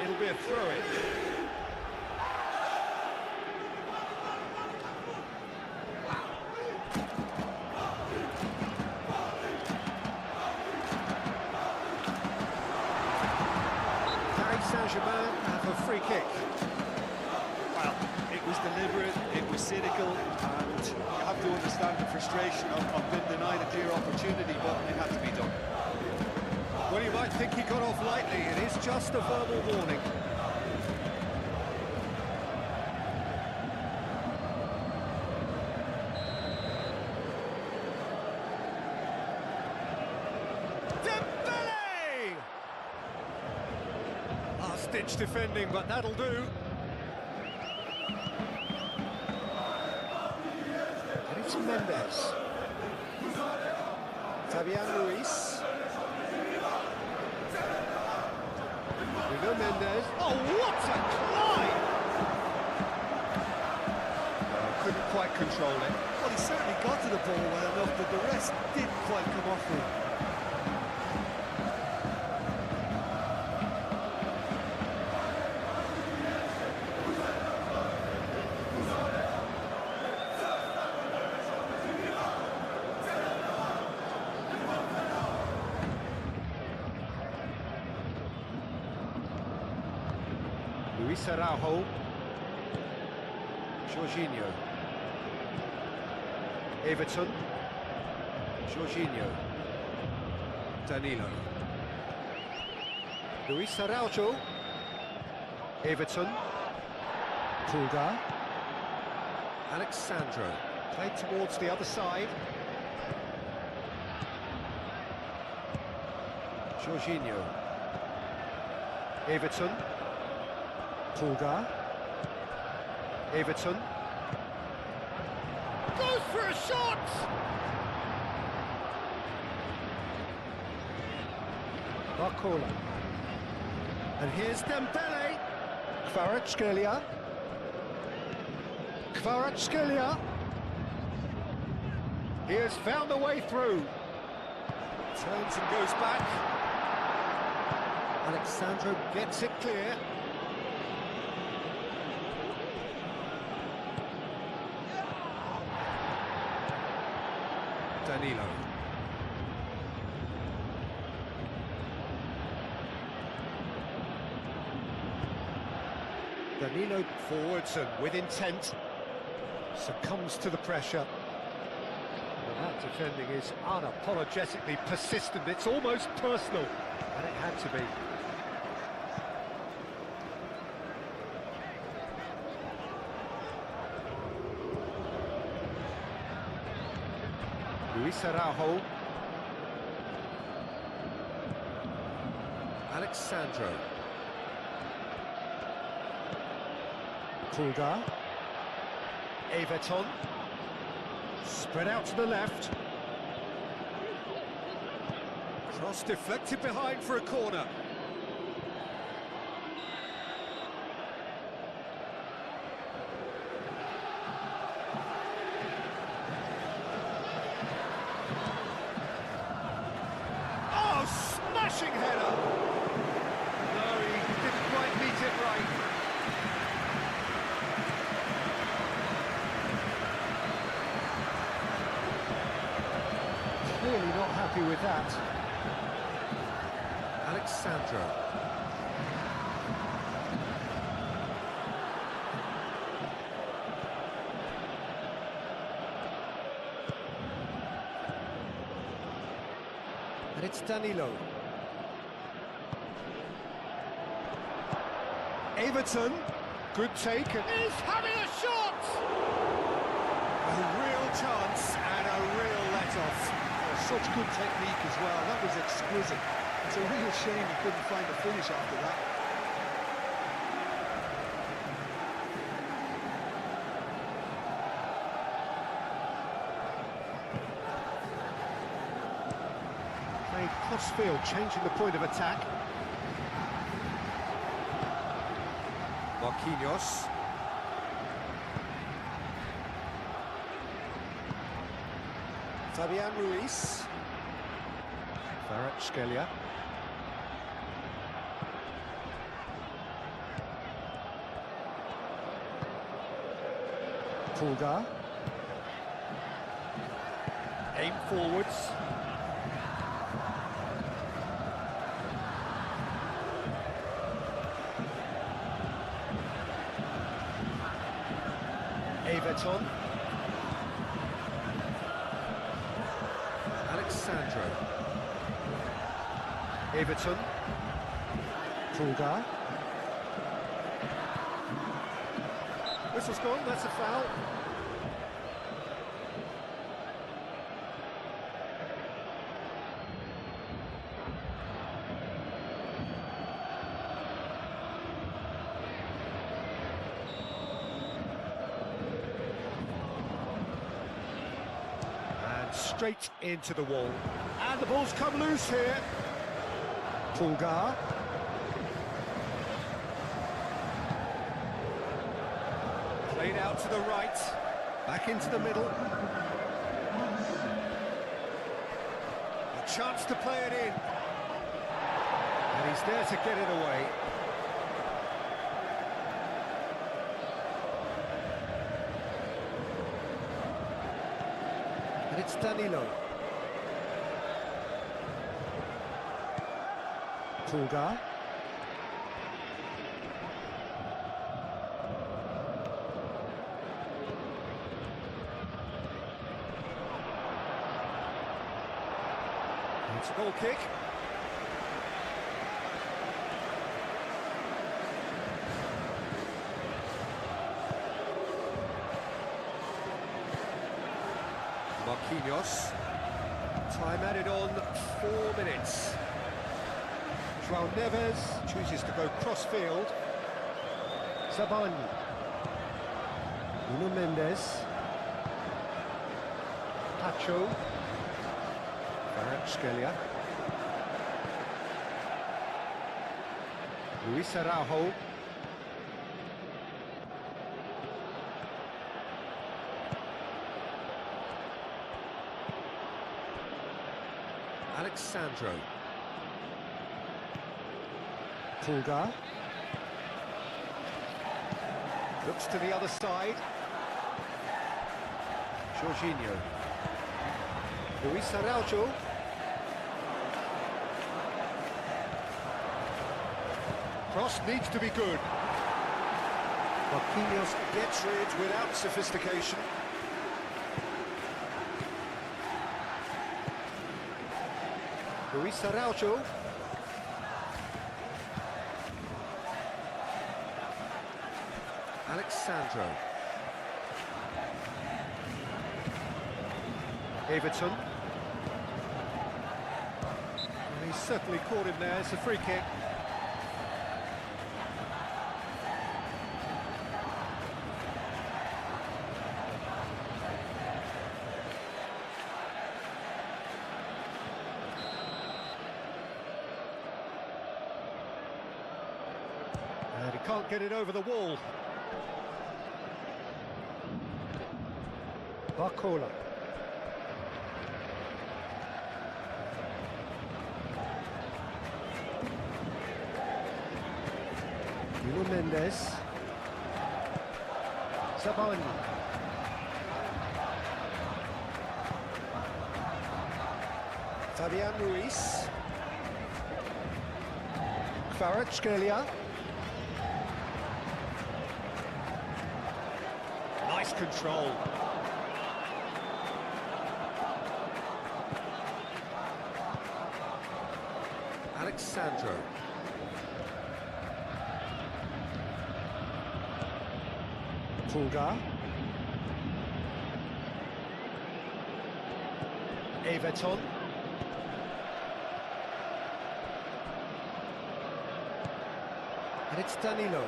It'll be a throw-in. Germain have a free kick. Well, it was deliberate, it was cynical, and you have to understand the frustration of being denied a clear opportunity, but it had to be done. Well, you might think he got off lightly. It is just a verbal warning. Dembele! Last-ditch defending, but that'll do. And it's Mendes. Fabian Ruiz. Mendes. Oh, what a climb! Couldn't quite control it. Well, he certainly got to the ball well enough, but the rest didn't quite come off him. Luis Araujo. Jorginho. Everton. Jorginho. Danilo. Luis Araujo. Everton. Pulgar. Alexandro. Played towards the other side. Jorginho. Everton. Pulgar. Everton. Goes for a shot! Barcola. And here's Dembele. Kvaratskhelia. Kvaratskhelia. He has found a way through. Turns and goes back. Alexandro gets it clear. Danilo. Danilo forwards and with intent. Succumbs to the pressure. Well, that defending is unapologetically persistent. It's almost personal, and it had to be. Luis Araujo. Alexandro. Pulgar. Everton. Spread out to the left. Cross deflected behind for a corner. Oh, smashing header! No, he didn't quite meet it right. Clearly not happy with that. Alexandro. And it's Danilo. Everton. Good take. He's having a shot! A real chance and a real let-off. Such good technique as well. That was exquisite. It's a real shame he couldn't find a finish after that. Played cross-field, changing the point of attack. Marquinhos. Fabian Ruiz. Kvaratskhelia. Pulgar. Aim forwards. Everton. Alexandro. Everton. Pulgar. Whistle's gone, that's a foul. And straight into the wall. And the ball's come loose here. Pulgar. Played out to the right, back into the middle. A chance to play it in. And he's there to get it away. And it's Danilo. Pulgar. It's a goal kick. Marquinhos. Time added on 4 minutes. João Neves chooses to go cross-field. Zabani. Nuno Mendes. Pacho. Kvaratskhelia. Luis Araujo. Alexandro. Pulgar. Looks to the other side. Jorginho. Luis Araujo. Cross needs to be good. Marquinhos gets rid without sophistication. Luis Araujo. Alexandro. Everton. And he's certainly caught him there. It's a free kick. And he can't get it over the wall. Barcola. Nuno Mendes. Zabani. Fabian Ruiz. Kvaratskhelia. Nice control. Alexandro. Pulgar. Everton. And it's Danilo.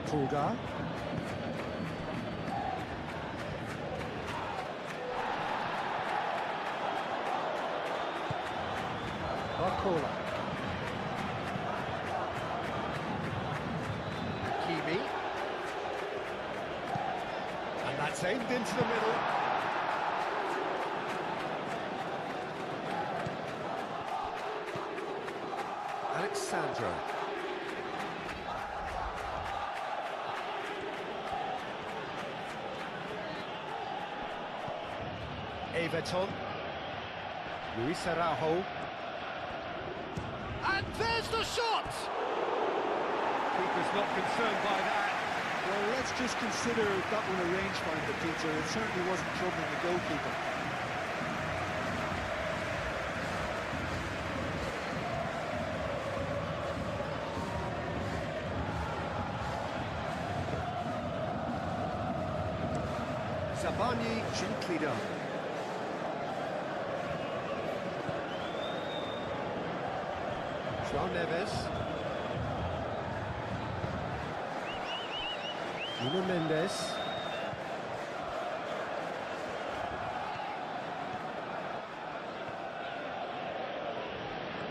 Pulgar. Barcola. Kimi. And that's aimed into the middle. Alexandro. Everton. Luis Araujo. And there's the shot! Keeper's not concerned by that. Well, let's just consider that one a rangefinder, Peter. It certainly wasn't troubling the goalkeeper. Zabani gently done. João Neves. Nuno Mendes.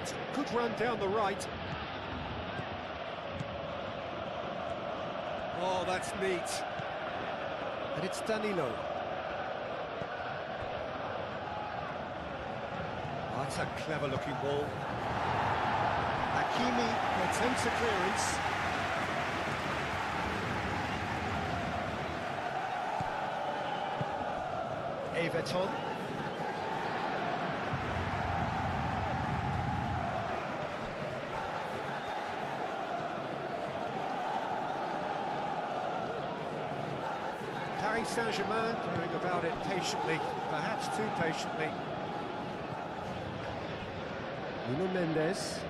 It's a good run down the right. Oh, that's neat. And it's Danilo. Oh, that's a clever-looking ball. Hakimi attempts a clearance. Everton. Paris Saint-Germain going about it patiently, perhaps too patiently. Nuno Mendes.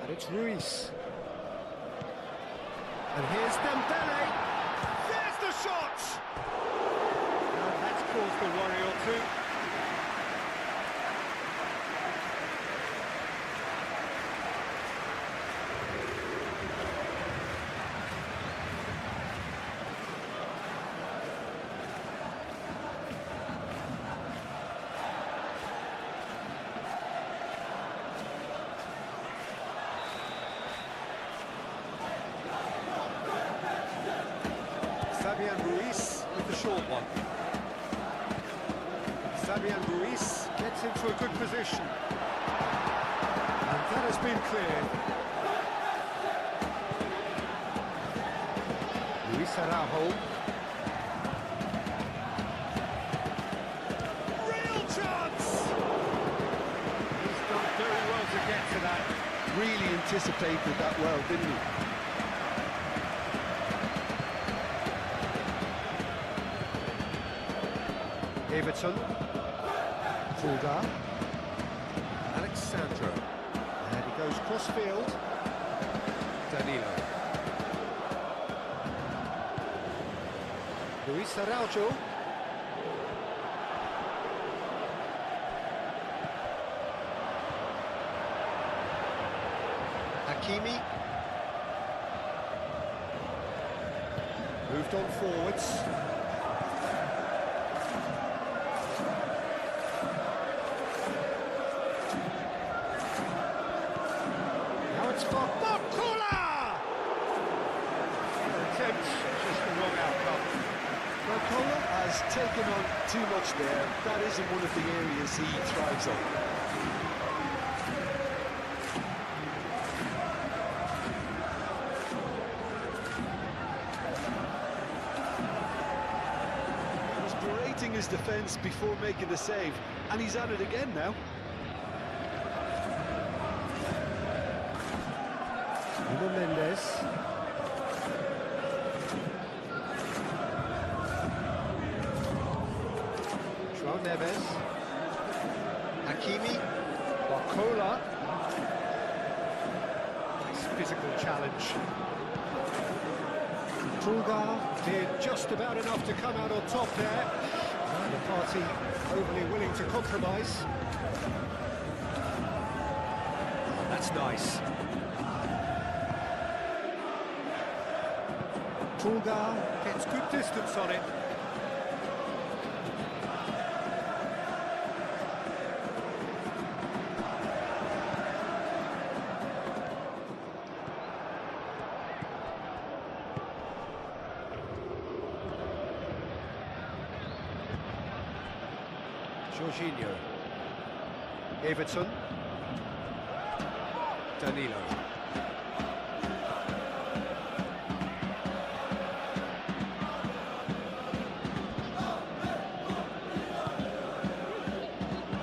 And it's Ruiz. And here's Dembele. There's the shot! And that's caused a worry or two. Fabian Ruiz with the short one. Fabian Ruiz gets into a good position. And that has been cleared. Luis Araujo. Real chance! He's done very well to get to that. Really anticipated that well, didn't he? Everton, Fulgar, Alexandro, and he goes cross-field, Danilo, Luis Araujo, Hakimi, moved on forwards. It's for Barcola! Attempt, just the wrong outcome. Barcola has taken on too much there. That isn't one of the areas he thrives on. He was berating his defence before making the save, and he's at it again now. Nuno Mendes. João Neves. Hakimi. Barcola. Nice physical challenge. Fulgar did just about enough to come out on top there. The party overly willing to compromise. Oh, that's nice. Fulgar gets good distance on it. Jorginho. Everton. Danilo.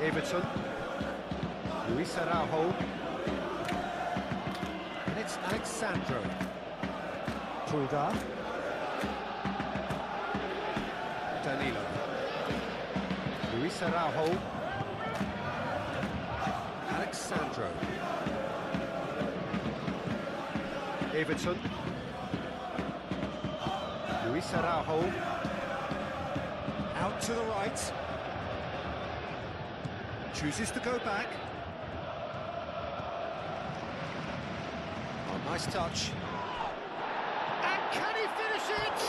Everton, Luis Araujo, and it's Alexandro. Fulgar, Danilo, Luis Araujo, Alexandro, Everton, Luis Araujo, out to the right. Chooses to go back. Oh, nice touch. And can he finish it?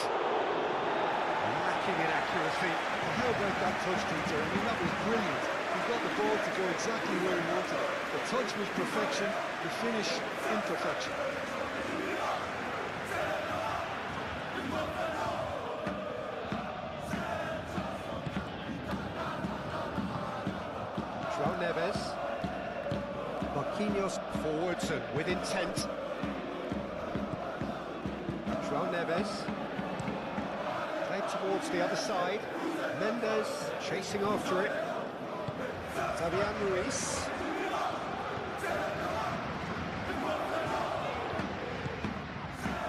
Lacking in accuracy. How about that touch, Peter? I mean, that was brilliant. He got the ball to go exactly where he wanted it. The touch was perfection, the finish imperfection. João Neves. Marquinhos forwards and with intent. João Neves. Played towards the other side. Mendes chasing after it. Fabian Ruiz.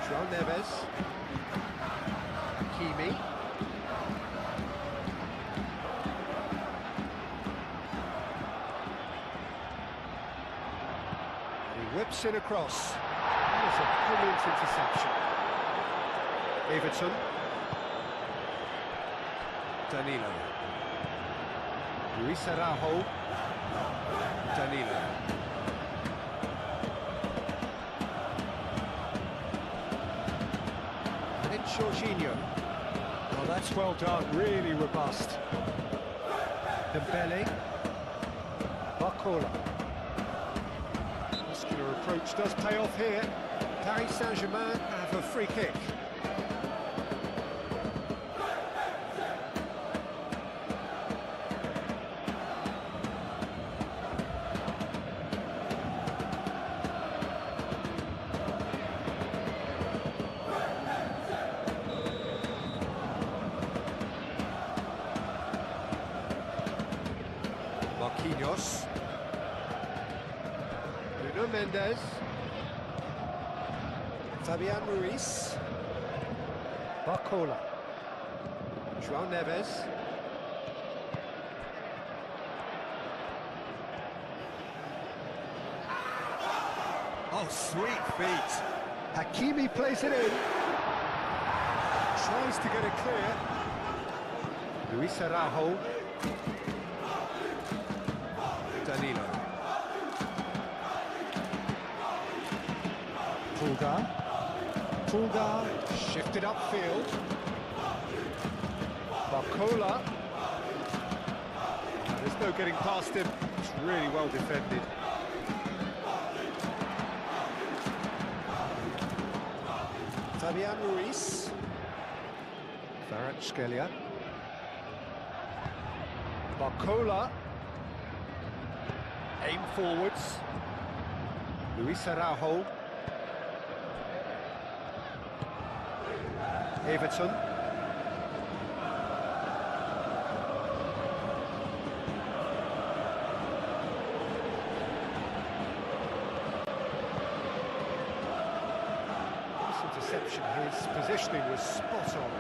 João Neves. Whips in across. That is a brilliant interception. Everton. Danilo. Luis Araujo. Danilo. And it's Jorginho. Oh, that's well done, really robust. Dembele. Barcola. Muscular approach does pay off here. Paris Saint-Germain have a free kick. Marquinhos. Nuno Mendes. Fabian Ruiz. Barcola. João Neves. Oh, sweet feet. Hakimi plays it in. Tries to get it clear. Luis Araujo. Danilo. Pulgar shifted upfield. Barcola. There's no getting past him. It's really well defended. Fabian Ruiz. Kvaratskhelia. Barcola. Aim forwards. Luis Araujo. Everton. This interception, his positioning was spot on.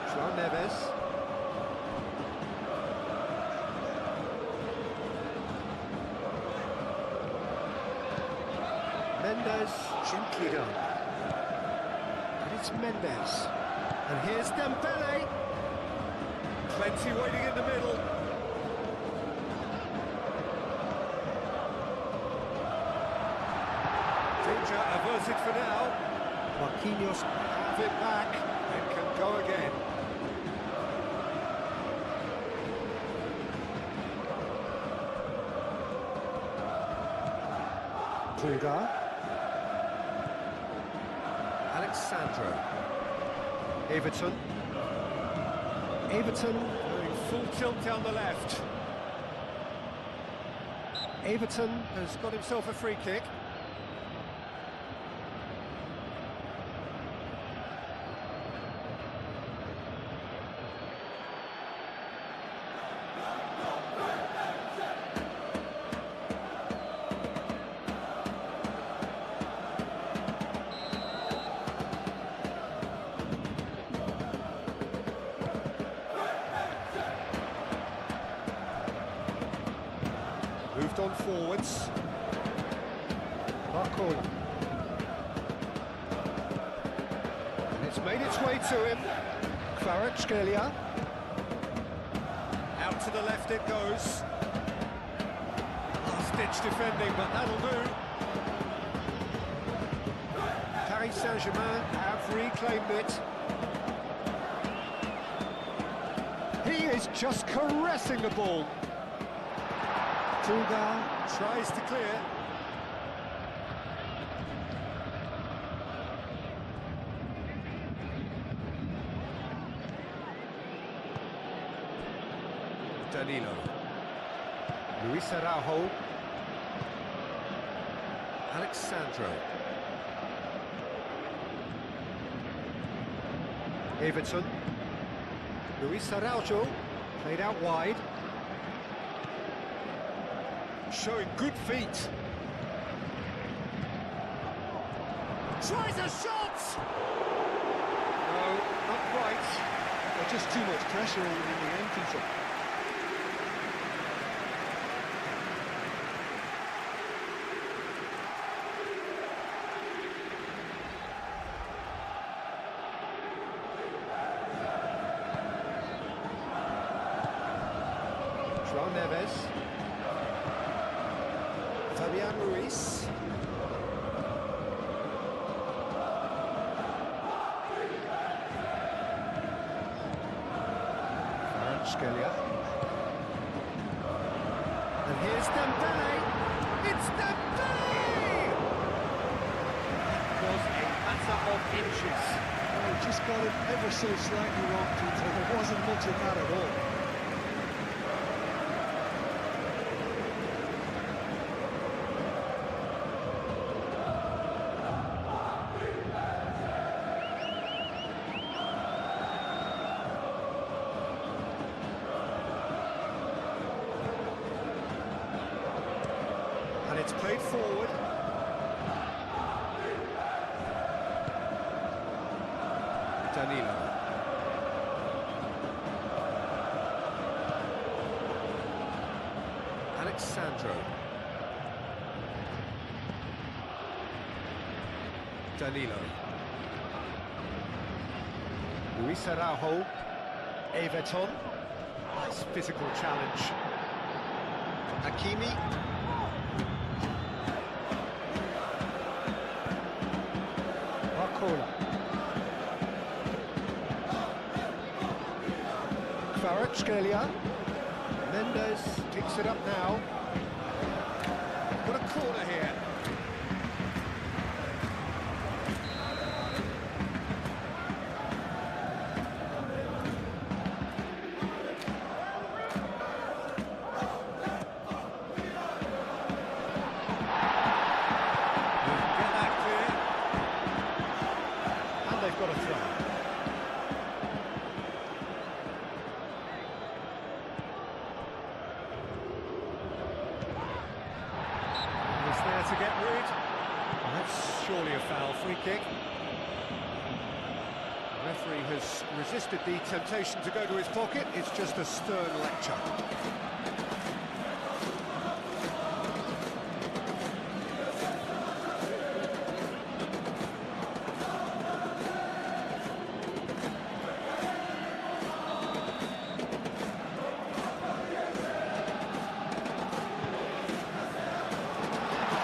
João Neves. Mendes, gently done. And it's Mendes. And here's Dembele. Plenty waiting in the middle. Danger averted for now. Marquinhos have it back and can go again. Pulgar. Alexandro. Everton. Everton going full tilt down the left. Everton has got himself a free kick. Moved on forwards. Barcola. And it's made its way to him. Kvaratskhelia. Out to the left it goes. Last-ditch defending, but that'll do. Paris Saint-Germain have reclaimed it. He is just caressing the ball. Pulgar tries to clear. Danilo. Luis Araujo. Alexandro. Everton. Luis Araujo. Played out wide. Showing good feet. Tries a shot! No, not quite. There's just too much pressure in the end control. João Neves. Fabian Ruiz. Scalia. And here's Dembele. It's Dembele! It was a matter of inches. Oh, just got it ever so slightly wrong, Peter. There wasn't much of that at all. And it's played forward. Danilo. Alexandro. Danilo. Luis Araujo. Everton. Nice physical challenge. Hakimi. Barcola. Kvaratskhelia. Mendes picks it up now. Got a corner here. Get that clear. And they've got a throw. He's there to get rid. Well, that's surely a foul. Free kick. The referee has resisted the temptation to go to his pocket. It's just a stern lecture.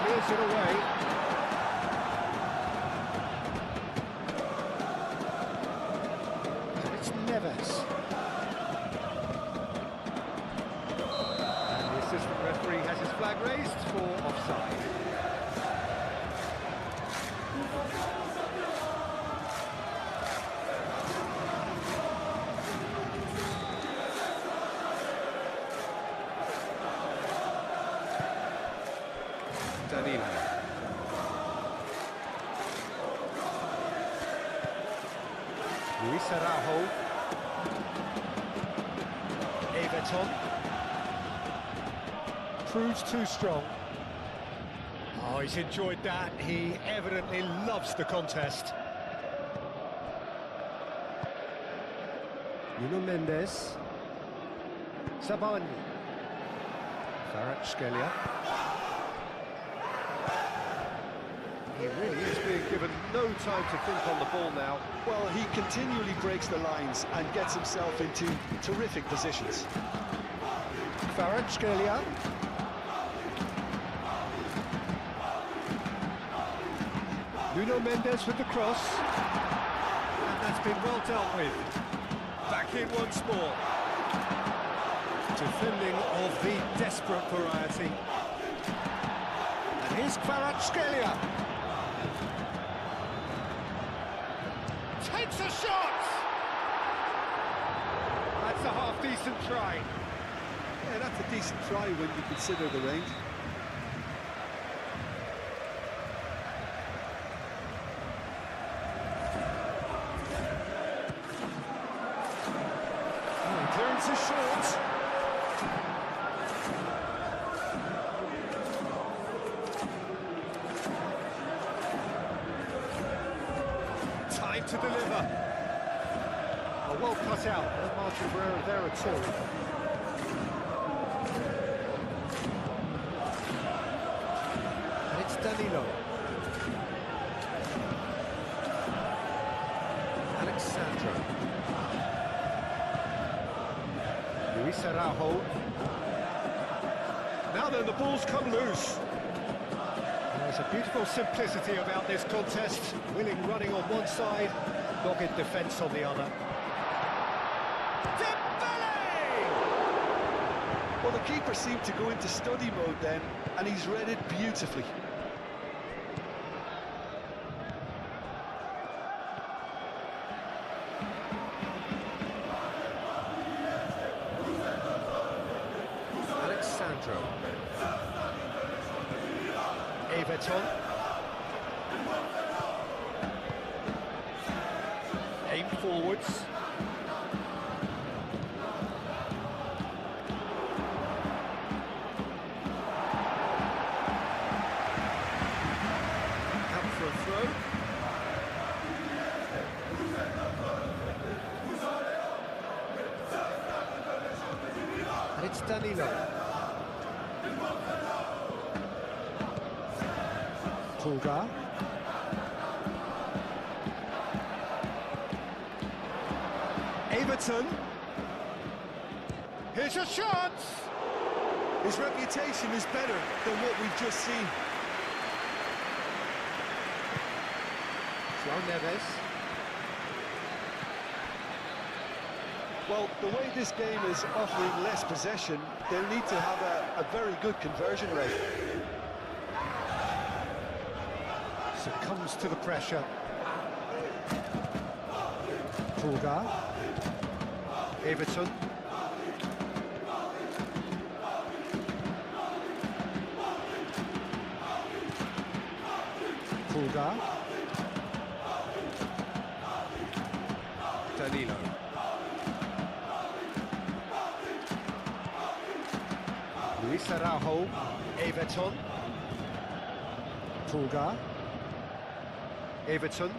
Clears it away. And it's Neves. And the assistant referee has his flag raised for offside. Danilo. Luis Araujo. Everton. Proves too strong. Oh, he's enjoyed that. He evidently loves the contest. Nuno Mendes. Sabani. Kvaratskhelia. He really is being given no time to think on the ball now. Well, he continually breaks the lines and gets himself into terrific positions. Kvaratskhelia. Nuno Mendes with the cross. And that's been well dealt with. Back in once more. Defending of the desperate variety. And here's Kvaratskhelia. Takes a shot! That's a half-decent try. Yeah, that's a decent try when you consider the range. Oh, clearance is short. Time to deliver. Oh, well cut out. No margin for error there at all. And it's Danilo. Alexandro. Luis Araujo. Now then, the ball's come loose. There's a beautiful simplicity about this contest. Willing running on one side, dogged defence on the other. Well, the keeper seemed to go into study mode then, and he's read it beautifully. Alexandro. Everton. Aim forwards. Out for a throw. And it's Danilo. Pulgar. Everton. Here's a chance. His reputation is better than what we've just seen. João Neves. Well, the way this game is offering less possession, they'll need to have a very good conversion rate. Succumbs to the pressure. Pulgar. Everton. Pulgar. Danilo. Luis Araujo. Everton. Pulgar. Everton.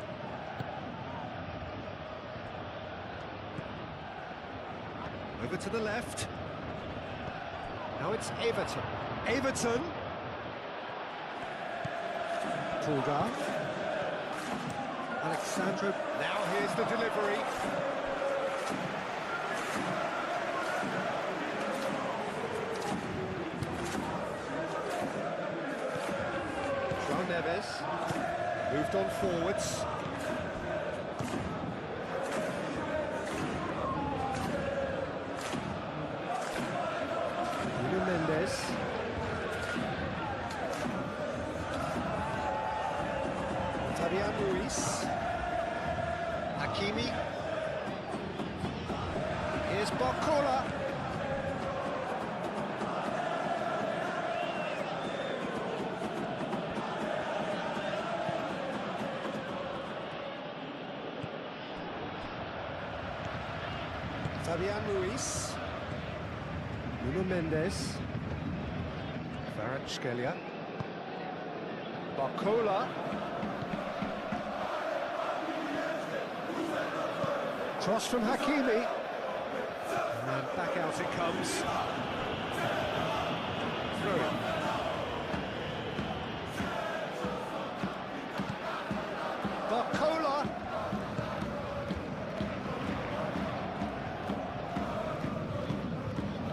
Over to the left. Now it's Everton. Everton. Pulgar. Alexandro. Now here's the delivery. João Neves. Moved on forwards. Mendes. Fabian Ruiz. Hakimi. Here's Barcola. Fabian Ruiz. Nuno Mendes. Kvaratskhelia. Barcola. Cross from Hakimi. And back out it comes. Through it. Barcola.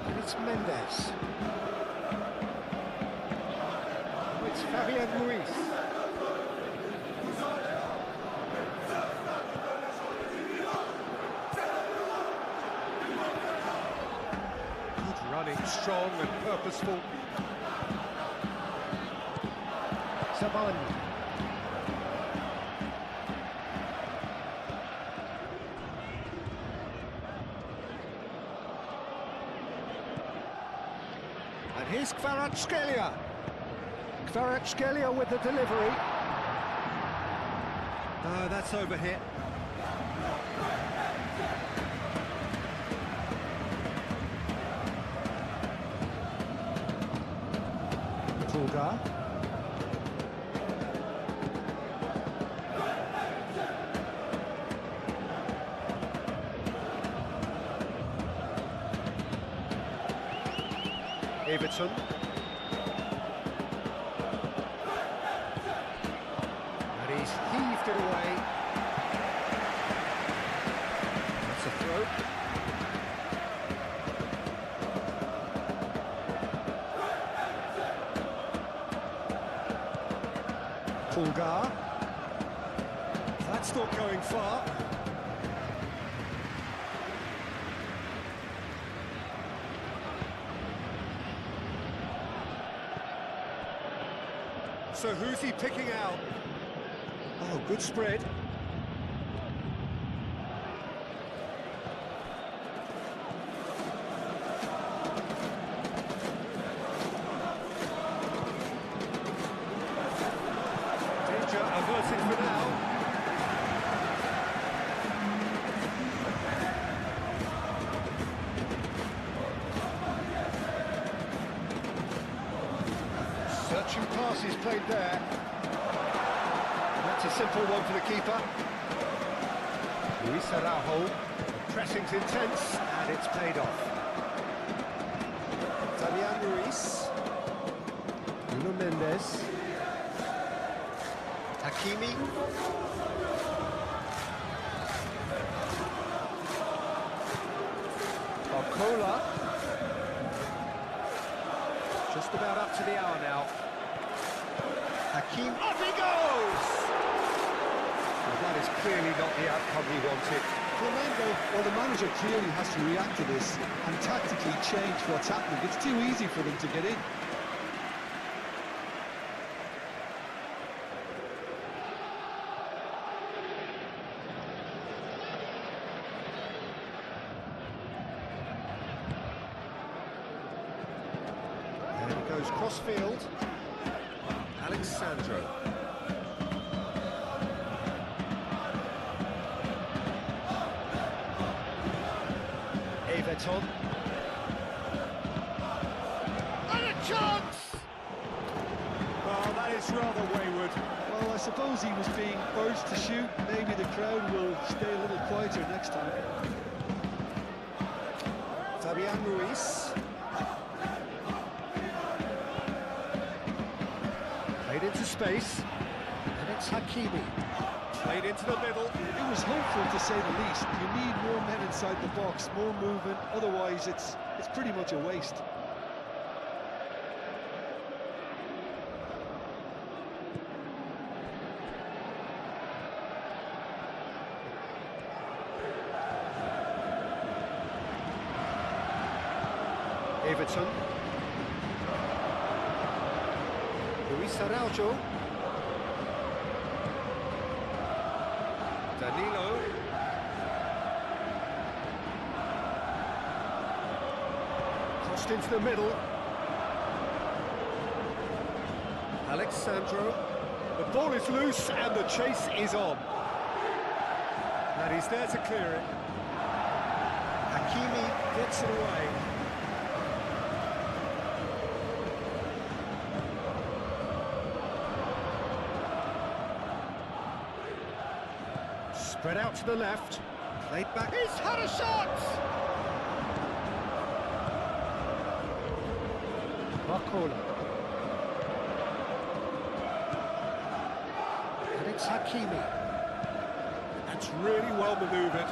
And it's Mendes. It's Fabian Ruiz. Good running, strong and purposeful. Saban. And here's Kvaratskhelia. Kvaratskhelia with the delivery. No, that's over here. Pulgar. Everton. And he's heaved it away. That's a throw. Pulgar. That's not going far. So who's he picking out? Oh, good spread. Danger averted for now. Searching passes played there. That's a simple one for the keeper. Luis Araujo. Pressing's intense, and it's paid off. Fabian Ruiz. Nuno Mendes. Hakimi. Barcola. Just about up to the hour now. Hakim, off he goes! Well, that is clearly not the outcome he wanted. Flamengo, well, the manager clearly has to react to this and tactically change what's happening. It's too easy for them to get in. And it goes cross-field. Alexandro. Everton. And a chance! Oh, that is rather wayward. Well, I suppose he was being urged to shoot. Maybe the crowd will stay a little quieter next time. Fabian Ruiz. Played into space. And it's Hakimi. Played into the middle. It was hopeful, to say the least. You need more men inside the box, more movement. Otherwise, it's pretty much a waste. Everton. Luis Araujo. Danilo. Crossed into the middle. Alexandro. The ball is loose and the chase is on. And he's there to clear it. Hakimi gets it away. Spread out to the left. Played back. He's had a shot! Barcola. And it's Hakimi. That's really well manoeuvred.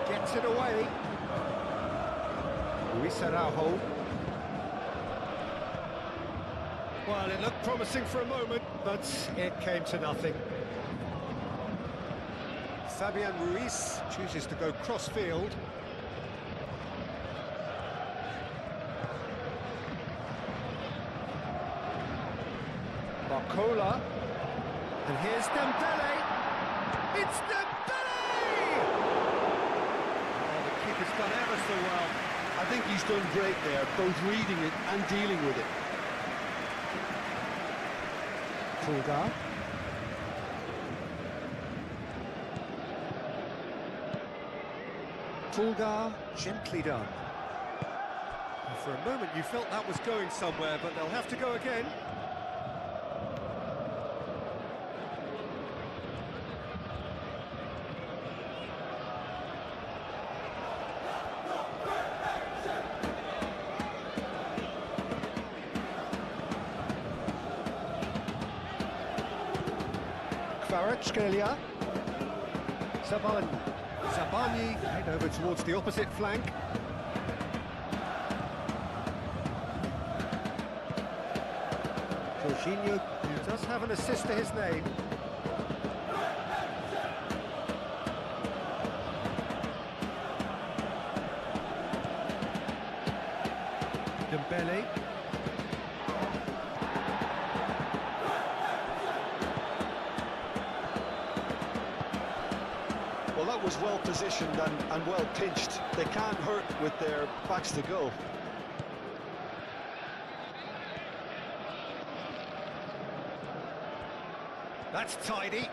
Gets it away. Luis Araujo. Well, it looked promising for a moment, but it came to nothing. Fabian Ruiz chooses to go cross-field. Barcola. And here's Dembele. It's Dembele! Oh, the keeper's done ever so well. I think he's done great there, both reading it and dealing with it. Pulgar. Pulgar, gently done. And for a moment you felt that was going somewhere, but they'll have to go again. Kvaratskhelia. Zabani head over towards the opposite flank. Jorginho, who does have an assist to his name. Dembele. Well, that was well positioned and well pinched. They can't hurt with their backs to goal. That's tidy.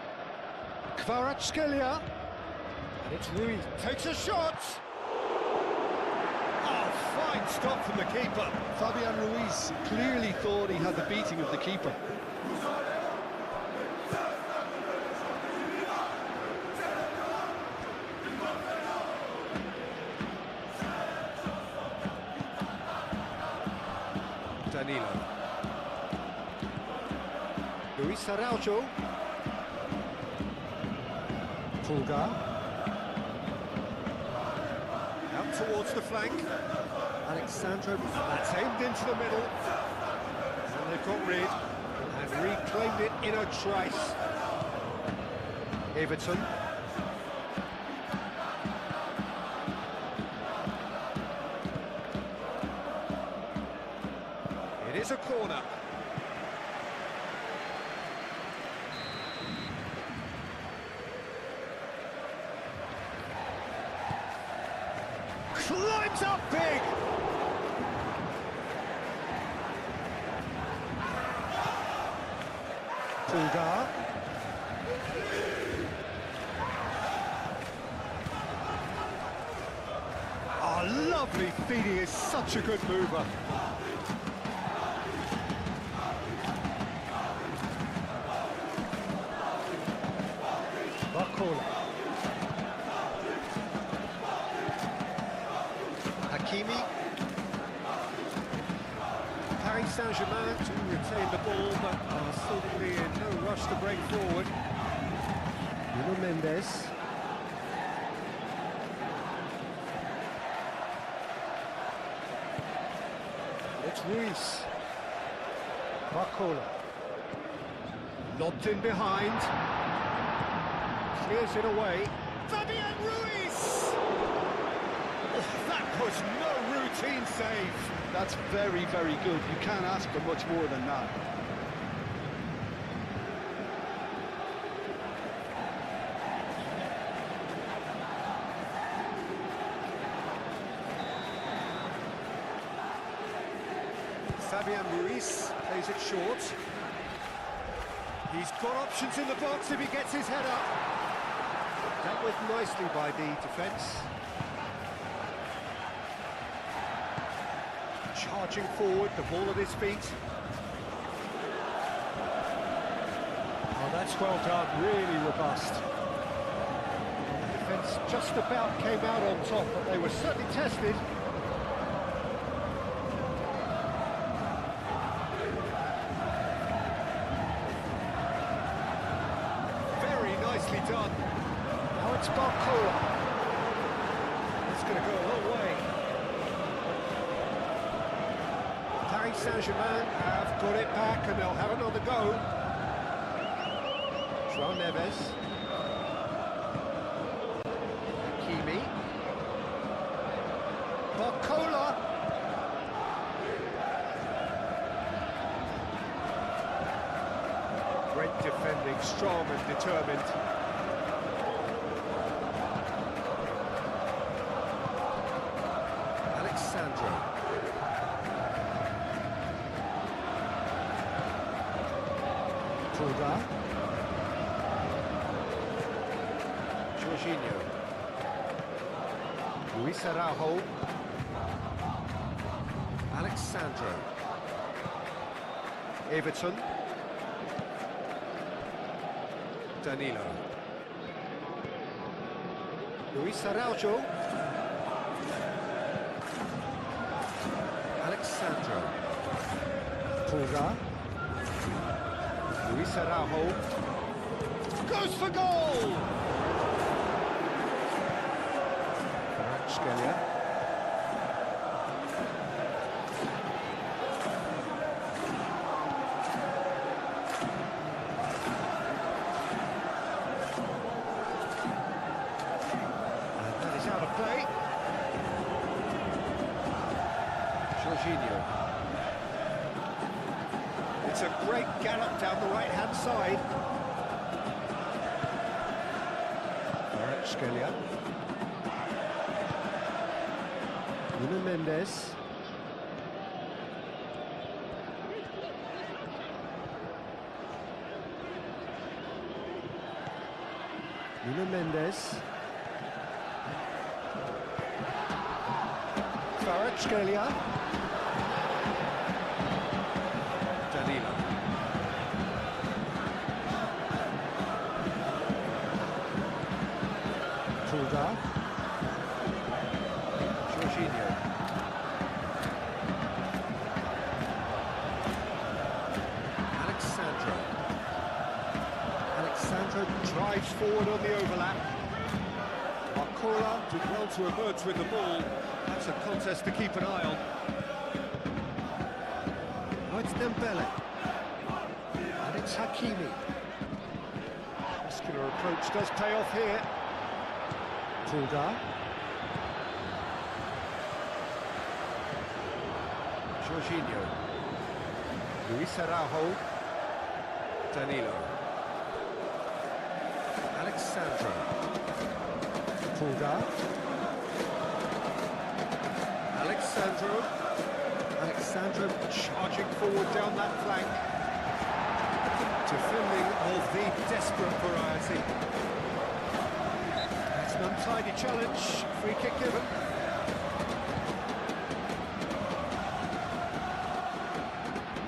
Kvaratskhelia. And it's Ruiz. Takes a shot. Oh, fine stop from the keeper. Fabian Ruiz clearly thought he had the beating of the keeper. Danilo. Luis Araujo. Pulgar. Out towards the flank. Alexandro. That's aimed into the middle. And they've got rid and reclaimed it in a trice. Everton. It is a corner. Climbs up big. Pulgar. Oh, lovely feeding, is such a good mover. Barcola. Hakimi. Paris Saint-Germain to retain the ball, but are seemingly in no rush to break forward. Nuno Mendes. It's Ruiz. Barcola. Lobbed in behind. Clears it away. Fabian Ruiz! Oh, that was no routine save. That's very, very good. You can't ask for much more than that. Fabian Ruiz plays it short. He's got options in the box if he gets his head up. Dealt with nicely by the defence. Charging forward, the ball at his feet. Oh, that's well done, really robust. The defence just about came out on top, but they were certainly tested. Very nicely done. Now it's Barcola. It's going to go a long way. Paris Saint-Germain have got it back and they'll have another go. João Neves. Hakimi. Barcola. Great defending, strong and determined. Alexandro. Pulgar. Jorginho. Luis Araujo. Alexandro. Everton. Danilo. Luis Araujo. Alexandro. Pulgar. Luis Araujo. Goes for goal! Kvaratskhelia. It's a great gallop down the right-hand side. Scalia. Nuno Mendes. Nuno Mendes. Scalia. Danilo. Tulga. Jorginho. Alexandro drives forward on the overlap. Barcola did well to emerge with the ball. That's a contest to keep an eye on. Now it's Dembele. And it's Hakimi. Muscular approach does pay off here. Tulga. Jorginho. Luis Araujo. Danilo. Alexandro. Tulga. Alexandro charging forward down that flank. Defending of the desperate variety. That's an untidy challenge. Free kick given.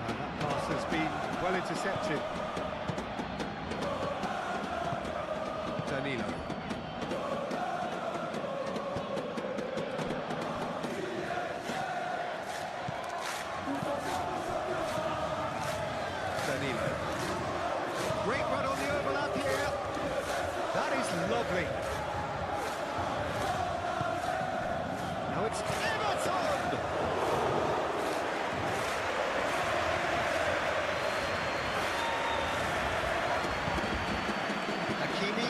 That pass has been well intercepted. Danilo. Great run on the overlap here. That is lovely. Now it's Everton! Hakimi.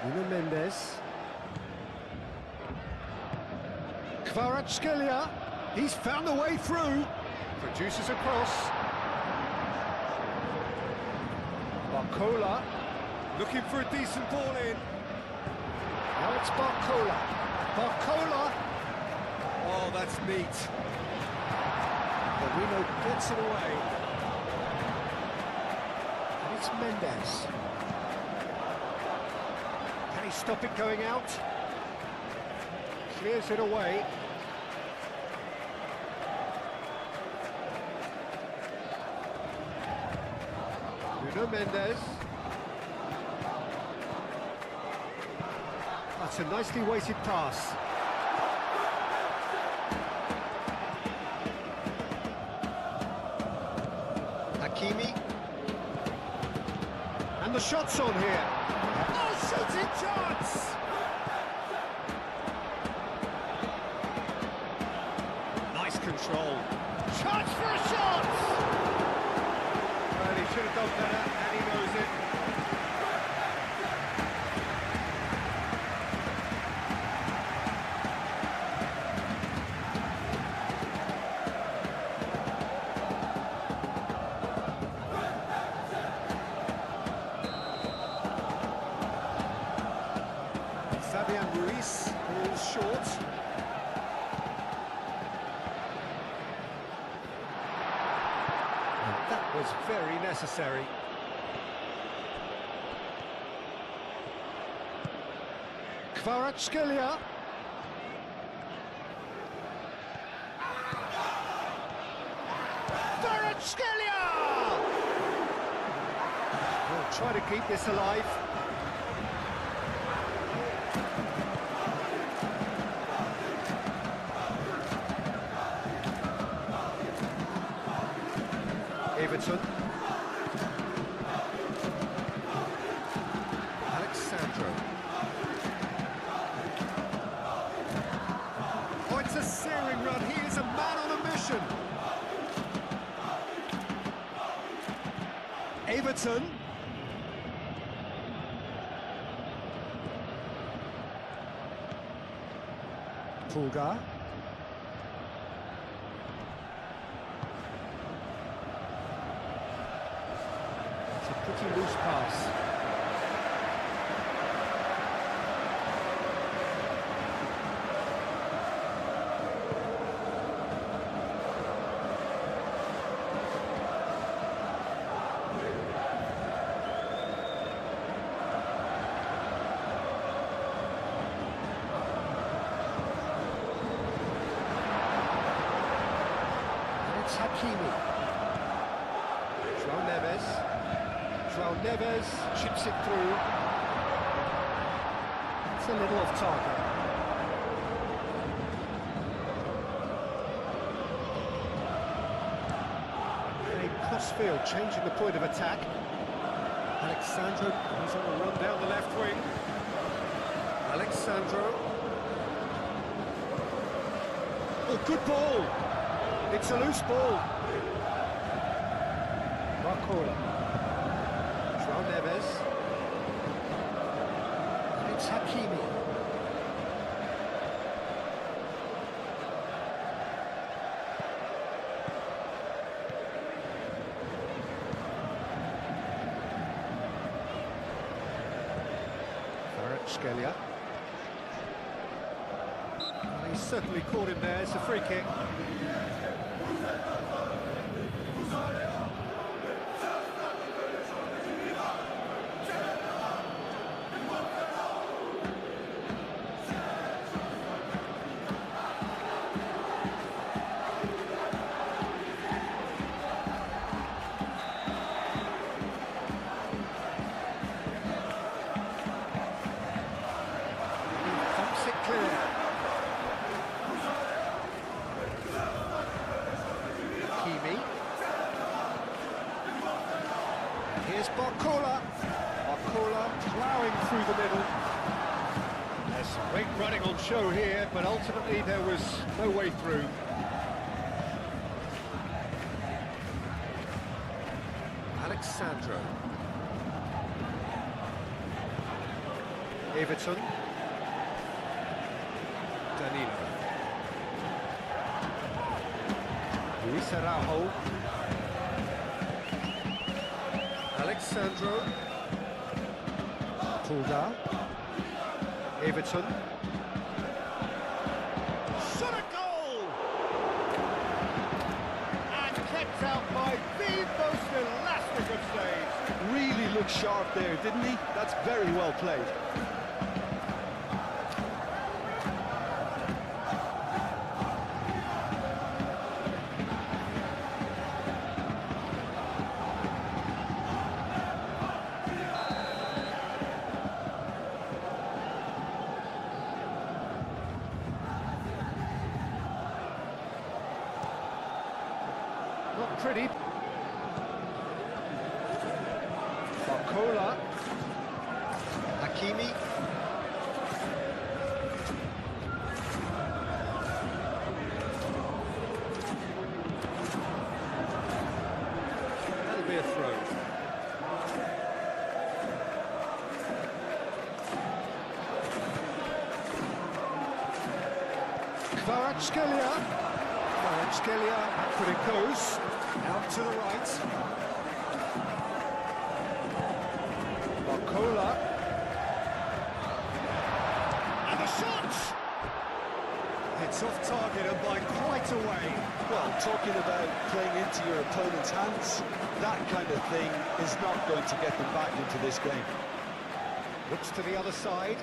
Nuno Mendes. Kvaratskhelia, he's found the way through. Produces a cross. Barcola, looking for a decent ball in. Now it's Barcola. Barcola. Oh, that's neat. Marino gets it away. And it's Mendes. Can he stop it going out? Clears it away. Nuno Mendes. That's a nicely weighted pass. Hakimi. And the shot's on here. Oh, shooting chance! Nice control. Chance for a shot! Well, he should have done better, and he knows it. Fabian Ruiz falls short. And that was very necessary. Kvaratskhelia. Kvaratskhelia! We'll try to keep this alive. Everton. Alexandro. Oh, it's a searing run. He is a man on a mission. Everton. Pulgar. It's a pretty loose pass. Hakimi. João Neves chips it through. It's a little off target. A crossfield changing the point of attack. Alexandro, he's on a run down the left wing. Alexandro. Oh, good ball! It's a loose ball. Barcola. João Neves. And it's Hakimi. Kvaratskhelia. He's certainly caught him there. It's a free kick. Here's Barcola. Barcola ploughing through the middle. There's some great running on show here, but ultimately there was no way through. Alexandro. Everton. Danilo. Luis Araujo. Alexandro. Pulgar. Everton. Shot a goal! And kept out by the most elastic of saves. Really looked sharp there, didn't he? That's very well played. Not pretty. Barcola. Hakimi. That'll be a throw. Kvaratskhelia. Kvaratskhelia, but it goes. Out to the right. Barcola. And the shot! It's off target and by quite a way. Well, talking about playing into your opponent's hands, that kind of thing is not going to get them back into this game. Looks to the other side.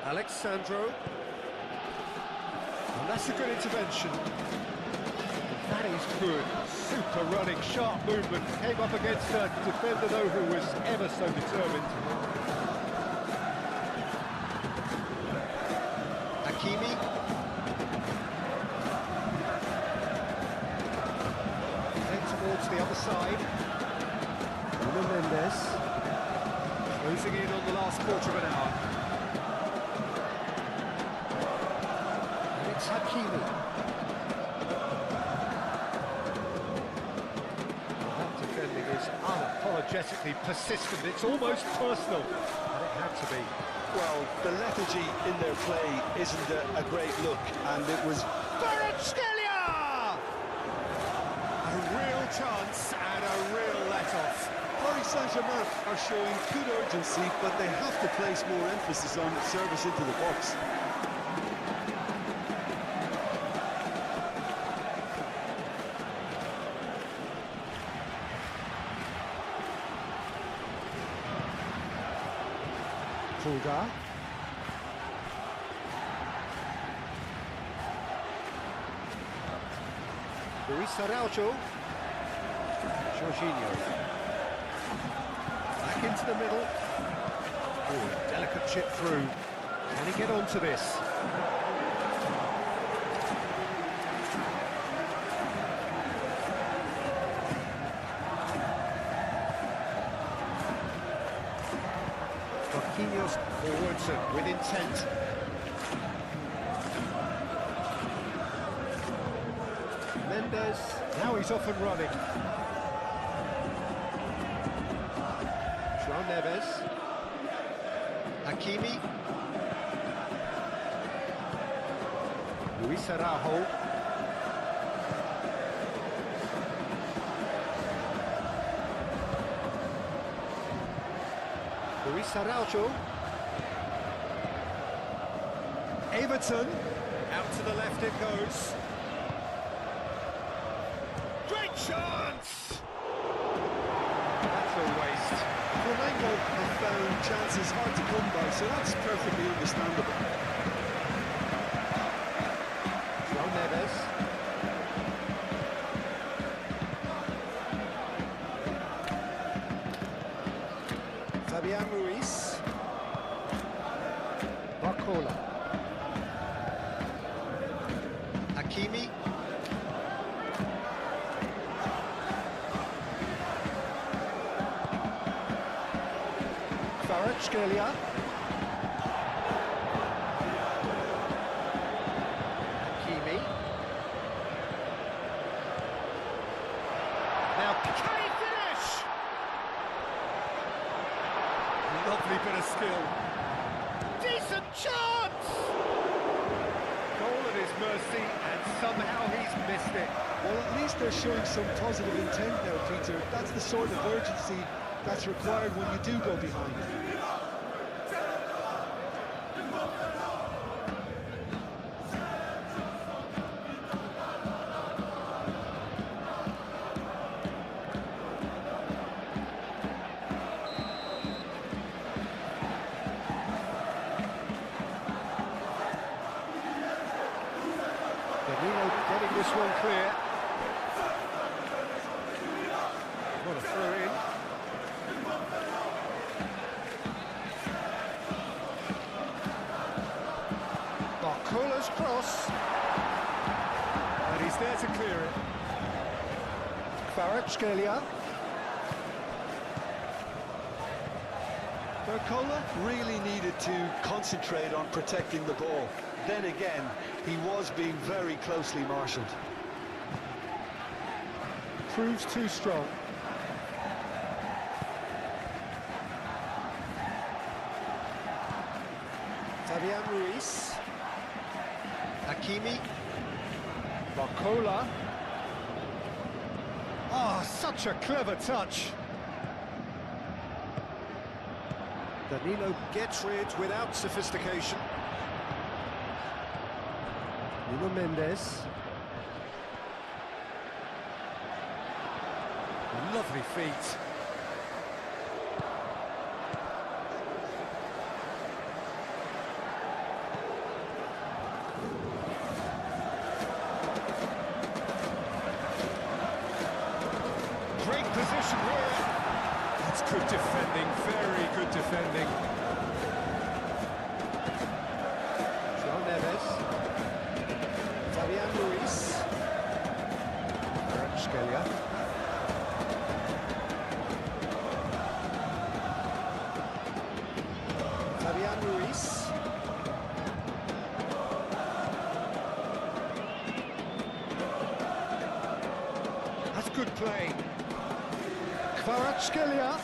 Alexandro. And that's a good intervention. That is good. Super running, sharp movement. Came up against a defender, though, who was ever so determined. Hakimi. Then towards the other side. Nuno Mendes. Closing in on the last quarter of an hour. It's Hakimi. That energetically persistent. It's almost personal, and it had to be. Well, the lethargy in their play isn't a great look, and it was... Kvaratskhelia! A real chance and a real let-off. Paris Saint-Germain are showing good urgency, but they have to place more emphasis on service into the box. Pulgar. Luis Araujo. Jorginho. Back into the middle. Oh, delicate chip through. Can he get onto this? Marquinhos forwards and with intent. Mendes, now he's off and running. João Neves. Hakimi. Luis Araujo. Luis Araujo. Everton. Out to the left it goes. Great chance! That's a waste. Flamengo have found chances hard to come by, so that's perfectly understandable. João Neves. Fabian Ruiz. Barcola. Hakimi. Kvaratskhelia. Hakimi. Now, can he finish? Lovely bit of skill. Decent chance! Goal at his mercy, and somehow he's missed it. Well, at least they're showing some positive intent now, Peter. That's the sort of urgency that's required when you do go behind. Danilo getting this one clear. What a throw in. Barcola's cross. And he's there to clear it. Kvaratskhelia. Barcola really needed to concentrate on protecting the ball. Then again, he was being very closely marshalled. Proves too strong. Fabian Ruiz. Hakimi. Barcola. Ah, such a clever touch. Danilo gets rid without sophistication. Nuno Mendes. Lovely feet. Great position here. That's good defending, very good defending. João Neves. Fabian Ruiz. Kvaratskhelia. Fabian Ruiz. That's good play. Kvaratskhelia.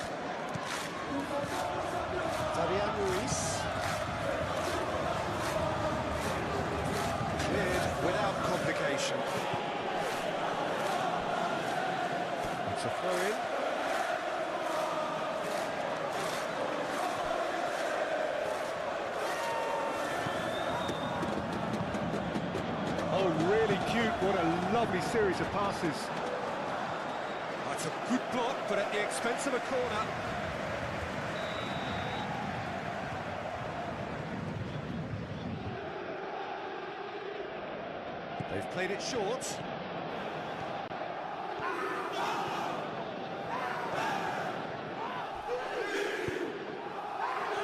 Fabian Ruiz. Cleared without complication. It's a throw-in. Oh, really cute. What a lovely series of passes. That's a good block, but at the expense of a corner. They've played it short.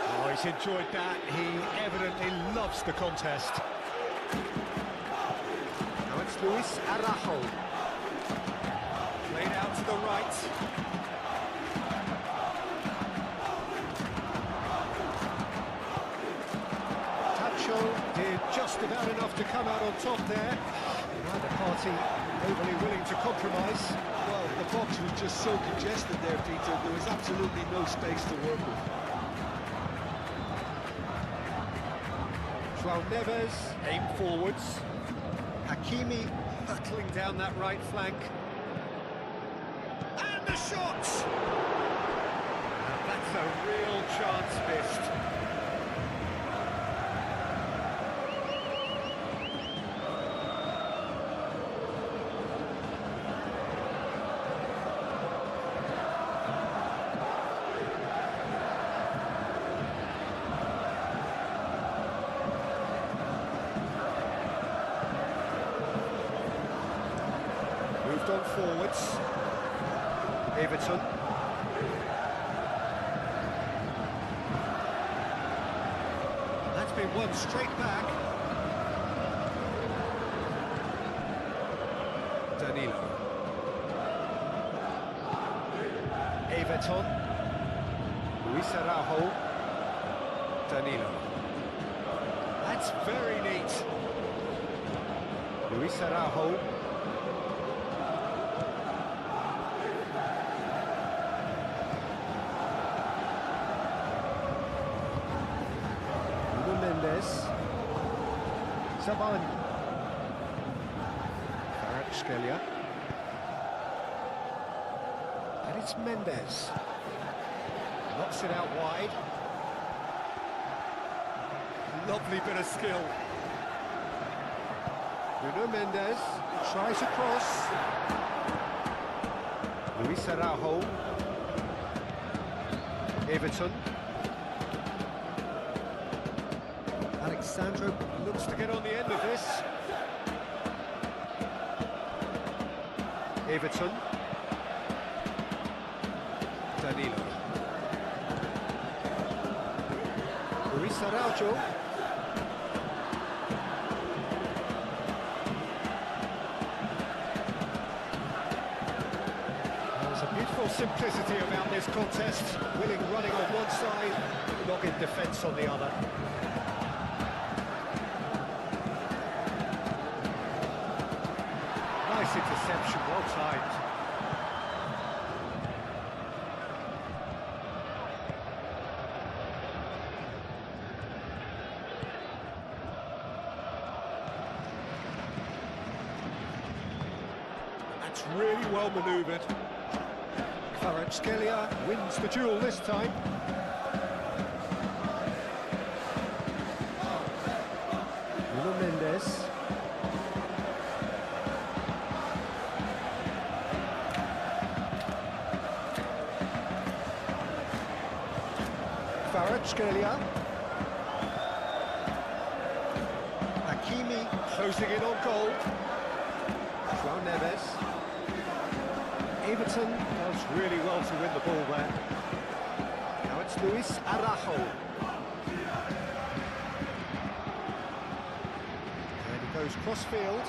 Oh, he's enjoyed that. He evidently loves the contest. Now it's Luis Araujo. Played out to the right. Tacho did just about enough to come out on top there. Neither party overly willing to compromise. Well, the box was just so congested there, Peter. There was absolutely no space to work with. João Neves aim forwards. Hakimi hurtling down that right flank. And the shot! Now that's a real chance missed. Moved on forwards. Everton. That's been won straight back. Danilo. Everton. Luis Araujo. Danilo. That's very neat. Luis Araujo. Savani. Kvaratskhelia. And it's Mendes. Knocks it out wide. Lovely bit of skill. Bruno Mendes tries a cross. Luis Araujo. Everton. Alexandro looks to get on the end of this. Everton. Danilo. Luis Araujo. There's a beautiful simplicity about this contest. Willing running on one side, dogged defence on the other. Nice interception, well timed. That's really well manoeuvred. Kvaratskhelia wins the duel this time. Bruno Mendes. Kvaratskhelia. Hakimi closing in on goal. João Neves. Everton does really well to win the ball there. Now it's Luis Araujo. And he goes cross-field.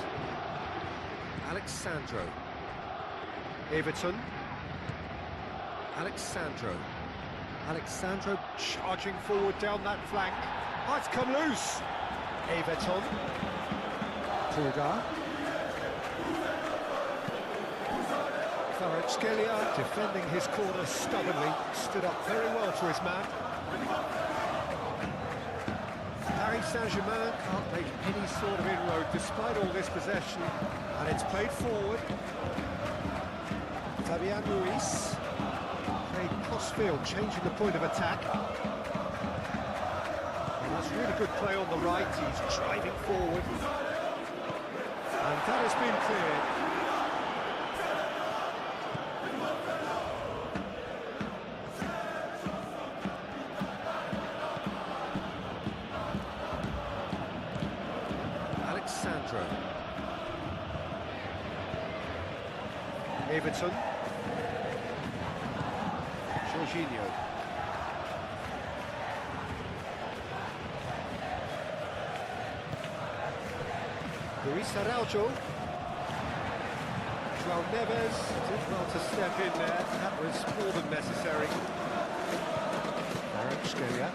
Alexandro. Everton. Alexandro charging forward down that flank. Oh, it's come loose. Everton. Puga. Kvaratskhelia defending his corner stubbornly, stood up very well for his man. Paris Saint-Germain can't make any sort of inroad despite all this possession, and it's played forward. Fabian Ruiz played cross-field, changing the point of attack. And that's really good play on the right, he's driving forward. And that has been cleared. Everton. Jorginho. Luis Araujo. João Neves did well to step in there. That was more than necessary. Kvaratskhelia.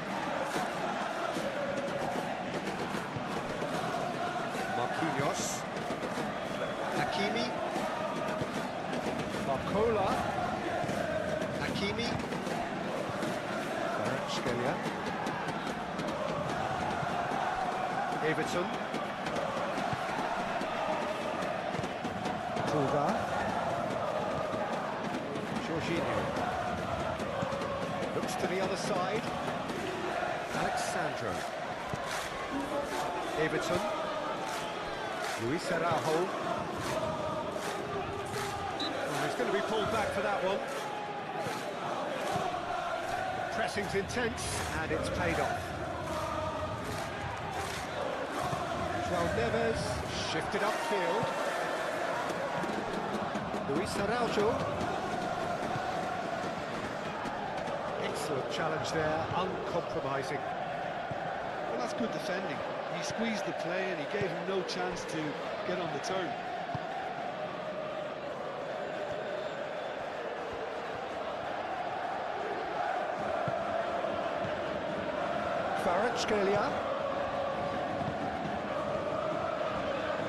Marquinhos. Hakimi. Barcola, Hakimi, Kvaratskhelia, Everton, Pulga, Jorginho, looks to the other side, Alexandro, Everton, Luis Araujo. Going to be pulled back for that one. Pressing's intense and it's paid off. João Neves shifted upfield. Luis Araujo. Excellent challenge there, uncompromising. Well, that's good defending. He squeezed the play and he gave him no chance to get on the turn. Kvaratskhelia,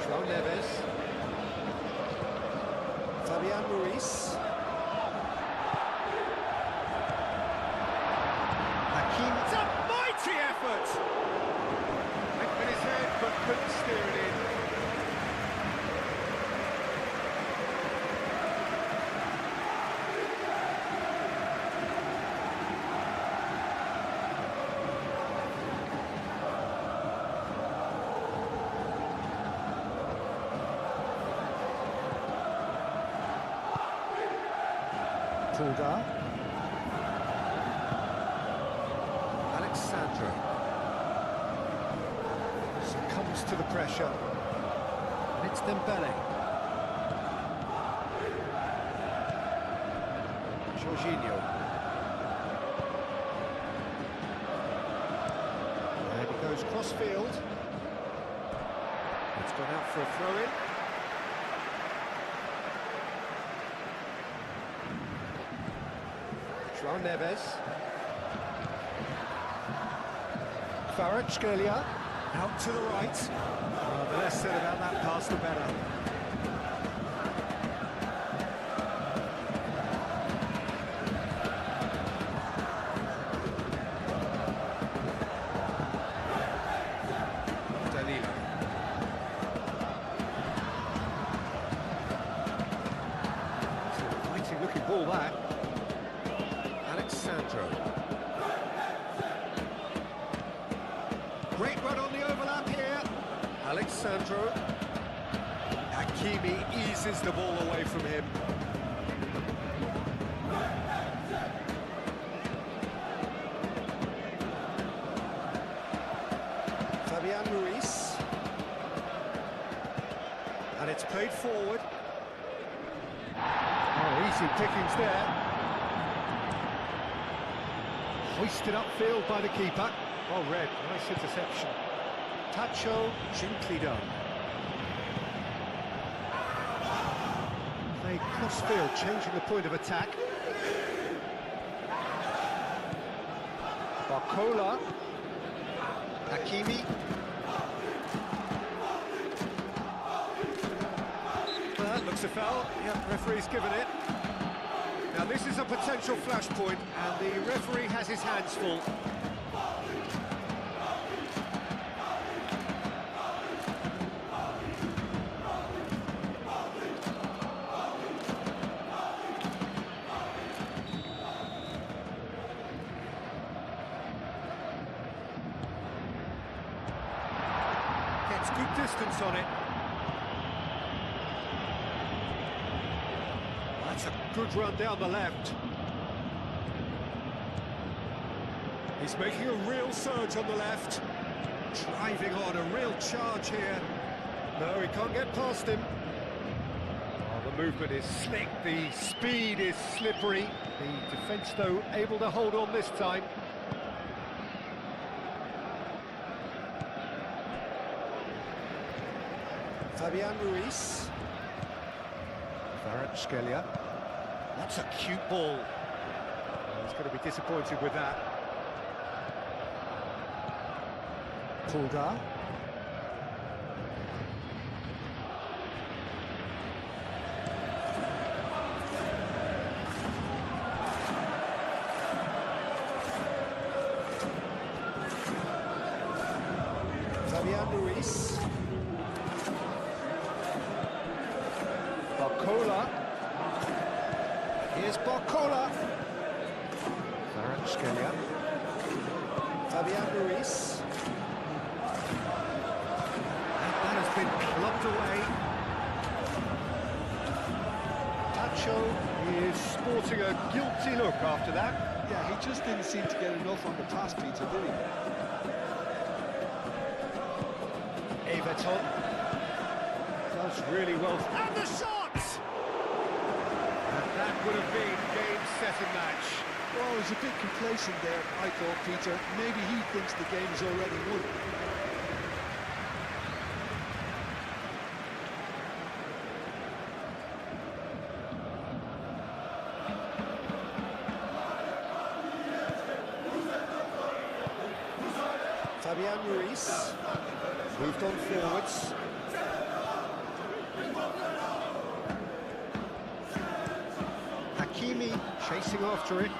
João Neves, Fabian Ruiz, Hakim. It's a mighty effort! Went with his head but couldn't steer it in. Pulga, Alexandro succumbs to the pressure, and it's Dembele. Jorginho, and he goes cross-field. It's gone out for a throw-in. João Neves. Kvaratskhelia out to the right. Oh, the less said about that pass, the better. Danilo. It's a fighting looking ball back. Alexandro. Great run on the overlap here. Alexandro. Hakimi eases the ball away from him. Fabian Ruiz. And it's played forward. Oh, easy pickings there. Hoisted upfield by the keeper. Oh, red, nice interception. Tacho, gently done. Played cross-field, changing the point of attack. Barcola. Hakimi. Well, that looks a foul. Yep, referee's given it. Now this is a potential flashpoint, and the referee has his hands full. Gets good distance on it. That's a good run down the left. He's making a real surge on the left. Driving on, a real charge here. No, he can't get past him. Oh, the movement is slick, the speed is slippery. The defence, though, able to hold on this time. Fabian Ruiz. Kvaratskhelia. That's a cute ball. He's going to be disappointed with that. Pulgar. Fabian Ruiz. Barcola. Here's Barcola. Kvaratskhelia. Fabian Ruiz. That has been clubbed away. Tacho is sporting a guilty look after that. Yeah, he just didn't seem to get enough on the pass, Peter, did he? Everton does really well. And the shot! And that would have been game, set and match. Well, he's a bit complacent there, I thought, Peter. Maybe he thinks the game is already won. Fabian Ruiz moved on forwards. Hakimi chasing after it.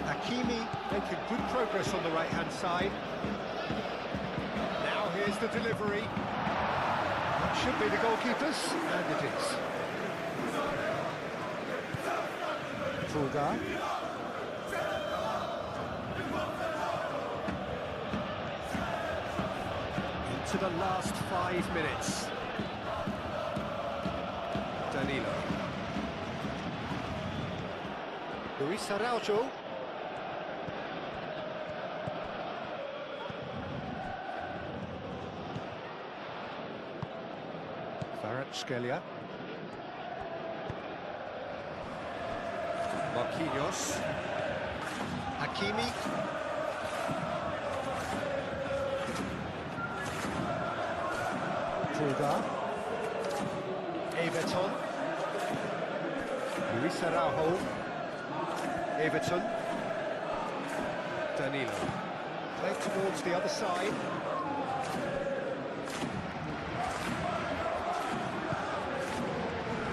Hakimi making good progress on the right-hand side. Now here's the delivery. That should be the goalkeeper's, and it is. Pulgar. To the last 5 minutes. Danilo. Luis Araujo. Kvaratskhelia. Marquinhos. Hakimi. Pulgar. Everton. Luis Araujo. Everton. Danilo. Played towards the other side.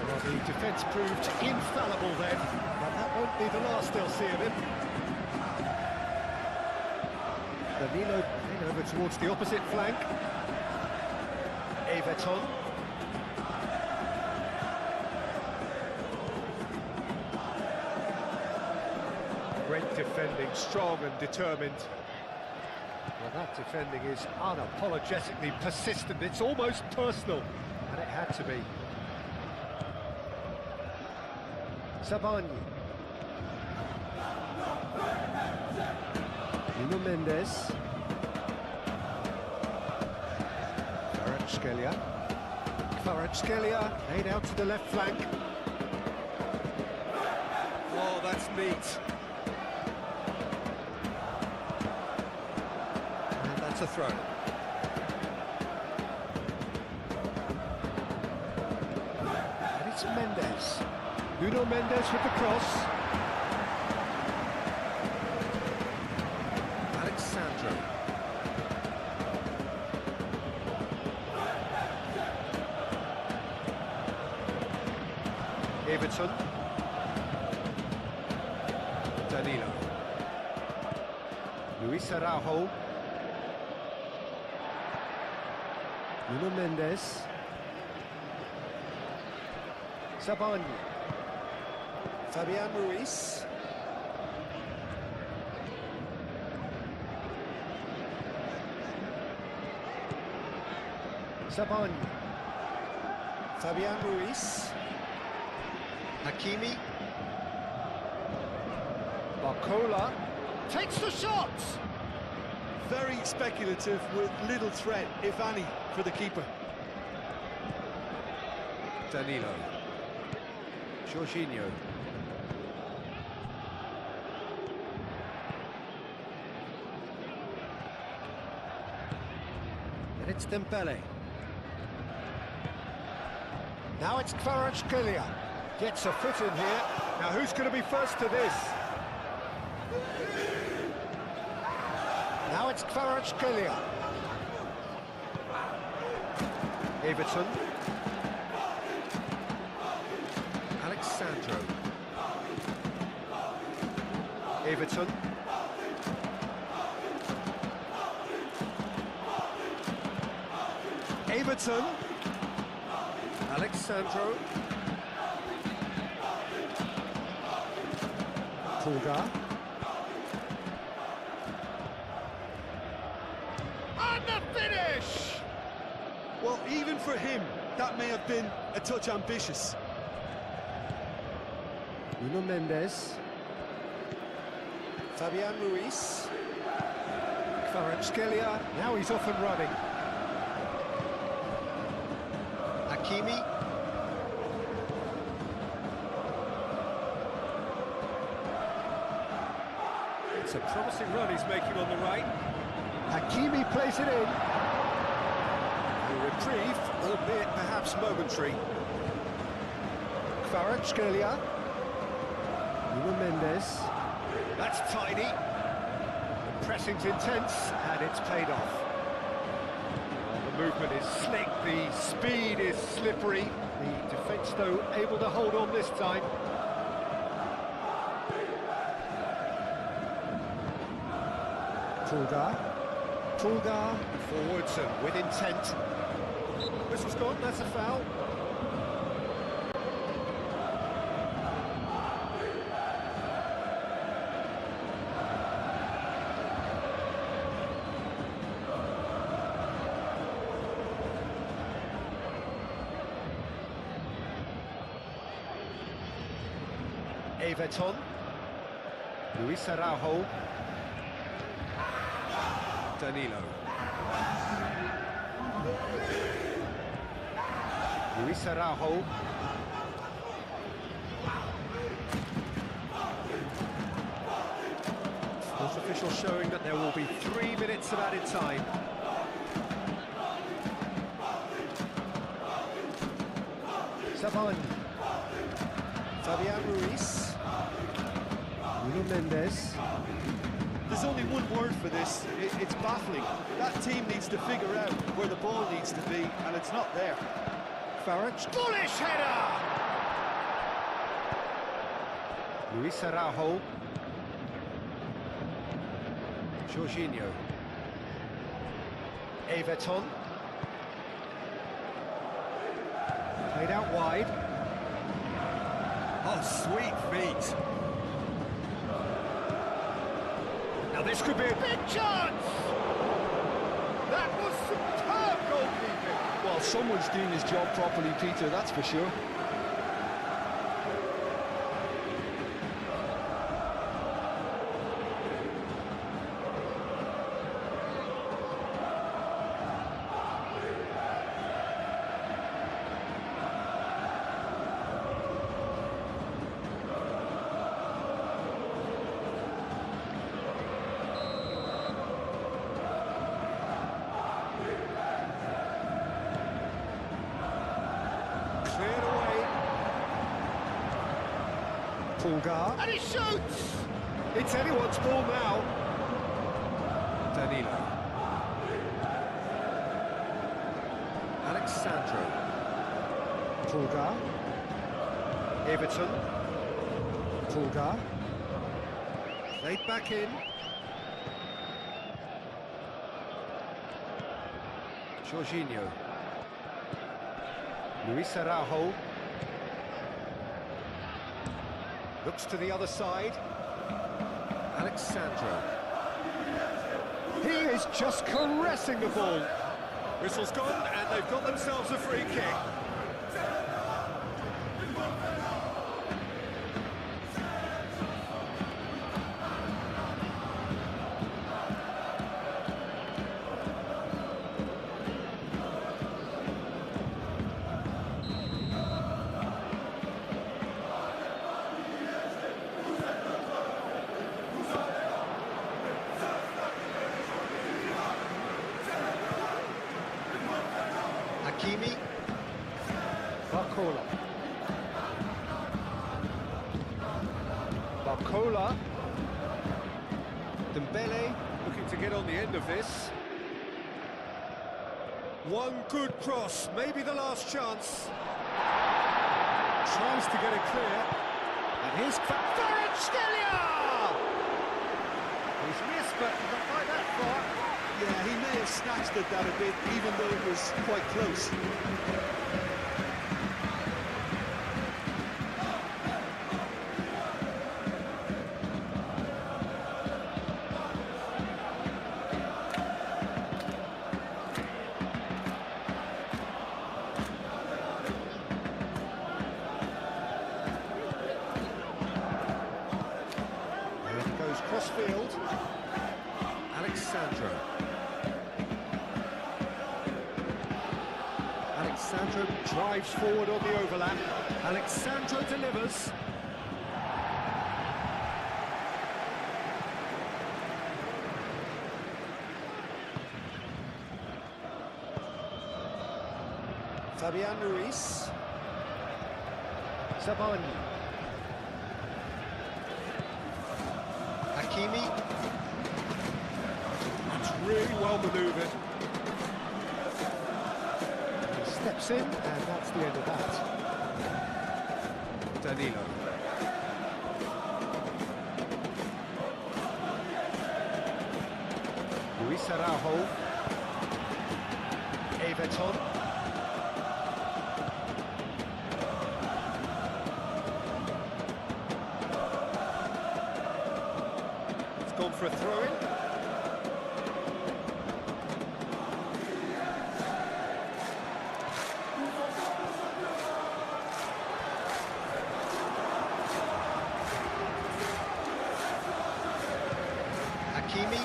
Well, the defence proved infallible then, but that won't be the last they'll see of him. Danilo playing over towards the opposite flank. Everton. Great defending, strong and determined. Well, that defending is unapologetically persistent. It's almost personal, and it had to be. Sabani. Nuno Mendes. Kvaratskhelia laid out to the left flank. Oh, that's neat. And that's a throw. And it's Mendes. Nuno Mendes with the cross. Alexandro. Everton. Danilo. Luis Araujo. Nuno Mendes. Sabani. Fabian Ruiz. Sabani. Fabian Ruiz. Hakimi. Barcola takes the shot. Very speculative with little threat, if any, for the keeper. Danilo. Jorginho. And it's Dembele. Now it's Kvaratskhelia. Gets a foot in here. Now who's going to be first to this? Now it's Kvaratskhelia. Everton. Alexandro. Everton. Everton. Alexandro. Pulgar. And the finish! Well, even for him, that may have been a touch ambitious. Nuno Mendes. Fabian Ruiz. Kvaratskhelia. Now he's off and running. Hakimi. It's a promising run he's making on the right. Hakimi plays it in. A reprieve, albeit perhaps momentary. Kvaratskhelia. Nuno Mendes. That's tiny. The pressing's intense, and it's paid off. Well, the movement is slick, the speed is slippery. The defence, though, able to hold on this time. Pulgar forwards and with intent. Whistle's gone, that's a foul. Everton. Luis Araujo. Danilo. Luis Araujo. Fourth official showing that there will be 3 minutes of added time. Sabani. Fabian Ruiz. Nuno Mendes. There's only one word for this, it's baffling. That team needs to figure out where the ball needs to be, and it's not there. Farage. Bullish header! Luis Araujo. Jorginho. Everton. Played out wide. Oh, sweet feet. Now this could be a big chance! That was superb goalkeeping! Well, someone's doing his job properly, Peter, that's for sure. Pulgar. And he shoots! It's anyone's ball now. Danilo. Alexandro. Pulgar. Everton. Tulga. Played back in. Jorginho. Luis Araujo. Looks to the other side. Alexandro. He is just caressing the ball. Whistle's gone, and they've got themselves a free kick. Hakimi. Barcola. Barcola. Dembele. Looking to get on the end of this. One good cross, maybe the last chance. Tries to get it clear. And here's Kvaratskhelia! He's missed, but not by that far. Yeah, he may have snatched at that a bit, even though it was quite close. And it goes cross-field. Alexandro. Alexandro drives forward on the overlap. Alexandro delivers. Fabian Ruiz. Zabani. Hakimi. It's really well manoeuvred. He steps in, and that's the end of that. Danilo. Luis Araujo. Everton. It's gone for a throw-in. Hakimi.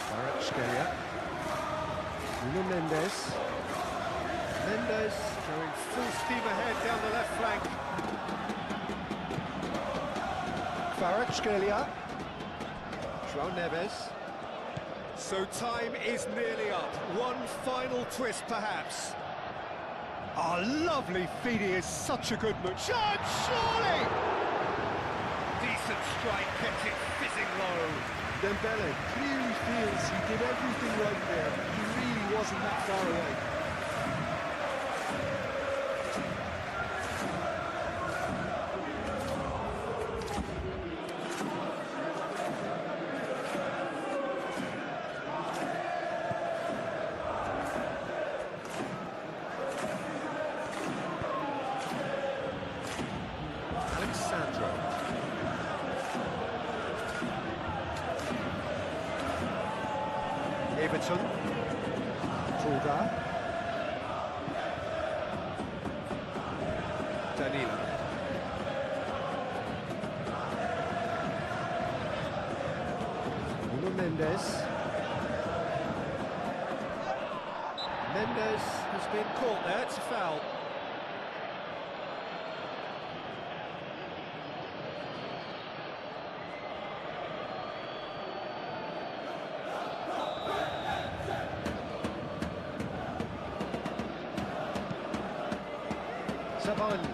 Kvaratskhelia. Nuno Mendes. Mendes going full steam ahead down the left flank. Kvaratskhelia. João Neves. So time is nearly up. One final twist, perhaps. Oh, lovely feed. He is such a good move. Shot, surely! Decent strike, kept it fizzing low. Dembele clearly feels he did everything right there. He really wasn't that far away. Alexandro. Everton. Tulga. Danilo. Nuno Mendes. Mendes has been caught there, it's a foul. Zabani.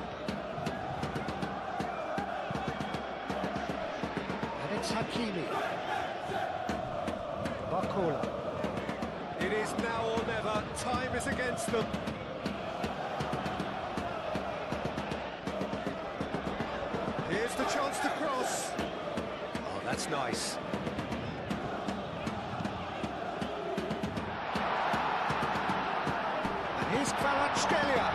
And it's Hakimi. Barcola. It is now or never. Time is against them. nice. And here's Kvaratskhelia.